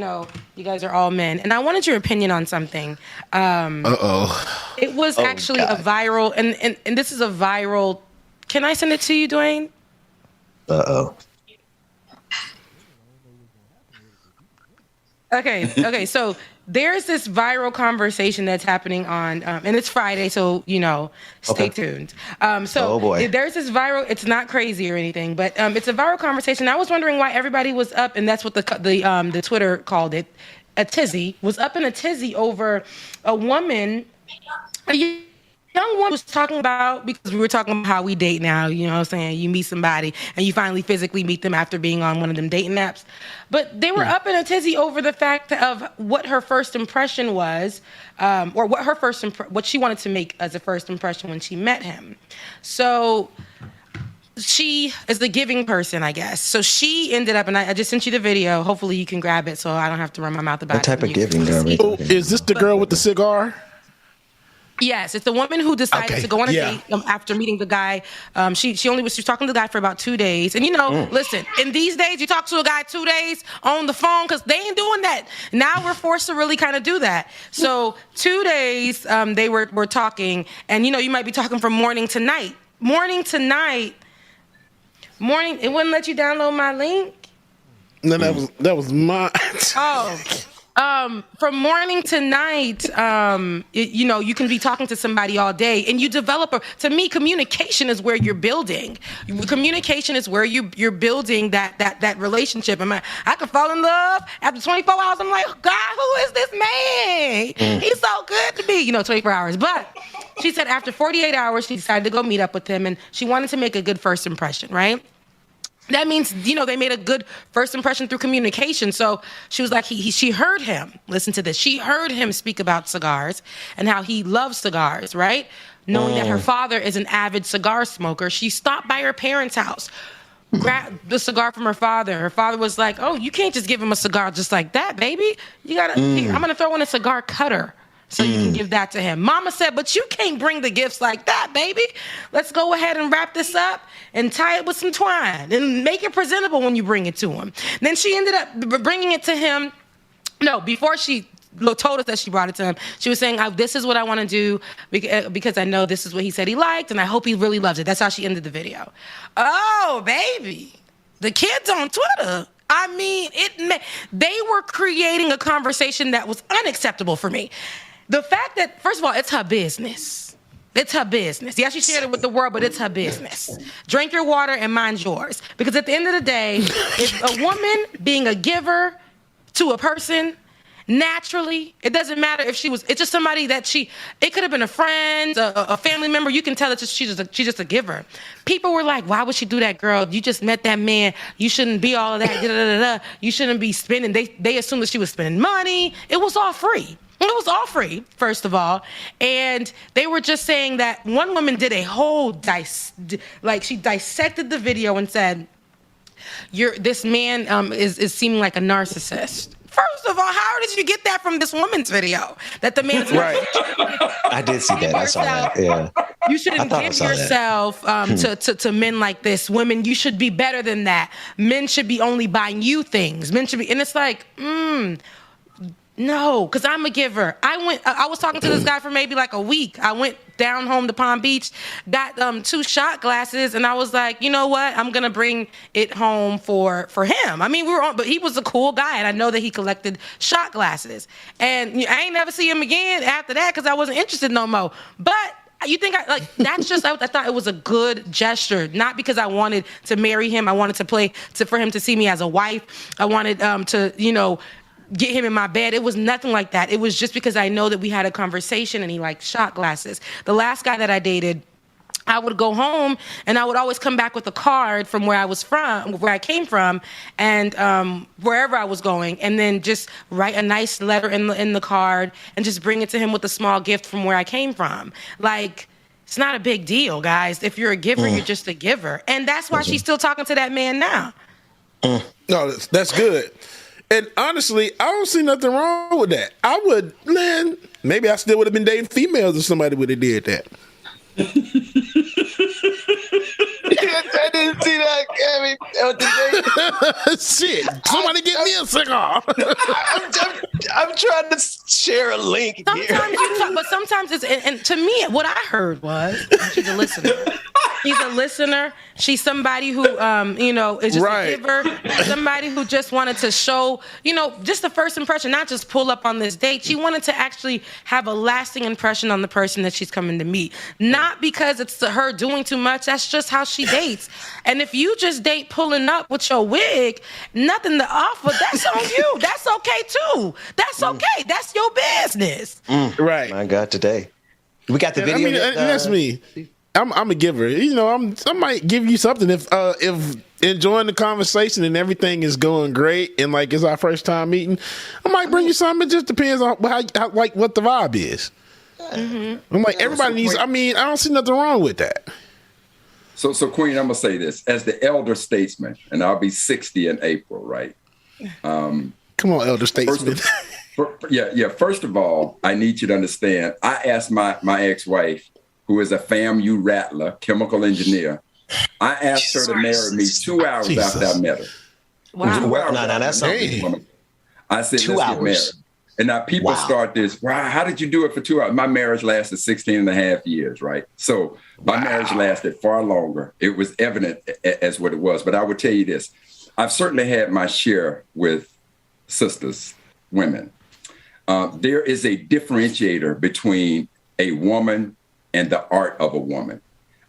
guys are all men, and I wanted your opinion on something. It was actually a viral, and this is a viral. Can I send it to you, Dwayne? Okay. So there's this viral conversation that's happening on, and it's Friday, so stay tuned. There's this viral. It's not crazy or anything, but it's a viral conversation. I was wondering why everybody was up, and that's what the Twitter called it. A tizzy was up in a tizzy over a woman. Young woman was talking about, because we were talking about how we date now, you know what I'm saying? You meet somebody and you finally physically meet them after being on one of them dating apps. But they were up in a tizzy over the fact of what her first impression was, or what she wanted to make as a first impression when she met him. So she is the giving person, I guess. So she ended up, and I just sent you the video. Hopefully you can grab it so I don't have to run my mouth about it. What type of giving? Is this the girl with the cigar? Yes, it's the woman who decided to go on a date after meeting the guy. She was talking to the guy for about 2 days. And listen, in these days, you talk to a guy 2 days on the phone because they ain't doing that. Now we're forced to really kind of do that. So 2 days, they were talking, and you might be talking from morning to night. Morning to night, Morning. It wouldn't let you download my link. No, that was my. From morning to night, you can be talking to somebody all day, and you develop to me, communication is where you're building. Communication is where you're building that relationship. I could fall in love after 24 hours. I'm like, God, who is this man? He's so good to me. 24 hours. But she said after 48 hours, she decided to go meet up with him, and she wanted to make a good first impression, right? That means, they made a good first impression through communication. So she was like, she heard him. Listen to this. She heard him speak about cigars and how he loves cigars, right? Knowing that her father is an avid cigar smoker, she stopped by her parents' house, grabbed the cigar from her father. Her father was like, oh, you can't just give him a cigar just like that, baby. You gotta, I'm going to throw in a cigar cutter so you can give that to him. Mama said, but you can't bring the gifts like that, baby. Let's go ahead and wrap this up and tie it with some twine and make it presentable when you bring it to him. Then she ended up bringing it to him. No, before she told us that she brought it to him, she was saying, this is what I want to do because I know this is what he said he liked, and I hope he really loves it. That's how she ended the video. Oh, baby. The kids on Twitter, they were creating a conversation that was unacceptable for me. The fact that, first of all, it's her business. It's her business. Yeah, she shared it with the world, but it's her business. Drink your water and mind yours. Because at the end of the day, if a woman being a giver to a person, naturally, it doesn't matter if it's just somebody that it could have been a friend, a family member. You can tell that she's just a giver. People were like, why would she do that, girl? You just met that man. You shouldn't be all of that. You shouldn't be spending. They assumed that she was spending money. It was all free. It was all free, first of all. And they were just saying that one woman did a whole she dissected the video and said, this man is seeming like a narcissist. First of all, how did you get that from this woman's video? That the man's right. I did see that. I saw that. Yeah. You shouldn't give yourself to men like this. Women, you should be better than that. Men should be only buying you things. Men should be, and it's like, no, because I'm a giver. I was talking to this guy for maybe like a week. I went down home to Palm Beach, got 2 shot glasses, and I was like, you know what? I'm going to bring it home for him. But he was a cool guy, and I know that he collected shot glasses. And I ain't never see him again after that because I wasn't interested no more. But you think that's just, I thought it was a good gesture, not because I wanted to marry him. I wanted for him to see me as a wife. I wanted to, get him in my bed. It was nothing like that. It was just because I know that we had a conversation and he liked shot glasses. The last guy that I dated, I would go home and I would always come back with a card from where I came from, and wherever I was going, and then just write a nice letter in the card and just bring it to him with a small gift from where I came from. It's not a big deal, guys. If you're a giver, you're just a giver. And that's why she's still talking to that man now. No, that's good. And honestly, I don't see nothing wrong with that. Maybe I still would have been dating females if somebody would have did that. I didn't see that, Shit, somebody get me a cigar. I'm trying to share a link sometimes here. But sometimes it's, and to me, what I heard was, she's a listener. She's a listener. She's somebody who, is just a giver. Somebody who just wanted to show, just the first impression, not just pull up on this date. She wanted to actually have a lasting impression on the person that she's coming to meet. Not because it's her doing too much. That's just how she dates. And if you just date pulling up with your wig, nothing to offer, that's on you. That's okay too. That's okay. That's your business. Right. My God, today. We got the video. That's me. I'm a giver. I might give you something if enjoying the conversation and everything is going great and it's our first time meeting. I might bring you something. It just depends on how what the vibe is. Mm-hmm. I'm everybody needs. I don't see nothing wrong with that. So Queen, I'm gonna say this as the elder statesman, and I'll be 60 in April, right? Come on, elder statesman. First of all, I need you to understand. I asked my ex-wife, who is a FAMU rattler, chemical engineer. I asked her to marry me 2 hours after I met her. Wow. No, that's something. I said, 2 let's hours. get married. And now people start this, wow, how did you do it for 2 hours? My marriage lasted 16 and a half years, right? So my marriage lasted far longer. It was evident as what it was. But I would tell you this. I've certainly had my share with sisters, women. There is a differentiator between a woman and the art of a woman.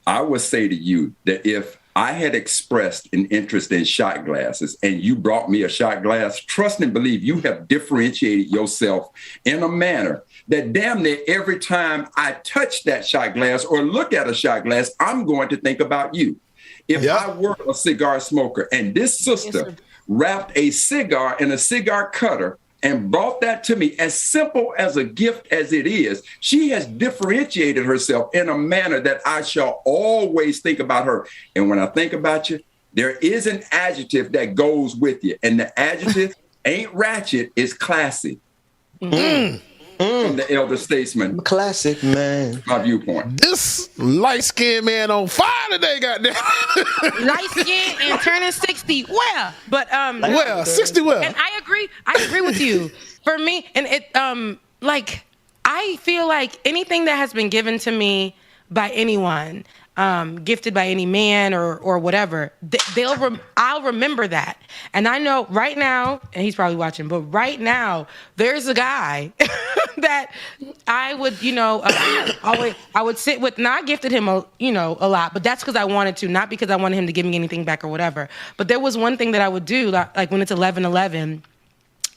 I would say to you that if I had expressed an interest in shot glasses and you brought me a shot glass, trust and believe you have differentiated yourself in a manner that damn near every time I touch that shot glass or look at a shot glass, I'm going to think about you. If I were a cigar smoker and this sister wrapped a cigar in a cigar cutter and brought that to me, as simple as a gift as it is, she has differentiated herself in a manner that I shall always think about her. And when I think about you, there is an adjective that goes with you. And the adjective ain't ratchet, it's classy. From the elder statesman. Classic, man. My viewpoint. This light-skinned man on fire today, goddamn. Light-skinned and turning 60. Well, but 60 well. And I agree with you. For me, and it like I feel like anything that has been given to me by anyone, gifted by any man or whatever, I'll remember that. And I know right now, and he's probably watching, but right now there's a guy that I would, always I would sit with. Now I gifted him a lot, but that's because I wanted to, not because I wanted him to give me anything back or whatever. But there was one thing that I would do, like when it's 11:11.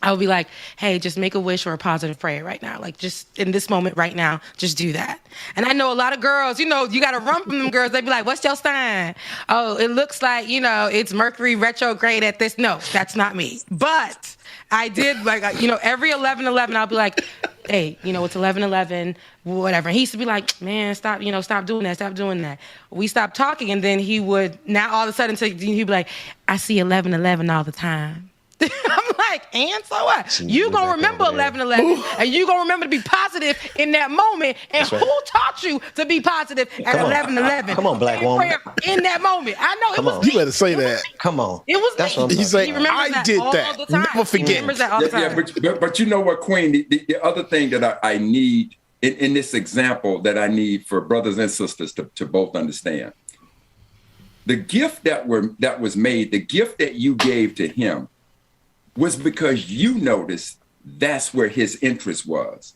I would be like, hey, just make a wish or a positive prayer right now. Like, just in this moment right now, just do that. And I know a lot of girls, you got to run from them girls. They be like, what's your sign? Oh, it looks like, it's Mercury retrograde at this. No, that's not me. But I did, every 11:11, I'll be like, hey, it's 11:11, whatever. And he used to be like, man, stop doing that, stop doing that. We stopped talking, and then he would, now all of a sudden, he'd be like, I see 11:11 all the time. I'm like, and so what? You gonna remember 11:11, and you gonna remember to be positive in that moment. And who taught you to be positive at 11:11? Come on, black woman. In that moment, I know it was. You better say that. Come on. It was. That's what I'm He said, I did that. Never forget. But you know what, Queen? The other thing that I need in this example that I need for brothers and sisters to both understand. The gift that was made, the gift that you gave to him, was because you noticed that's where his interest was.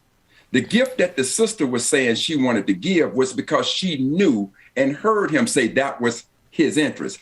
The gift that the sister was saying she wanted to give was because she knew and heard him say that was his interest.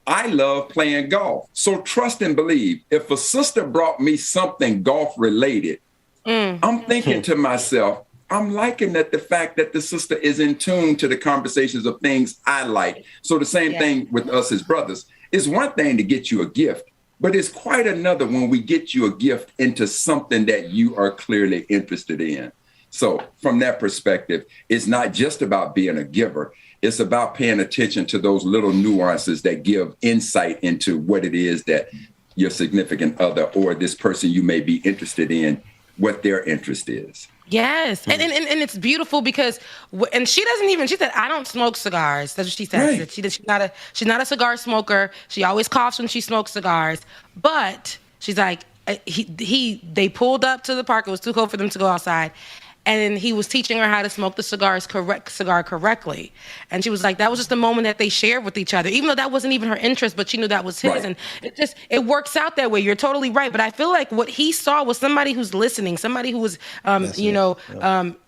I love playing golf. So trust and believe, if a sister brought me something golf related, I'm thinking to myself, I'm liking that the fact that the sister is in tune to the conversations of things I like. So the same thing with us as brothers. It's one thing to get you a gift, but it's quite another when we get you a gift into something that you are clearly interested in. So from that perspective, it's not just about being a giver. It's about paying attention to those little nuances that give insight into what it is that your significant other or this person you may be interested in, what their interest is. Yes. And it's beautiful because, and she said, I don't smoke cigars. That's what she said. Right. She's not a cigar smoker. She always coughs when she smokes cigars. But she's like, they pulled up to the park. It was too cold for them to go outside. And he was teaching her how to smoke the cigar correctly. And she was like, that was just the moment that they shared with each other, even though that wasn't even her interest, but she knew that was his. Right. And it works out that way. You're totally right. But I feel like what he saw was somebody who's listening, somebody who was,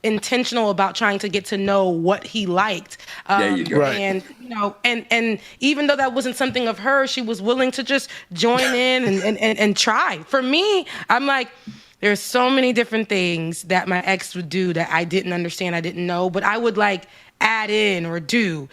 intentional about trying to get to know what he liked. There you go. And, and even though that wasn't something of hers, she was willing to just join in and try. For me, I'm like, there's so many different things that my ex would do that I didn't understand, I didn't know, but I would like add in or do.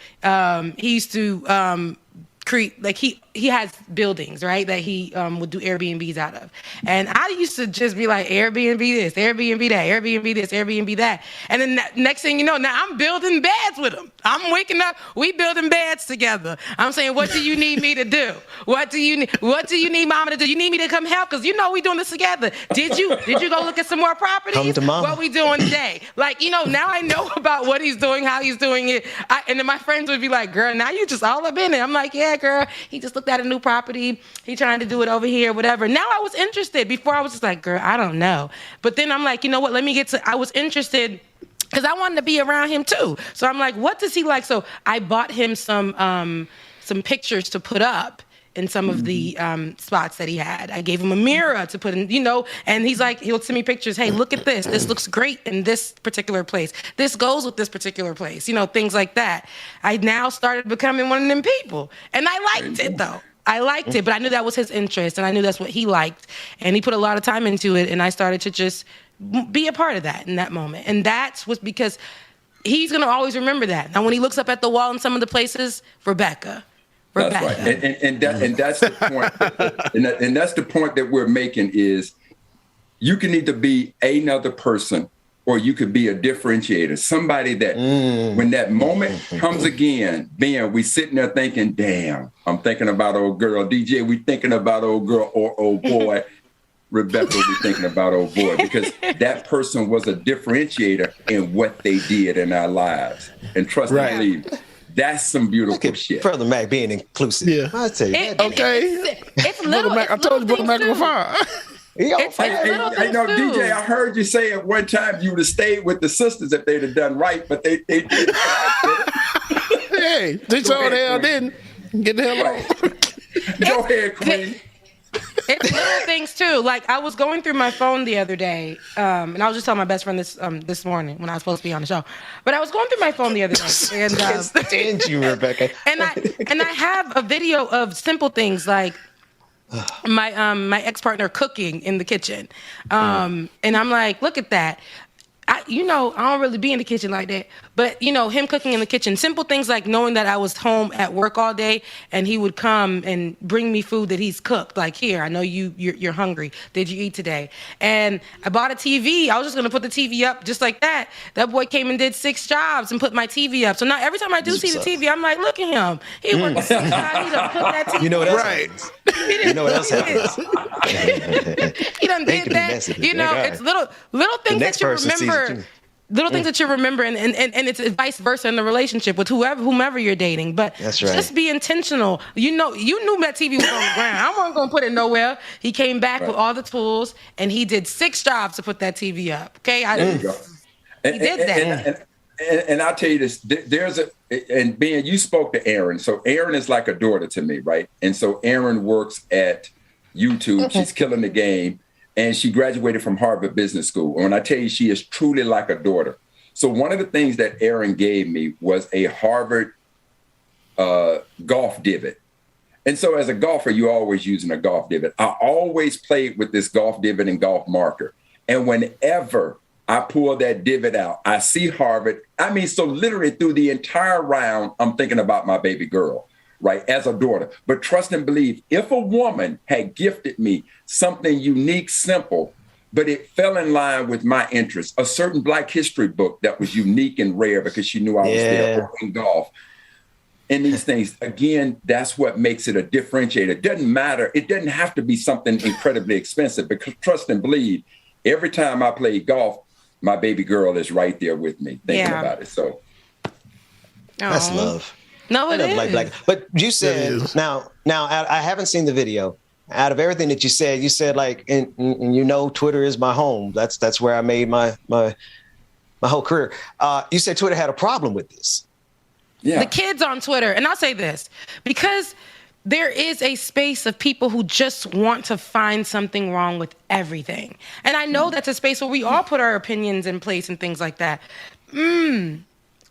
He used to create, like he has buildings, right, that he would do Airbnbs out of. And I used to just be like, Airbnb this, Airbnb that, Airbnb this, Airbnb that. And then next thing you know, now I'm building beds with him. I'm waking up, we building beds together. I'm saying, what do you need me to do? What do you need mama to do? You need me to come help? Because we doing this together. Did you go look at some more properties? Come to mama. What we doing today? Like, now I know about what he's doing, how he's doing it. And then my friends would be like, girl, now you just all up in it. I'm like, yeah, girl, he just looked looked at a new property. He trying to do it over here, whatever. Now I was interested. Before I was just like, girl, I don't know. But then I'm like, you know what? I was interested because I wanted to be around him too. So I'm like, what does he like? So I bought him some pictures to put up in some of the spots that he had. I gave him a mirror to put in, and he's like, he'll send me pictures. Hey, look at this. This looks great in this particular place. This goes with this particular place, things like that. I now started becoming one of them people. And I liked it, though. I liked it, but I knew that was his interest, and I knew that's what he liked. And he put a lot of time into it, and I started to just be a part of that in that moment. And that was because he's going to always remember that. Now, when he looks up at the wall in some of the places, Rebecca. That's right, and that's the point, and that's the point that we're making is you can either be another person or you could be a differentiator, somebody that when that moment comes again, Ben, we sitting there thinking, damn, I'm thinking about old girl. DJ, we thinking about old girl or old boy. Rebecca, we thinking about old boy, because that person was a differentiator in what they did in our lives, and trust and believe. That's some beautiful shit. Brother Mac being inclusive. Yeah. I tell you. It's little. Mac, I told you, Brother Mac was fine. I know, DJ, I heard you say at one time you would have stayed with the sisters if they'd have done right, but they didn't. Hey, they told the hell didn't. Get the hell out. Go ahead, Queen. It's little things too. Like I was going through my phone the other day, and I was just telling my best friend this morning when I was supposed to be on the show. But I was going through my phone the other day, and can't stand you, Rebecca. and I have a video of simple things like my ex-partner cooking in the kitchen, and I'm like, look at that. I don't really be in the kitchen like that, but him cooking in the kitchen, simple things like knowing that I was home at work all day and he would come and bring me food that he's cooked. Like, here, I know you're hungry. Did you eat today? And I bought a TV. I was just going to put the TV up just like that. That boy came and did 6 jobs and put my TV up. So now every time I do see the TV, I'm like, look at him. He worked 6 jobs. He done put that TV You know what else right. happens? You know what else happens? He done did that. It's little things that you remember. Little things that you remember, and it's vice versa in the relationship with whomever you're dating. But that's right. Just be intentional. You knew that TV was on the ground. I wasn't going to put it nowhere. He came back with all the tools, and he did 6 jobs to put that TV up. Okay, he did that. And I'll tell you this: and Ben, you spoke to Erin. So Erin is like a daughter to me, right? And so Erin works at YouTube. Okay. She's killing the game. And she graduated from Harvard Business School. And when I tell you, she is truly like a daughter. So one of the things that Erin gave me was a Harvard golf divot. And so as a golfer, you're always using a golf divot. I always played with this golf divot and golf marker. And whenever I pull that divot out, I see Harvard. I mean, so literally through the entire round, I'm thinking about my baby girl, right, as a daughter. But trust and believe, if a woman had gifted me something unique, simple, but it fell in line with my interests, a certain Black history book that was unique and rare because she knew I was there playing golf, and these things, again, that's what makes it a differentiator. It doesn't matter. It doesn't have to be something incredibly expensive, because trust and believe, every time I play golf, my baby girl is right there with me thinking about it. So that's love. No, it is. Black. But you said now I haven't seen the video. Out of everything that you said like, and Twitter is my home. That's where I made my whole career. You said Twitter had a problem with this. Yeah. The kids on Twitter, and I'll say this, because there is a space of people who just want to find something wrong with everything. And I know that's a space where we all put our opinions in place and things like that.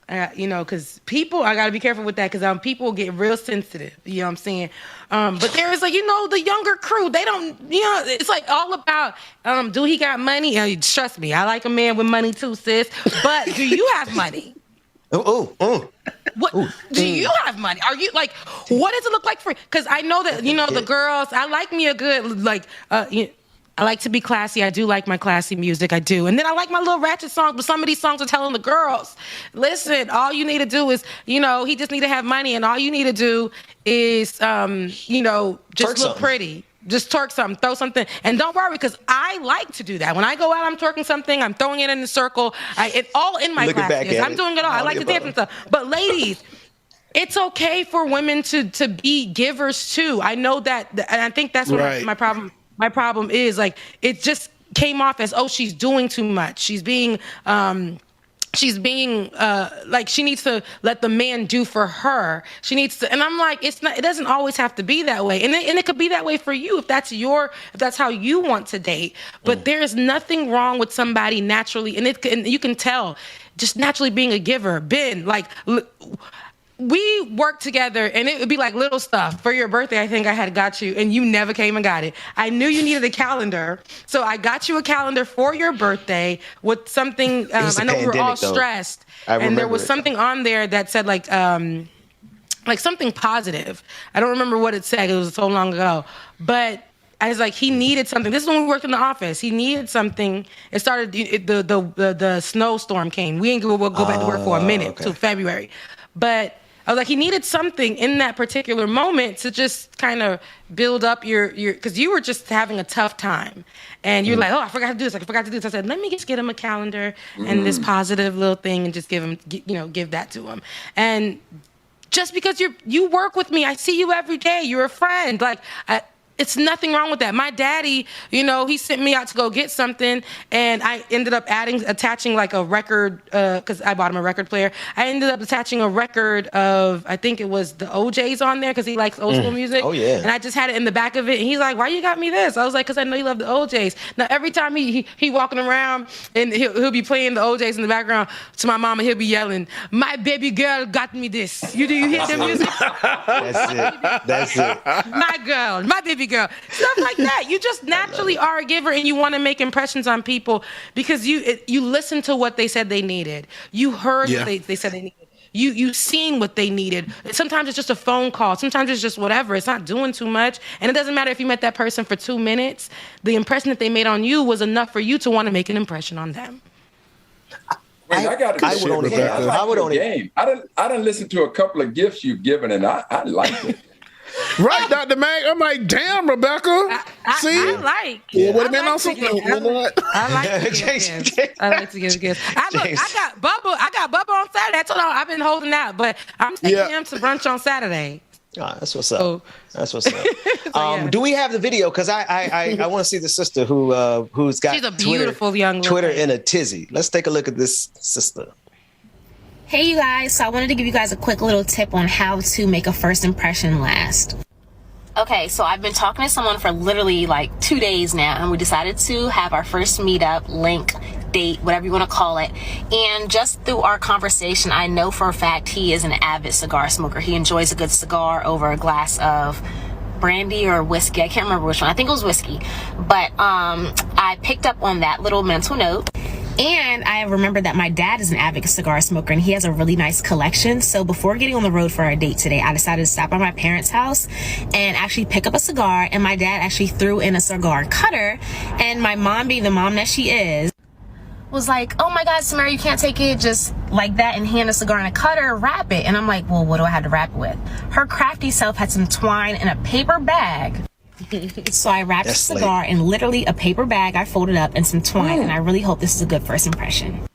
Because people, I got to be careful with that, because people get real sensitive. You know what I'm saying? But there is, the younger crew. They don't, it's like all about, do he got money? Trust me, I like a man with money too, sis. But do you have money? What do you have money? Are you like, what does it look like for? Because I know that, the girls, I like me a good, I like to be classy. I do like my classy music. I do. And then I like my little ratchet songs, but some of these songs are telling the girls, listen, all you need to do is, he just need to have money, and all you need to do is, just look pretty. Just twerk something, throw something. And don't worry, because I like to do that. When I go out, I'm twerking something, I'm throwing it in a circle. It's all in my classes. I'm doing it all. I like to dance and stuff. But ladies, it's okay for women to be givers too. I know that, and I think that's what my problem. My problem is like it just came off as, oh, she's doing too much. She's being like she needs to let the man do for her. She needs to, and I'm like, it's not. It doesn't always have to be that way, and it could be that way for you if that's how you want to date. But there is nothing wrong with somebody naturally, and you can tell, just naturally being a giver. Ben, like. We worked together, and it would be like little stuff. For your birthday, I think I had got you, and you never came and got it. I knew you needed a calendar, so I got you a calendar for your birthday with something. I know we were all stressed, and there was something on there that said like something positive. I don't remember what it said. It was so long ago, but I was like, he needed something. This is when we worked in the office. He needed something. It started. The snowstorm came. We didn't go back to work for a minute till February, but. I was like, he needed something in that particular moment to just kind of build up your, because you were just having a tough time. And you're like, oh, I forgot to do this. I forgot to do this. I said, let me just get him a calendar and this positive little thing and just give that to him. And just because you work with me, I see you every day. You're a friend. Like, it's nothing wrong with that. My daddy, he sent me out to go get something, and I ended up attaching like a record, because I bought him a record player. I ended up attaching a record of, I think it was the OJs on there, because he likes old school music. Oh, yeah. And I just had it in the back of it, and he's like, why you got me this? I was like, because I know you love the OJs. Now, every time he walking around, and he'll be playing the OJs in the background to my mom, and he'll be yelling, my baby girl got me this. Do you hear the music? That's it. My girl, my baby girl, stuff like that. You just naturally are a giver, and you want to make impressions on people because you listen to what they said they needed. You heard what they said they needed. You seen what they needed. Sometimes it's just a phone call. Sometimes it's just whatever. It's not doing too much, and it doesn't matter if you met that person for 2 minutes. The impression that they made on you was enough for you to want to make an impression on them. I done listened to a couple of gifts you've given, and I liked it. Right, Dr. Mag. I'm like, damn, Rebecca. See? I like. It would have been on something. I like to give gifts. I like to give gifts. I got Bubba on Saturday. I told him I've been holding out, but I'm taking him to brunch on Saturday. Oh, that's what's up. That's what's up. Do we have the video? Because I want to see the sister who's got She's a beautiful young Twitter lady. in a tizzy. Let's take a look at this sister. Hey you guys, so I wanted to give you guys a quick little tip on how to make a first impression last. Okay, so I've been talking to someone for literally like 2 days now, and we decided to have our first meetup, link, date, whatever you want to call it. And just through our conversation, I know for a fact he is an avid cigar smoker. He enjoys a good cigar over a glass of brandy or whiskey. I can't remember which one. I think it was whiskey. But I picked up on that little mental note. And I remembered that my dad is an avid cigar smoker, and he has a really nice collection. So before getting on the road for our date today, I decided to stop by my parents' house and actually pick up a cigar. And my dad actually threw in a cigar cutter. And my mom, being the mom that she is, was like, oh my God, Samara, you can't take it just like that and hand a cigar and a cutter, wrap it. And I'm like, well, what do I have to wrap it with? Her crafty self had some twine in a paper bag. So I wrapped the cigar in literally a paper bag I folded up and some twine, and I really hope this is a good first impression.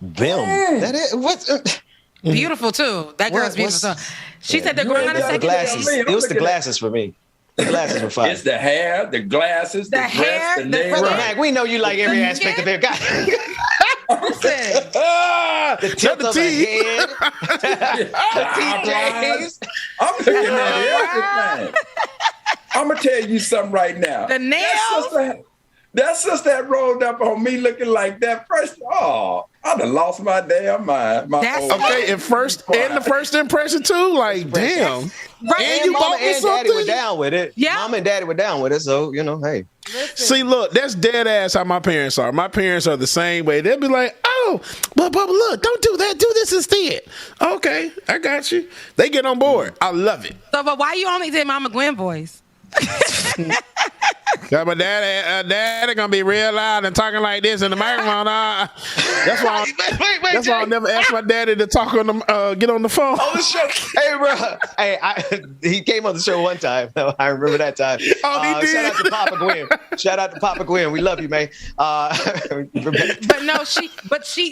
Boom. That is what beautiful too. That girl's beautiful. She said they're going on a second glasses. date. It was the glasses for me. The glasses were fine. It's the hair, the glasses, the dress, the nails. Mag, we know you like every aspect of it. The tip of the head, the TJs. I'm looking at everything. I'm gonna tell you something right now. The nails. That sister that rolled up on me looking like that first. Oh, I done lost my damn mind. Okay, and the first impression too. Like, damn. Right. And you Mama and Daddy were down with it. Yeah. Mama and Daddy were down with it. So, hey. Listen. See, look, that's dead ass how my parents are. My parents are the same way. They'll be like, oh, but look, don't do that. Do this instead. Okay, I got you. They get on board. I love it. So, but why you only did Mama Gwen voice? My daddy gonna be real loud and talking like this in the microphone. That's why I never asked my daddy to talk on the get on the phone. On the show, hey bro, he came on the show one time. I remember that time. Oh, he did. Shout out to Papa Gwen. Shout out to Papa Gwen. We love you, man. But no, she.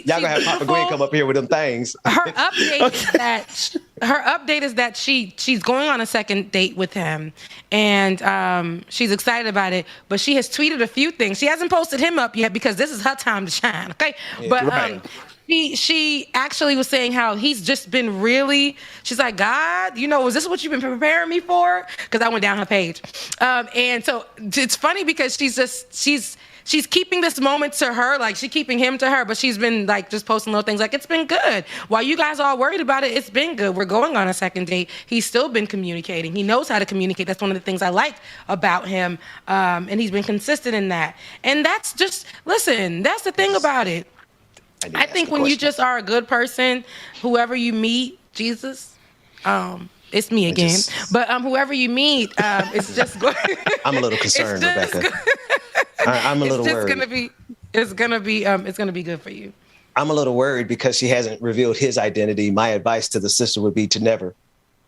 Y'all gonna have Papa Gwen come up here with them things. Her update is that her update is that she's going on a second date with him, and she's excited about it. But she has tweeted a few things. She hasn't posted him up yet because this is her time to shine. Okay, Yeah, but right. She actually was saying how he's just been really. She's like, God, was this what you've been preparing me for? Because I went down her page, and so it's funny because she's keeping this moment to her, like she's keeping him to her, but she's been like just posting little things like, it's been good. While you guys are all worried about it, it's been good. We're going on a second date. He's still been communicating. He knows how to communicate. That's one of the things I like about him. And he's been consistent in that. And that's just, listen, that's the thing about it. I think when you just are a good person, whoever you meet, Jesus, it's me again. But whoever you meet, it's just good. I'm a little concerned, Rebecca. I'm a little worried. It's gonna be good for you. I'm a little worried because she hasn't revealed his identity. My advice to the sister would be to never,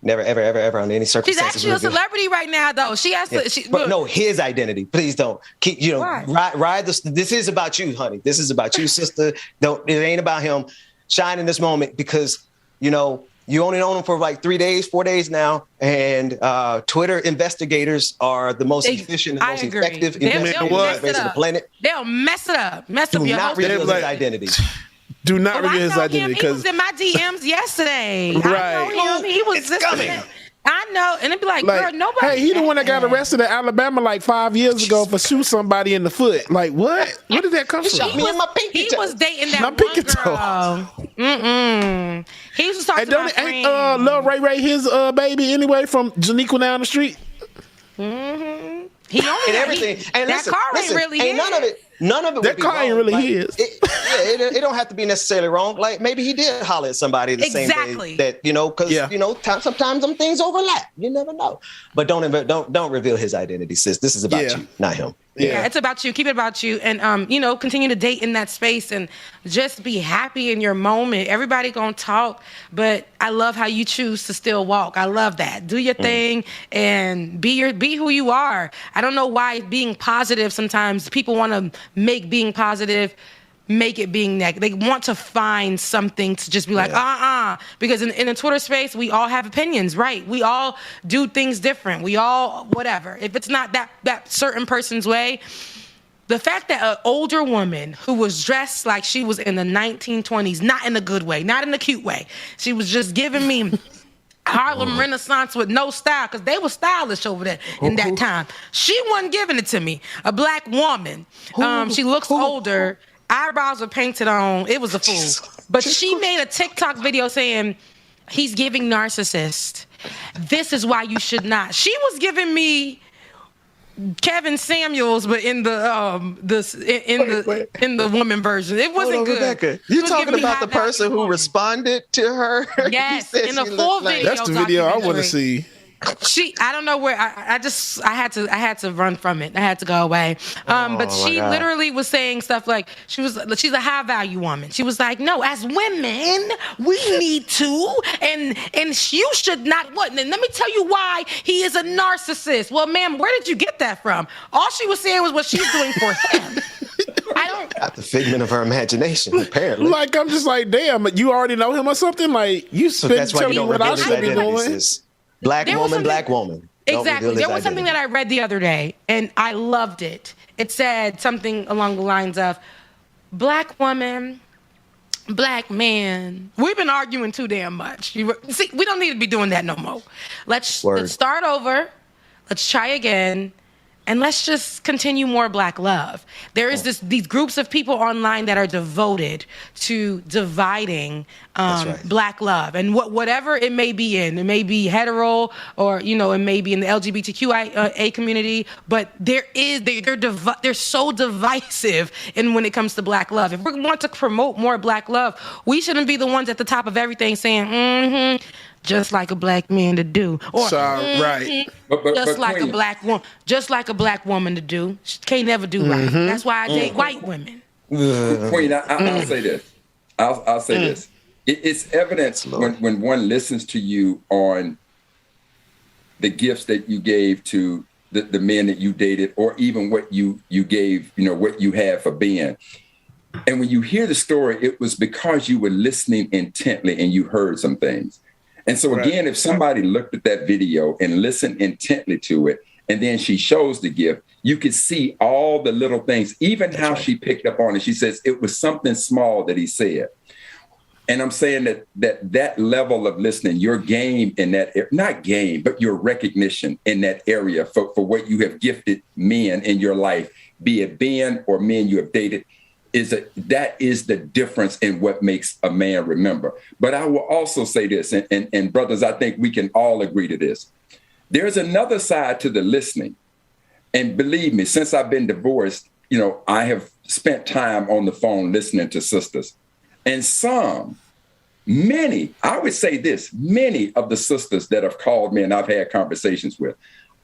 ever, under any circumstances. She's actually a celebrity right now, though. She has to. But no, his identity. Please don't keep. Ride this. This is about you, honey. This is about you, sister. It ain't about him. Shine in this moment because you only known him for like 4 days now, and Twitter investigators are the most efficient and most effective investigators on the planet. They'll mess it up. Do not reveal his identity. Do not reveal his identity because he was in my DMs yesterday. Right. I know him. He was coming. I know, and it'd be like, girl, nobody. Hey, he the one that got arrested in Alabama like 5 years ago for shooting somebody in the foot. Like, what? Where did that come from? He was dating that one girl. He was talking to my friend. Ain't Lil Ray his baby anyway from Janiqua down the street? Mm-hmm. He only and everything. And that car ain't really ain't none of it. That car ain't really his. It don't have to be necessarily wrong. Like maybe he did holler at somebody the same day that because sometimes some things overlap. You never know. But don't reveal his identity, sis. This is about you, not him. Yeah, it's about you. Keep it about you, and continue to date in that space, and just be happy in your moment. Everybody gonna talk, but I love how you choose to still walk. I love that. Do your thing and be who you are. I don't know why being positive sometimes people want to make being positive. Make it being negative. They want to find something to just be like, because in the Twitter space, we all have opinions, right? We all do things different. We all, whatever. If it's not that certain person's way, the fact that an older woman who was dressed like she was in the 1920s, not in a good way, not in a cute way, she was just giving me Harlem Renaissance with no style, because they were stylish over there in that time. She wasn't giving it to me. A black woman. She looks older. Eyebrows were painted on. It was a fool. But she made a TikTok video saying, he's giving narcissist. This is why you should not. She was giving me Kevin Samuels, but in the woman version. It wasn't good. Rebecca, you talking about the person who responded to her? Yes, in the full video. That's the video I want to see. I don't know where I had to run from it. I had to go away. But she literally was saying stuff like she's a high value woman. She was like, no, as women, we need to, and you should not. What? And let me tell you why he is a narcissist. Well, ma'am, where did you get that from? All she was saying was what she's doing for him. Got the figment of her imagination, apparently. Like, I'm just like, damn, you already know him or something? Like, you spend telling me what I should be doing. Black woman. Exactly. There was something that I read the other day, and I loved it. It said something along the lines of, black woman, black man. We've been arguing too damn much. See, we don't need to be doing that no more. Let's start over. Let's try again. And let's just continue more black love. There is these groups of people online that are devoted to dividing black love, and whatever it may be in. It may be hetero, or it may be in the LGBTQIA community. But they're so divisive in when it comes to black love. If we want to promote more black love, we shouldn't be the ones at the top of everything saying, just like a black man to do, or right, just like a black woman, to do. She can't never do right. That's why I date white women. Queen, I'll say this. I'll say this. It's evidence when one listens to you on the gifts that you gave to the men that you dated, or even what you gave, what you had for Ben. And when you hear the story, it was because you were listening intently and you heard some things. And so again, if somebody looked at that video and listened intently to it, and then she shows the gift, you can see all the little things, even how she picked up on it. She says it was something small that he said. And I'm saying that level of listening, your game in that, not game, but your recognition in that area for what you have gifted men in your life, be it Ben or men you have dated, that is the difference in what makes a man remember. But I will also say this, and brothers, I think we can all agree to this. There's another side to the listening. And believe me, since I've been divorced, I have spent time on the phone listening to sisters. And many of the sisters that have called me and I've had conversations with,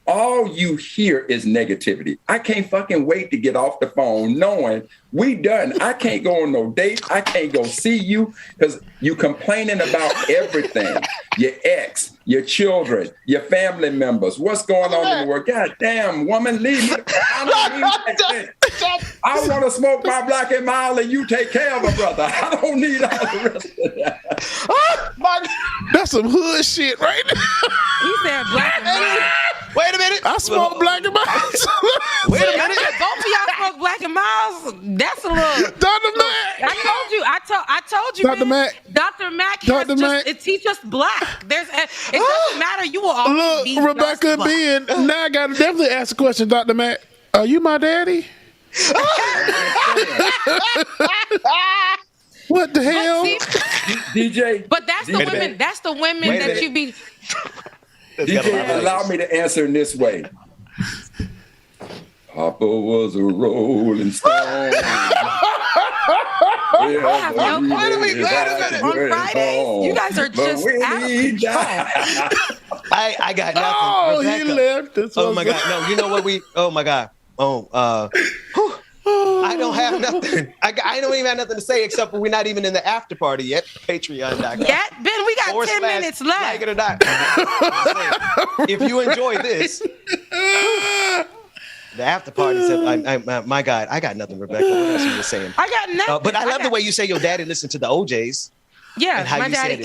all you hear is negativity. I can't fucking wait to get off the phone knowing we done. I can't go on no date. I can't go see you because you complaining about everything. Your ex, your children, your family members, what's going on in the world. God damn, woman, leave me. I want to smoke my Black and Mild and you take care of a brother. I don't need all the rest of that. That's some hood shit right now. He said Black and Mild. Wait a minute. I smoke Black and Miles. Wait a minute. Both of y'all smoke Black and Miles. That's a little. Dr. Mac. I told you. Dr. Mac. Dr. Mac. He just black. It doesn't matter. You will always be Rebecca just black. Now I got to definitely ask a question, Dr. Mac. Are you my daddy? What the hell? DJ. But that's the women. That's the women that you be. DJ, allow me to answer in this way. Papa was a rolling stone. Wait a minute. On Fridays, you guys are just out of control. I got nothing. Oh, Rebecca. he left. Oh my God. No, you know what oh my God. I don't have nothing. I don't even have nothing to say except for we're not even in the after party yet. Patreon.com. Yet? Ben, we got 10 minutes left. Like it or not. If you enjoy this, the after party said, my God, I got nothing, Rebecca. What else you were saying? I got nothing. But I love the way you say your daddy listened to the OJs. Yeah,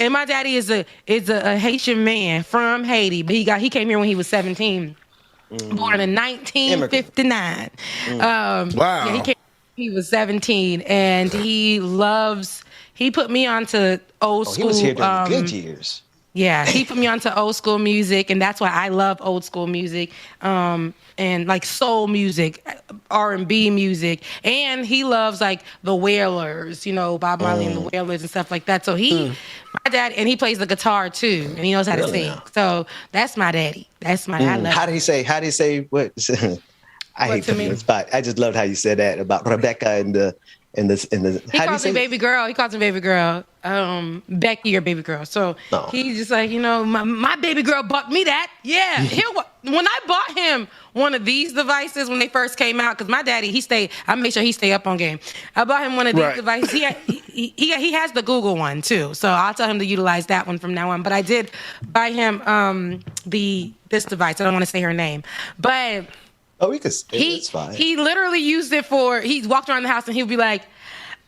my daddy is a Haitian man from Haiti, but he came here when he was 17. Born in 1959. Wow. Yeah, he was 17, and he put me onto old school. He was here during the good years. Yeah, he put me onto old school music, and that's why I love old school music, and like soul music, R&B music, and he loves like the Wailers, Bob Marley and the Wailers and stuff like that. So my dad, and he plays the guitar too, and he knows how to sing. So that's my daddy. That's my. I love How did he say what? I hate to be on the spot. I just loved how you said that about Rebecca and the. He calls me baby girl. He calls me baby girl. Becky or baby girl. So he's just like, my baby girl bought me that. Yeah. When I bought him one of these devices when they first came out, because my daddy, I make sure he stay up on game. I bought him one of these devices. He has the Google one too. So I'll tell him to utilize that one from now on. But I did buy him this device. I don't want to say her name. But it's fine. He literally used it he walked around the house and he would be like,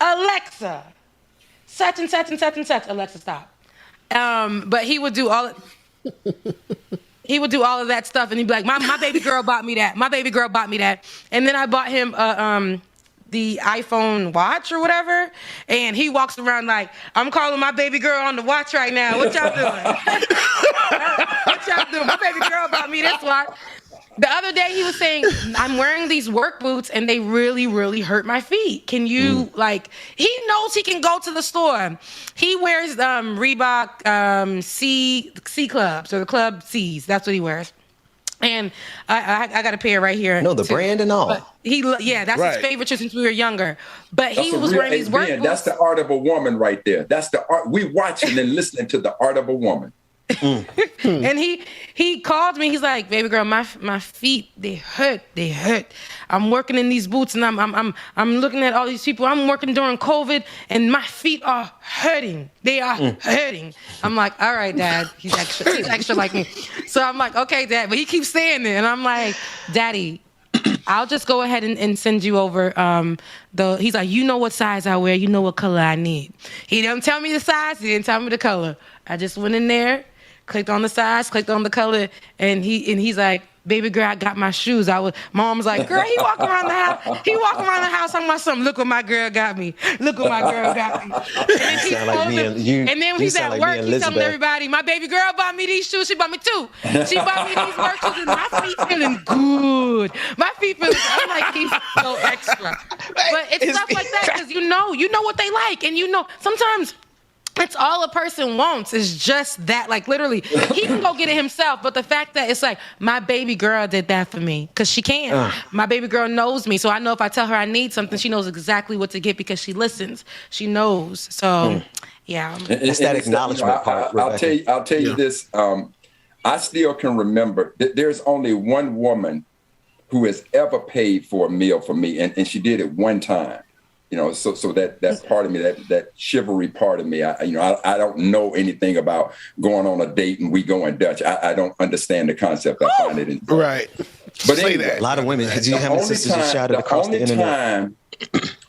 Alexa, such and such and such and such. Alexa, stop. But he would do all of that stuff, and he'd be like, my baby girl bought me that. My baby girl bought me that. And then I bought him the iPhone watch or whatever, and he walks around like, I'm calling my baby girl on the watch right now. What y'all doing? What y'all doing? My baby girl bought me this watch. The other day he was saying, I'm wearing these work boots and they really, really hurt my feet. Can you he knows he can go to the store. He wears Reebok C clubs or the Club C's. That's what he wears. And I got a pair right here. No, the brand and all. But that's his favorite since we were younger. But he was wearing these work boots. That's the art of a woman right there. That's the art. We watching and listening to the art of a woman. And he called me. He's like, baby girl, my feet, they hurt. I'm working in these boots and I'm looking at all these people. I'm working during COVID and my feet are hurting. They are hurting. I'm like, all right, Dad. He's extra like me. So I'm like, okay, Dad. But he keeps saying it. And I'm like, Daddy, I'll just go ahead and send you over he's like, you know what size I wear, you know what color I need. He didn't tell me the size, he didn't tell me the color. I just went in there clicked on the size, clicked on the color, and he's like, baby girl, I got my shoes. Mom was like, girl, he walking around the house. Talking about something. Look what my girl got me. Look what my girl got me. And then when he's at work, he's telling everybody, my baby girl bought me these shoes. She bought me 2. She bought me these work shoes, and my feet feeling good. I'm like, he's so extra. But it's stuff like that because you know what they like, and sometimes. It's all a person wants is just that. Like, literally, he can go get it himself. But the fact that it's like, my baby girl did that for me because she can. My baby girl knows me. So I know if I tell her I need something, she knows exactly what to get because she listens. She knows. So, yeah. It's that acknowledgement part. I'll tell you this. I still can remember that there's only one woman who has ever paid for a meal for me. And she did it one time. So that part of me, that chivalry part of me, I don't know anything about going on a date and we going Dutch. I don't understand the concept. I find it interesting. Right. But anyway, a lot of women. Do you have any sisters who shouted across the internet? The only time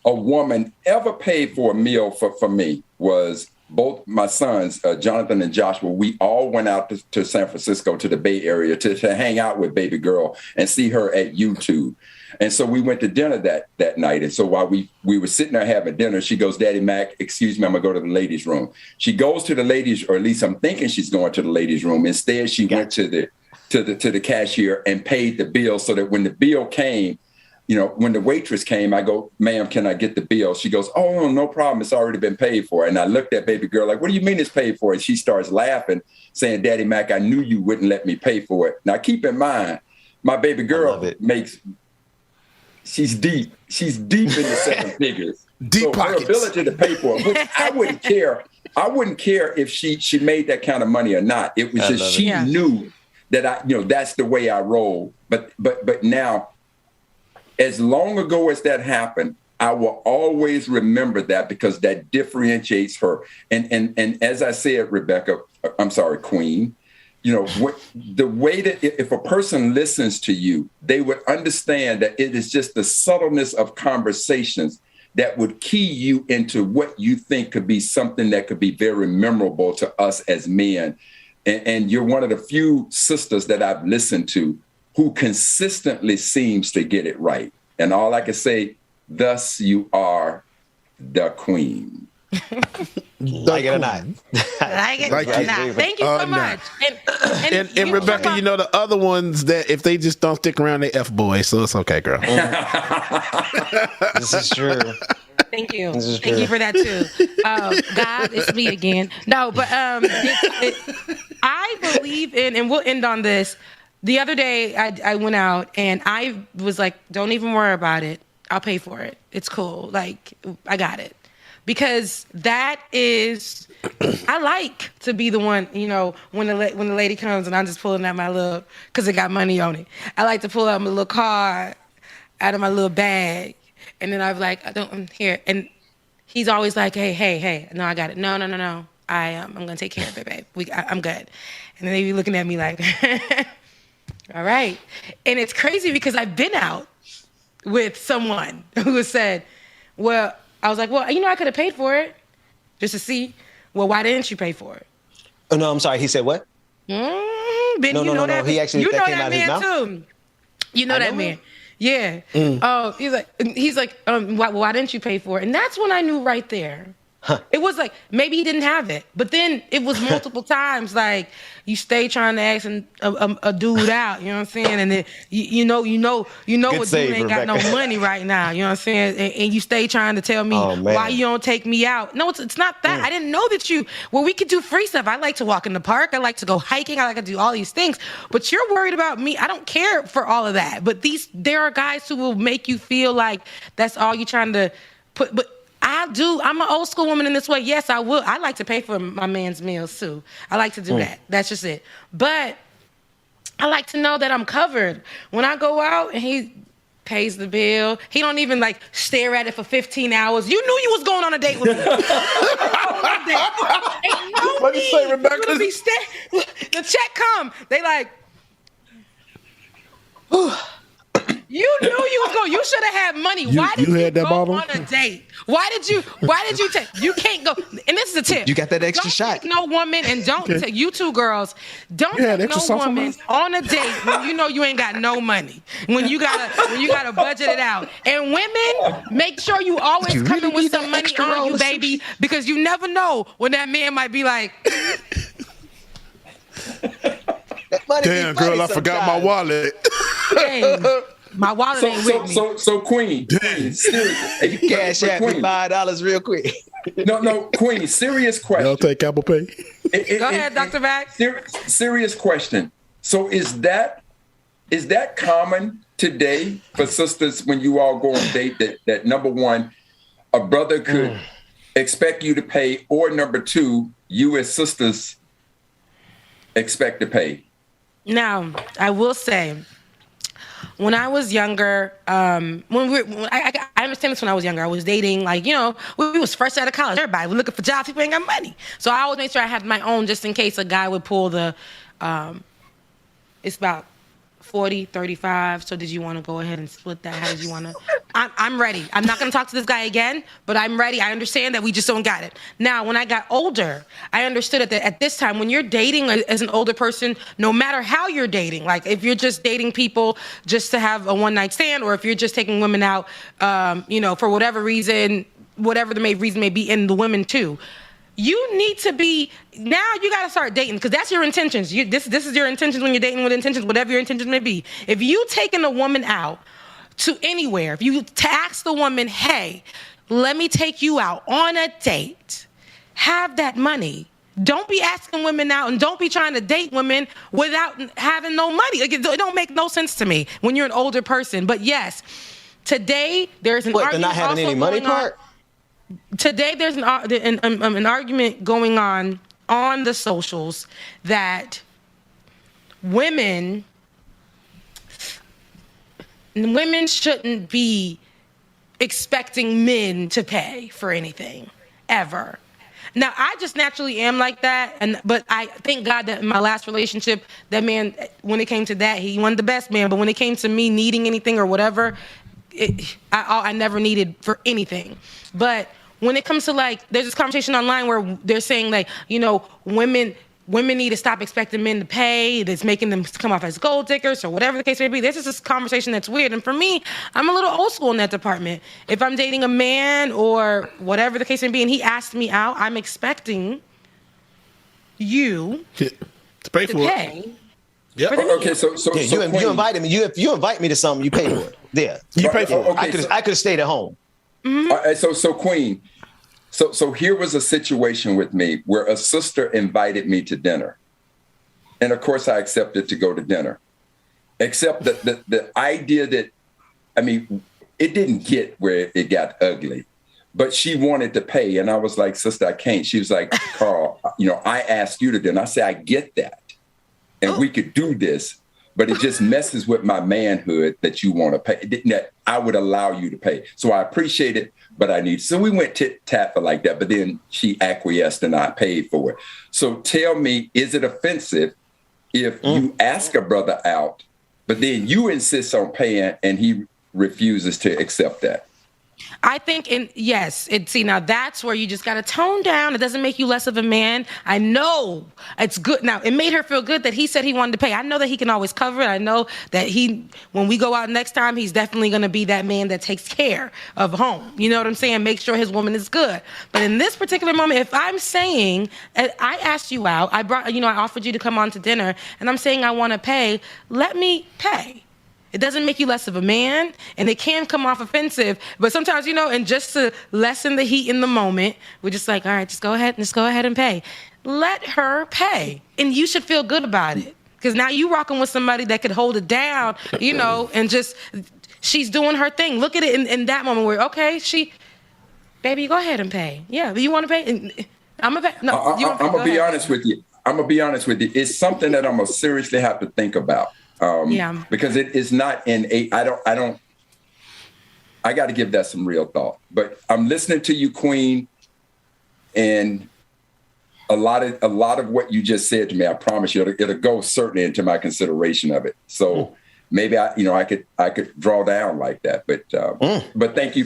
a woman ever paid for a meal for me was both my sons, Jonathan and Joshua. We all went out to San Francisco, to the Bay Area, to hang out with baby girl and see her at YouTube. And so we went to dinner that night. And so while we were sitting there having dinner, she goes, Daddy Mac, excuse me, I'm going to go to the ladies' room. She goes to the ladies, or at least I'm thinking she's going to the ladies' room. Instead, she went to the cashier and paid the bill so that when the bill came, when the waitress came, I go, ma'am, can I get the bill? She goes, oh, no problem. It's already been paid for. And I looked at baby girl like, what do you mean it's paid for? And she starts laughing, saying, Daddy Mac, I knew you wouldn't let me pay for it. Now, keep in mind, my baby girl she's deep. She's deep in the 7 figures. Deep pockets. Her ability to pay for it, which I wouldn't care. I wouldn't care if she made that kind of money or not. It was just she knew that that's the way I roll. But now, as long ago as that happened, I will always remember that because that differentiates her. And as I said, Rebecca, I'm sorry, Queen. The way that if a person listens to you, they would understand that it is just the subtleness of conversations that would key you into what you think could be something that could be very memorable to us as men. And you're one of the few sisters that I've listened to who consistently seems to get it right. And all I can say, thus you are the queen. Like it or not. Like it or not. Thank you so much. And Rebecca, the other ones that if they just don't stick around, they F boys, so it's okay, girl. This is true. Thank you. Thank you for that too. God, it's me again. No, but I believe in, and we'll end on this. The other day I went out and I was like, don't even worry about it. I'll pay for it. It's cool. Like, I got it. Because that is, I like to be the one, when the lady comes and I'm just pulling out my little, because it got money on it. I like to pull out my little card out of my little bag. And then I'm like, I'm here. And he's always like, hey, no, I got it. No. I'm going to take care of it, babe. I'm good. And then they be looking at me like, all right. And it's crazy because I've been out with someone who has said, well, I was like, well, I could have paid for it just to see. Well, why didn't you pay for it? Oh, no, I'm sorry. He said what? Ben, no. He actually, that came out of his mouth? Too. You know that man. Yeah. Oh, he's like, why didn't you pay for it? And that's when I knew right there. Huh. It was like, maybe he didn't have it. But then it was multiple times, like, you stay trying to ask a dude out, you know what I'm saying? And then, you know what dude ain't got no money right now, you know what I'm saying? And you stay trying to tell me why you don't take me out. No, it's not that. I didn't know that we could do free stuff. I like to walk in the park. I like to go hiking. I like to do all these things. But you're worried about me. I don't care for all of that. But there are guys who will make you feel like that's all you're trying to put. But I do. I'm an old school woman in this way. Yes, I will. I like to pay for my man's meals too. I like to do that. That's just it. But I like to know that I'm covered. When I go out and he pays the bill, he don't even like stare at it for 15 hours. You knew you was going on a date with me. What did you say, Rebecca? The check come. They like, you knew you was going. you should have had money. You- Why did you you had that go bottle? on a date? Why did you take? You can't go. And this is a tip. You got that extra don't shot. Take no woman, and don't Okay. take, you two girls. Don't You had take no extra sauce on woman mine? on a date when you know you ain't got no money. When you gotta budget it out. And women, make sure you always You come really in with need some that money extra on roll you, of baby, because you never know when that man might be like. Damn, girl, I forgot my wallet. Hey, my wallet ain't with me. So Queen, seriously, You cash out me $5 real quick. No, Queen, serious question. Y'all take Apple Pay? Go ahead, Dr. Mack. Serious question. So is that common today for sisters when you all go on date that number one, a brother could expect you to pay, or number two, you as sisters expect to pay? Now, I will say, when I was younger, I understand this when I was younger. I was dating, like, you know, we was fresh out of college. Everybody was looking for jobs. People ain't got money. So I always made sure I had my own just in case a guy would pull the, it's about 40, 35. So did you want to go ahead and split that? How did you want to? I'm ready. I'm not going to talk to this guy again, but I'm ready. I understand that we just don't got it. Now, when I got older, I understood that at this time, when you're dating as an older person, no matter how you're dating, like if you're just dating people just to have a one night stand, or if you're just taking women out, you know, for whatever reason, whatever the reason may be, and the women too, you need to be, now you got to start dating, because that's your intentions. This is your intentions when you're dating with intentions, whatever your intentions may be. If you taking a woman out to anywhere, if you ask the woman, hey, let me take you out on a date, have that money. Don't be asking women out, and don't be trying to date women without having no money. Like, it don't make no sense to me when you're an older person. But yes, today there's an argument. The not having any money part? Today, there's an argument going on the socials that women shouldn't be expecting men to pay for anything ever. Now, I just naturally am like that, but I thank God that in my last relationship, that man, when it came to that, he wasn't the best man. But when it came to me needing anything or whatever, I never needed for anything. But when it comes to, like, there's this conversation online where they're saying, like, you know, women need to stop expecting men to pay. That's making them come off as gold diggers or whatever the case may be. This is this conversation that's weird. And for me, I'm a little old school in that department. If I'm dating a man or whatever the case may be, and he asked me out, I'm expecting you to pay for it. Yeah. Okay. So you invited me. If you invite me to something, you pay for it. Yeah, you pay for it. Okay, I could have stayed at home. Mm-hmm. So Queen. So here was a situation with me where a sister invited me to dinner. And of course I accepted to go to dinner. Except that the idea that, I mean, it didn't get where it got ugly, but she wanted to pay. And I was like, sister, I can't. She was like, Carl, you know, I asked you to dinner. I said, I get that. And we could do this, but it just messes with my manhood that you want to pay. That I would allow you to pay. So I appreciate it, but I need. So we went tit-tat for like that, but then she acquiesced and I paid for it. So tell me, is it offensive if you ask a brother out, but then you insist on paying and he refuses to accept that? I think, now that's where you just got to tone down. It doesn't make you less of a man. I know it's good. Now, it made her feel good that he said he wanted to pay. I know that he can always cover it. I know that when we go out next time, he's definitely going to be that man that takes care of home. You know what I'm saying? Make sure his woman is good. But in this particular moment, if I'm saying, I asked you out, I offered you to come on to dinner, and I'm saying I want to pay, let me pay. It doesn't make you less of a man, and it can come off offensive. But sometimes, and just to lessen the heat in the moment, we're just like, all right, just go ahead and pay. Let her pay, and you should feel good about it. Because now you rocking with somebody that could hold it down, and just, she's doing her thing. Look at it in that moment where, okay, baby, go ahead and pay. Yeah, you want to pay? I'm going to pay. No, I'm going to be honest with you. It's something that I'm going to seriously have to think about. Because it is not I got to give that some real thought. But I'm listening to you, Queen, and a lot of what you just said to me, I promise you, it'll go certainly into my consideration of it. So maybe I could draw down like that. But thank you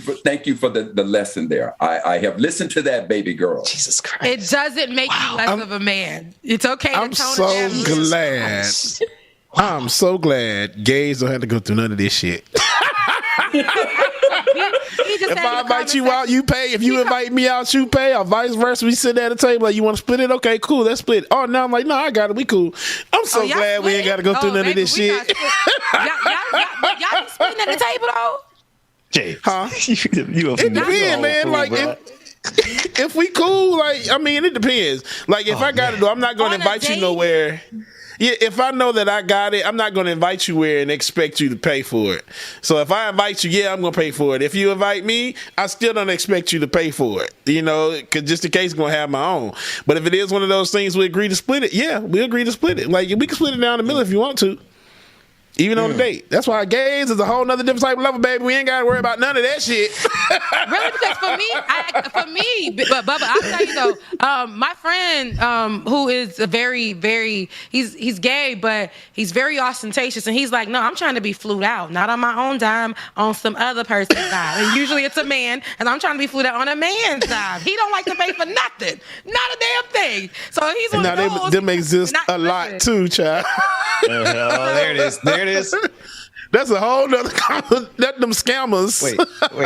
for the lesson there. I have listened to that, baby girl. Jesus Christ. It doesn't make you less of a man. It's okay to I'm tone so it down. glad. I'm so glad gays don't have to go through none of this shit. If I invite you out, you pay. If you invite me out, you pay, or vice versa. We sit at a table, like, you want to split it? Okay, cool, let's split it. Oh, no, I'm like, no, I got it. We cool. I'm so glad we ain't got to go through none of this shit. Y'all be splitting at the table, though? Jay, huh? It depends, man. Like, if we cool, like, I mean, it depends. Like, if I got to do, I'm not going to invite you nowhere. Yeah, if I know that I got it, I'm not going to invite you where and expect you to pay for it. So if I invite you, yeah, I'm going to pay for it. If you invite me, I still don't expect you to pay for it, because just in case I'm going to have my own. But if it is one of those things we agree to split it, yeah, we agree to split it. Like, we can split it down the middle if you want to. Even on a date. That's why gays is a whole nother different type of level, baby. We ain't got to worry about none of that shit. Really? Because but Bubba, I'll tell you though, my friend who is a very, very, he's gay, but he's very ostentatious, and he's like, no, I'm trying to be flued out, not on my own dime, on some other person's dime. And usually it's a man, and I'm trying to be flued out on a man's dime. He don't like to pay for nothing, not a damn thing. So he's one of those. Them exist a lot too, child. Oh, there it is. There it is. That's a whole nother them scammers. Wait,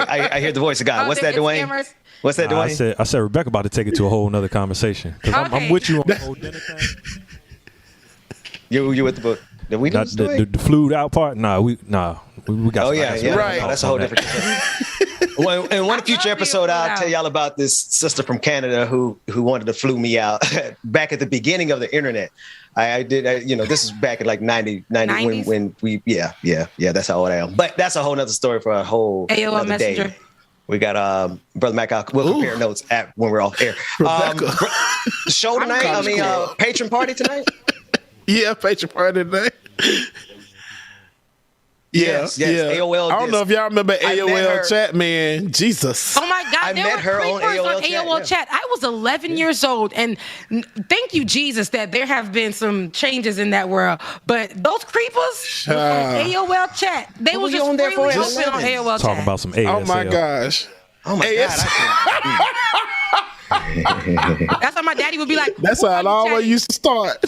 I hear the voice of God. What's that, Dwayne? Scammers? What's that, Dwayne? I said Rebecca about to take it to a whole nother conversation. Because I'm with you on the whole dinner thing. You with the book? Did we do the flued out part? We got. Oh yeah, right. No, that's a whole different. Well, in one future episode, I'll tell y'all about this sister from Canada who wanted to flew me out back at the beginning of the internet. I did, this is back in like 90 when we, that's how old I am. But that's a whole nother story for a whole AOL other Messenger. day. We got Brother Mac. We'll compare notes when we're off air. Show tonight. Patron party tonight. Yeah, patron party tonight. Yes. AOL. I don't know if y'all remember AOL chat, man. Jesus. Oh my God, I met her on AOL chat. I was 11 years old, and thank you, Jesus, that there have been some changes in that world. But those creepers on AOL chat, they was just freely open on AOL chat. Talking about some ASL. Oh my gosh. Oh my God. That's how my daddy would be like. That's how it always used to start.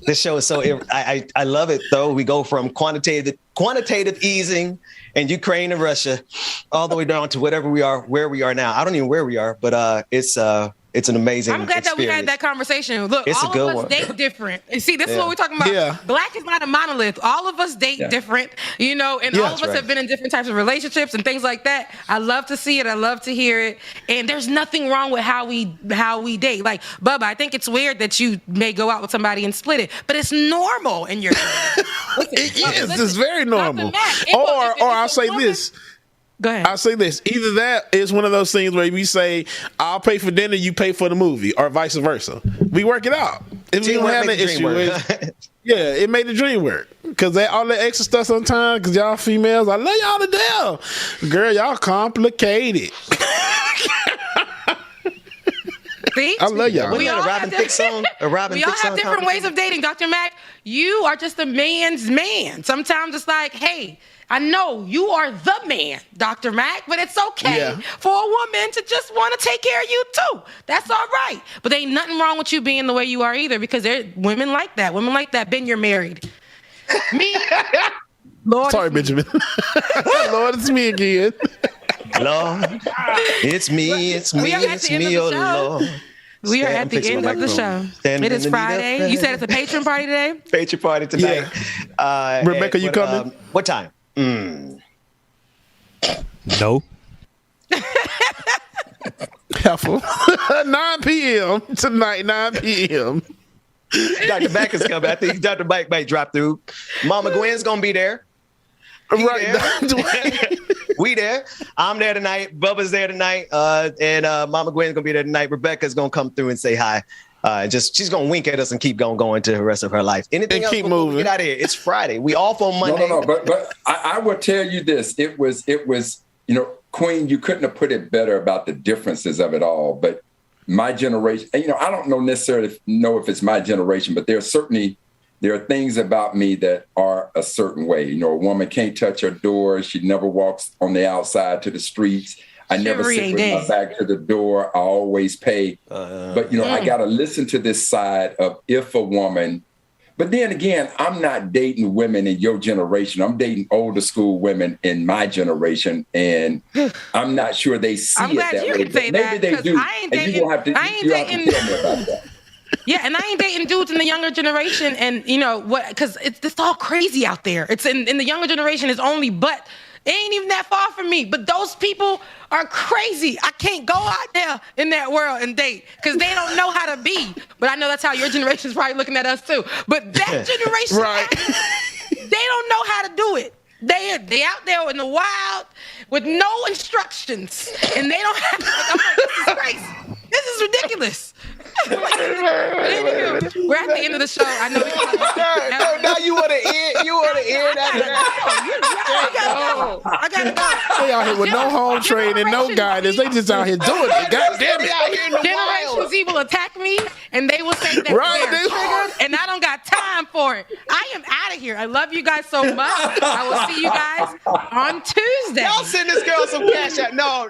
This show is so. I love it though. We go from quantitative easing in Ukraine and Russia, all the way down to where we are now. I don't even know where we are, but it's an amazing. I'm glad that we had that conversation. Look, it's all of us date different. And see, this is what we're talking about. Yeah. Black is not a monolith. All of us date different, and all of us have been in different types of relationships and things like that. I love to see it. I love to hear it. And there's nothing wrong with how we date. Like, Bubba, I think it's weird that you may go out with somebody and split it, but it's normal in your It's very normal. Or I'll say this. Go ahead. I'll say this. Either that is one of those things where we say, I'll pay for dinner, you pay for the movie, or vice versa. We work it out. If we don't have an issue, it made the dream work. Because all that extra stuff sometimes, because y'all females, I love y'all to death. Girl, y'all complicated. See? I love y'all. We got a Robin Thicke song. We all have different ways of dating, Dr. Mac. You are just a man's man. Sometimes it's like, hey, I know you are the man, Dr. Mac, but it's okay for a woman to just want to take care of you too. That's all right. But there ain't nothing wrong with you being the way you are either, because there women like that. Women like that. Ben, you're married. Me, Lord. Sorry, Benjamin. Lord, it's me again. Lord, it's me, oh Lord. We are at the end of the show. It is Friday. You said it's a patron party today? Patron party tonight. Yeah. Rebecca, you coming? What time? No. Careful. 9 p.m. tonight, 9 p.m. Dr. Mac is coming. I think Dr. Mike might drop through. Mama Gwen's going to be there. We there. I'm there tonight. Bubba's there tonight. And Mama Gwen's going to be there tonight. Rebecca's going to come through and say hi. She's going to wink at us and keep going to the rest of her life. Anything else? Keep moving. Get out of here. It's Friday. We off on Monday. No. But I will tell you this. It was, Queen, you couldn't have put it better about the differences of it all. But my generation, I don't necessarily know if it's my generation, but there are certainly there are things about me that are a certain way. You know, a woman can't touch her door. She never walks on the outside to the streets. I never sit with my back to the door. I always pay. But, you know, I got to listen to this side of if a woman. But then again, I'm not dating women in your generation. I'm dating older school women in my generation. And I'm not sure they see it that way. But maybe they do. And you have to tell me about that. Yeah, and I ain't dating dudes in the younger generation, and you know what? Because it's all crazy out there. It's in the younger generation is only, but it ain't even that far from me. But those people are crazy. I can't go out there in that world and date because they don't know how to be. But I know that's how your generation is probably looking at us too. But that generation, right? They don't know how to do it. They out there in the wild with no instructions, and they don't have. I'm like, this is crazy. This is ridiculous. We're at the end of the show. I know. Now you want to end. You want to end I gotta go. They out here with no home training, no guidance. They just out here doing it. God damn it. Generation Z will attack me, and they will say that they're triggered, and I don't got time for it. I am out of here. I love you guys so much. I will see you guys on Tuesday. Y'all send this girl some cash app. No.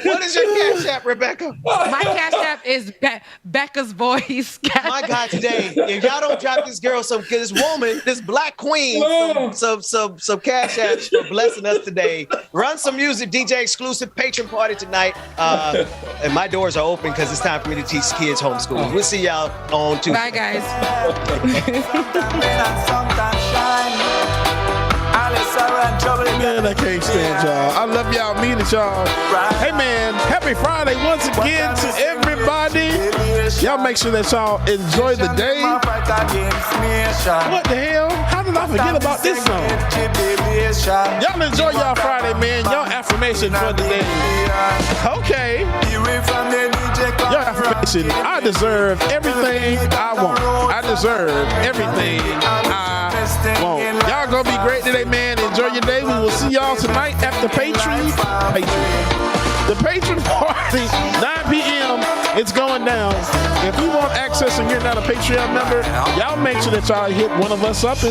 What is your cash app, Rebecca? My cash app is Becca's Voice. My God, today, if y'all don't drop this girl this woman, this black queen, some cash apps for blessing us today. Run some music, DJ exclusive patron party tonight. And my doors are open because it's time for me to teach kids homeschool. We'll see y'all on Tuesday. Bye, guys. Man, I can't stand y'all. I love y'all. Mean it, y'all. Hey, man, happy Friday once again to everybody. Y'all make sure that y'all enjoy the day. What the hell? How did I forget about this song? Y'all enjoy y'all Friday, man. Y'all affirmation for the day. Okay. Your affirmation. I deserve everything I want. I deserve everything I want. Y'all gonna be great today, man. Enjoy your day. We will see y'all tonight at the Patron. The Patron party, 9 p.m. It's going down. If you want access and you're not a Patreon member, y'all make sure that y'all hit one of us up, and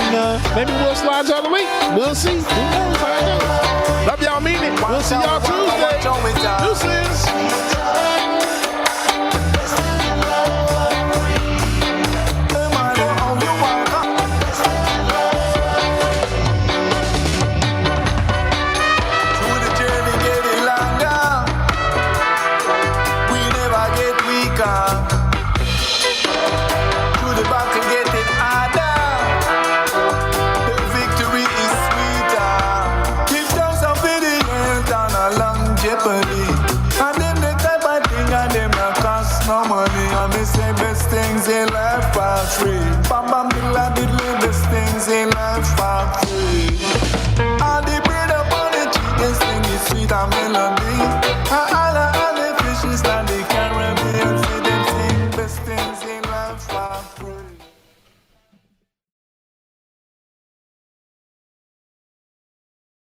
maybe we'll slide y'all the week. We'll see. Who knows how it goes? Love y'all, mean it. We'll see y'all Tuesday. Deuces. Things in life are free. Bam bam diddle diddle, best things in life are free.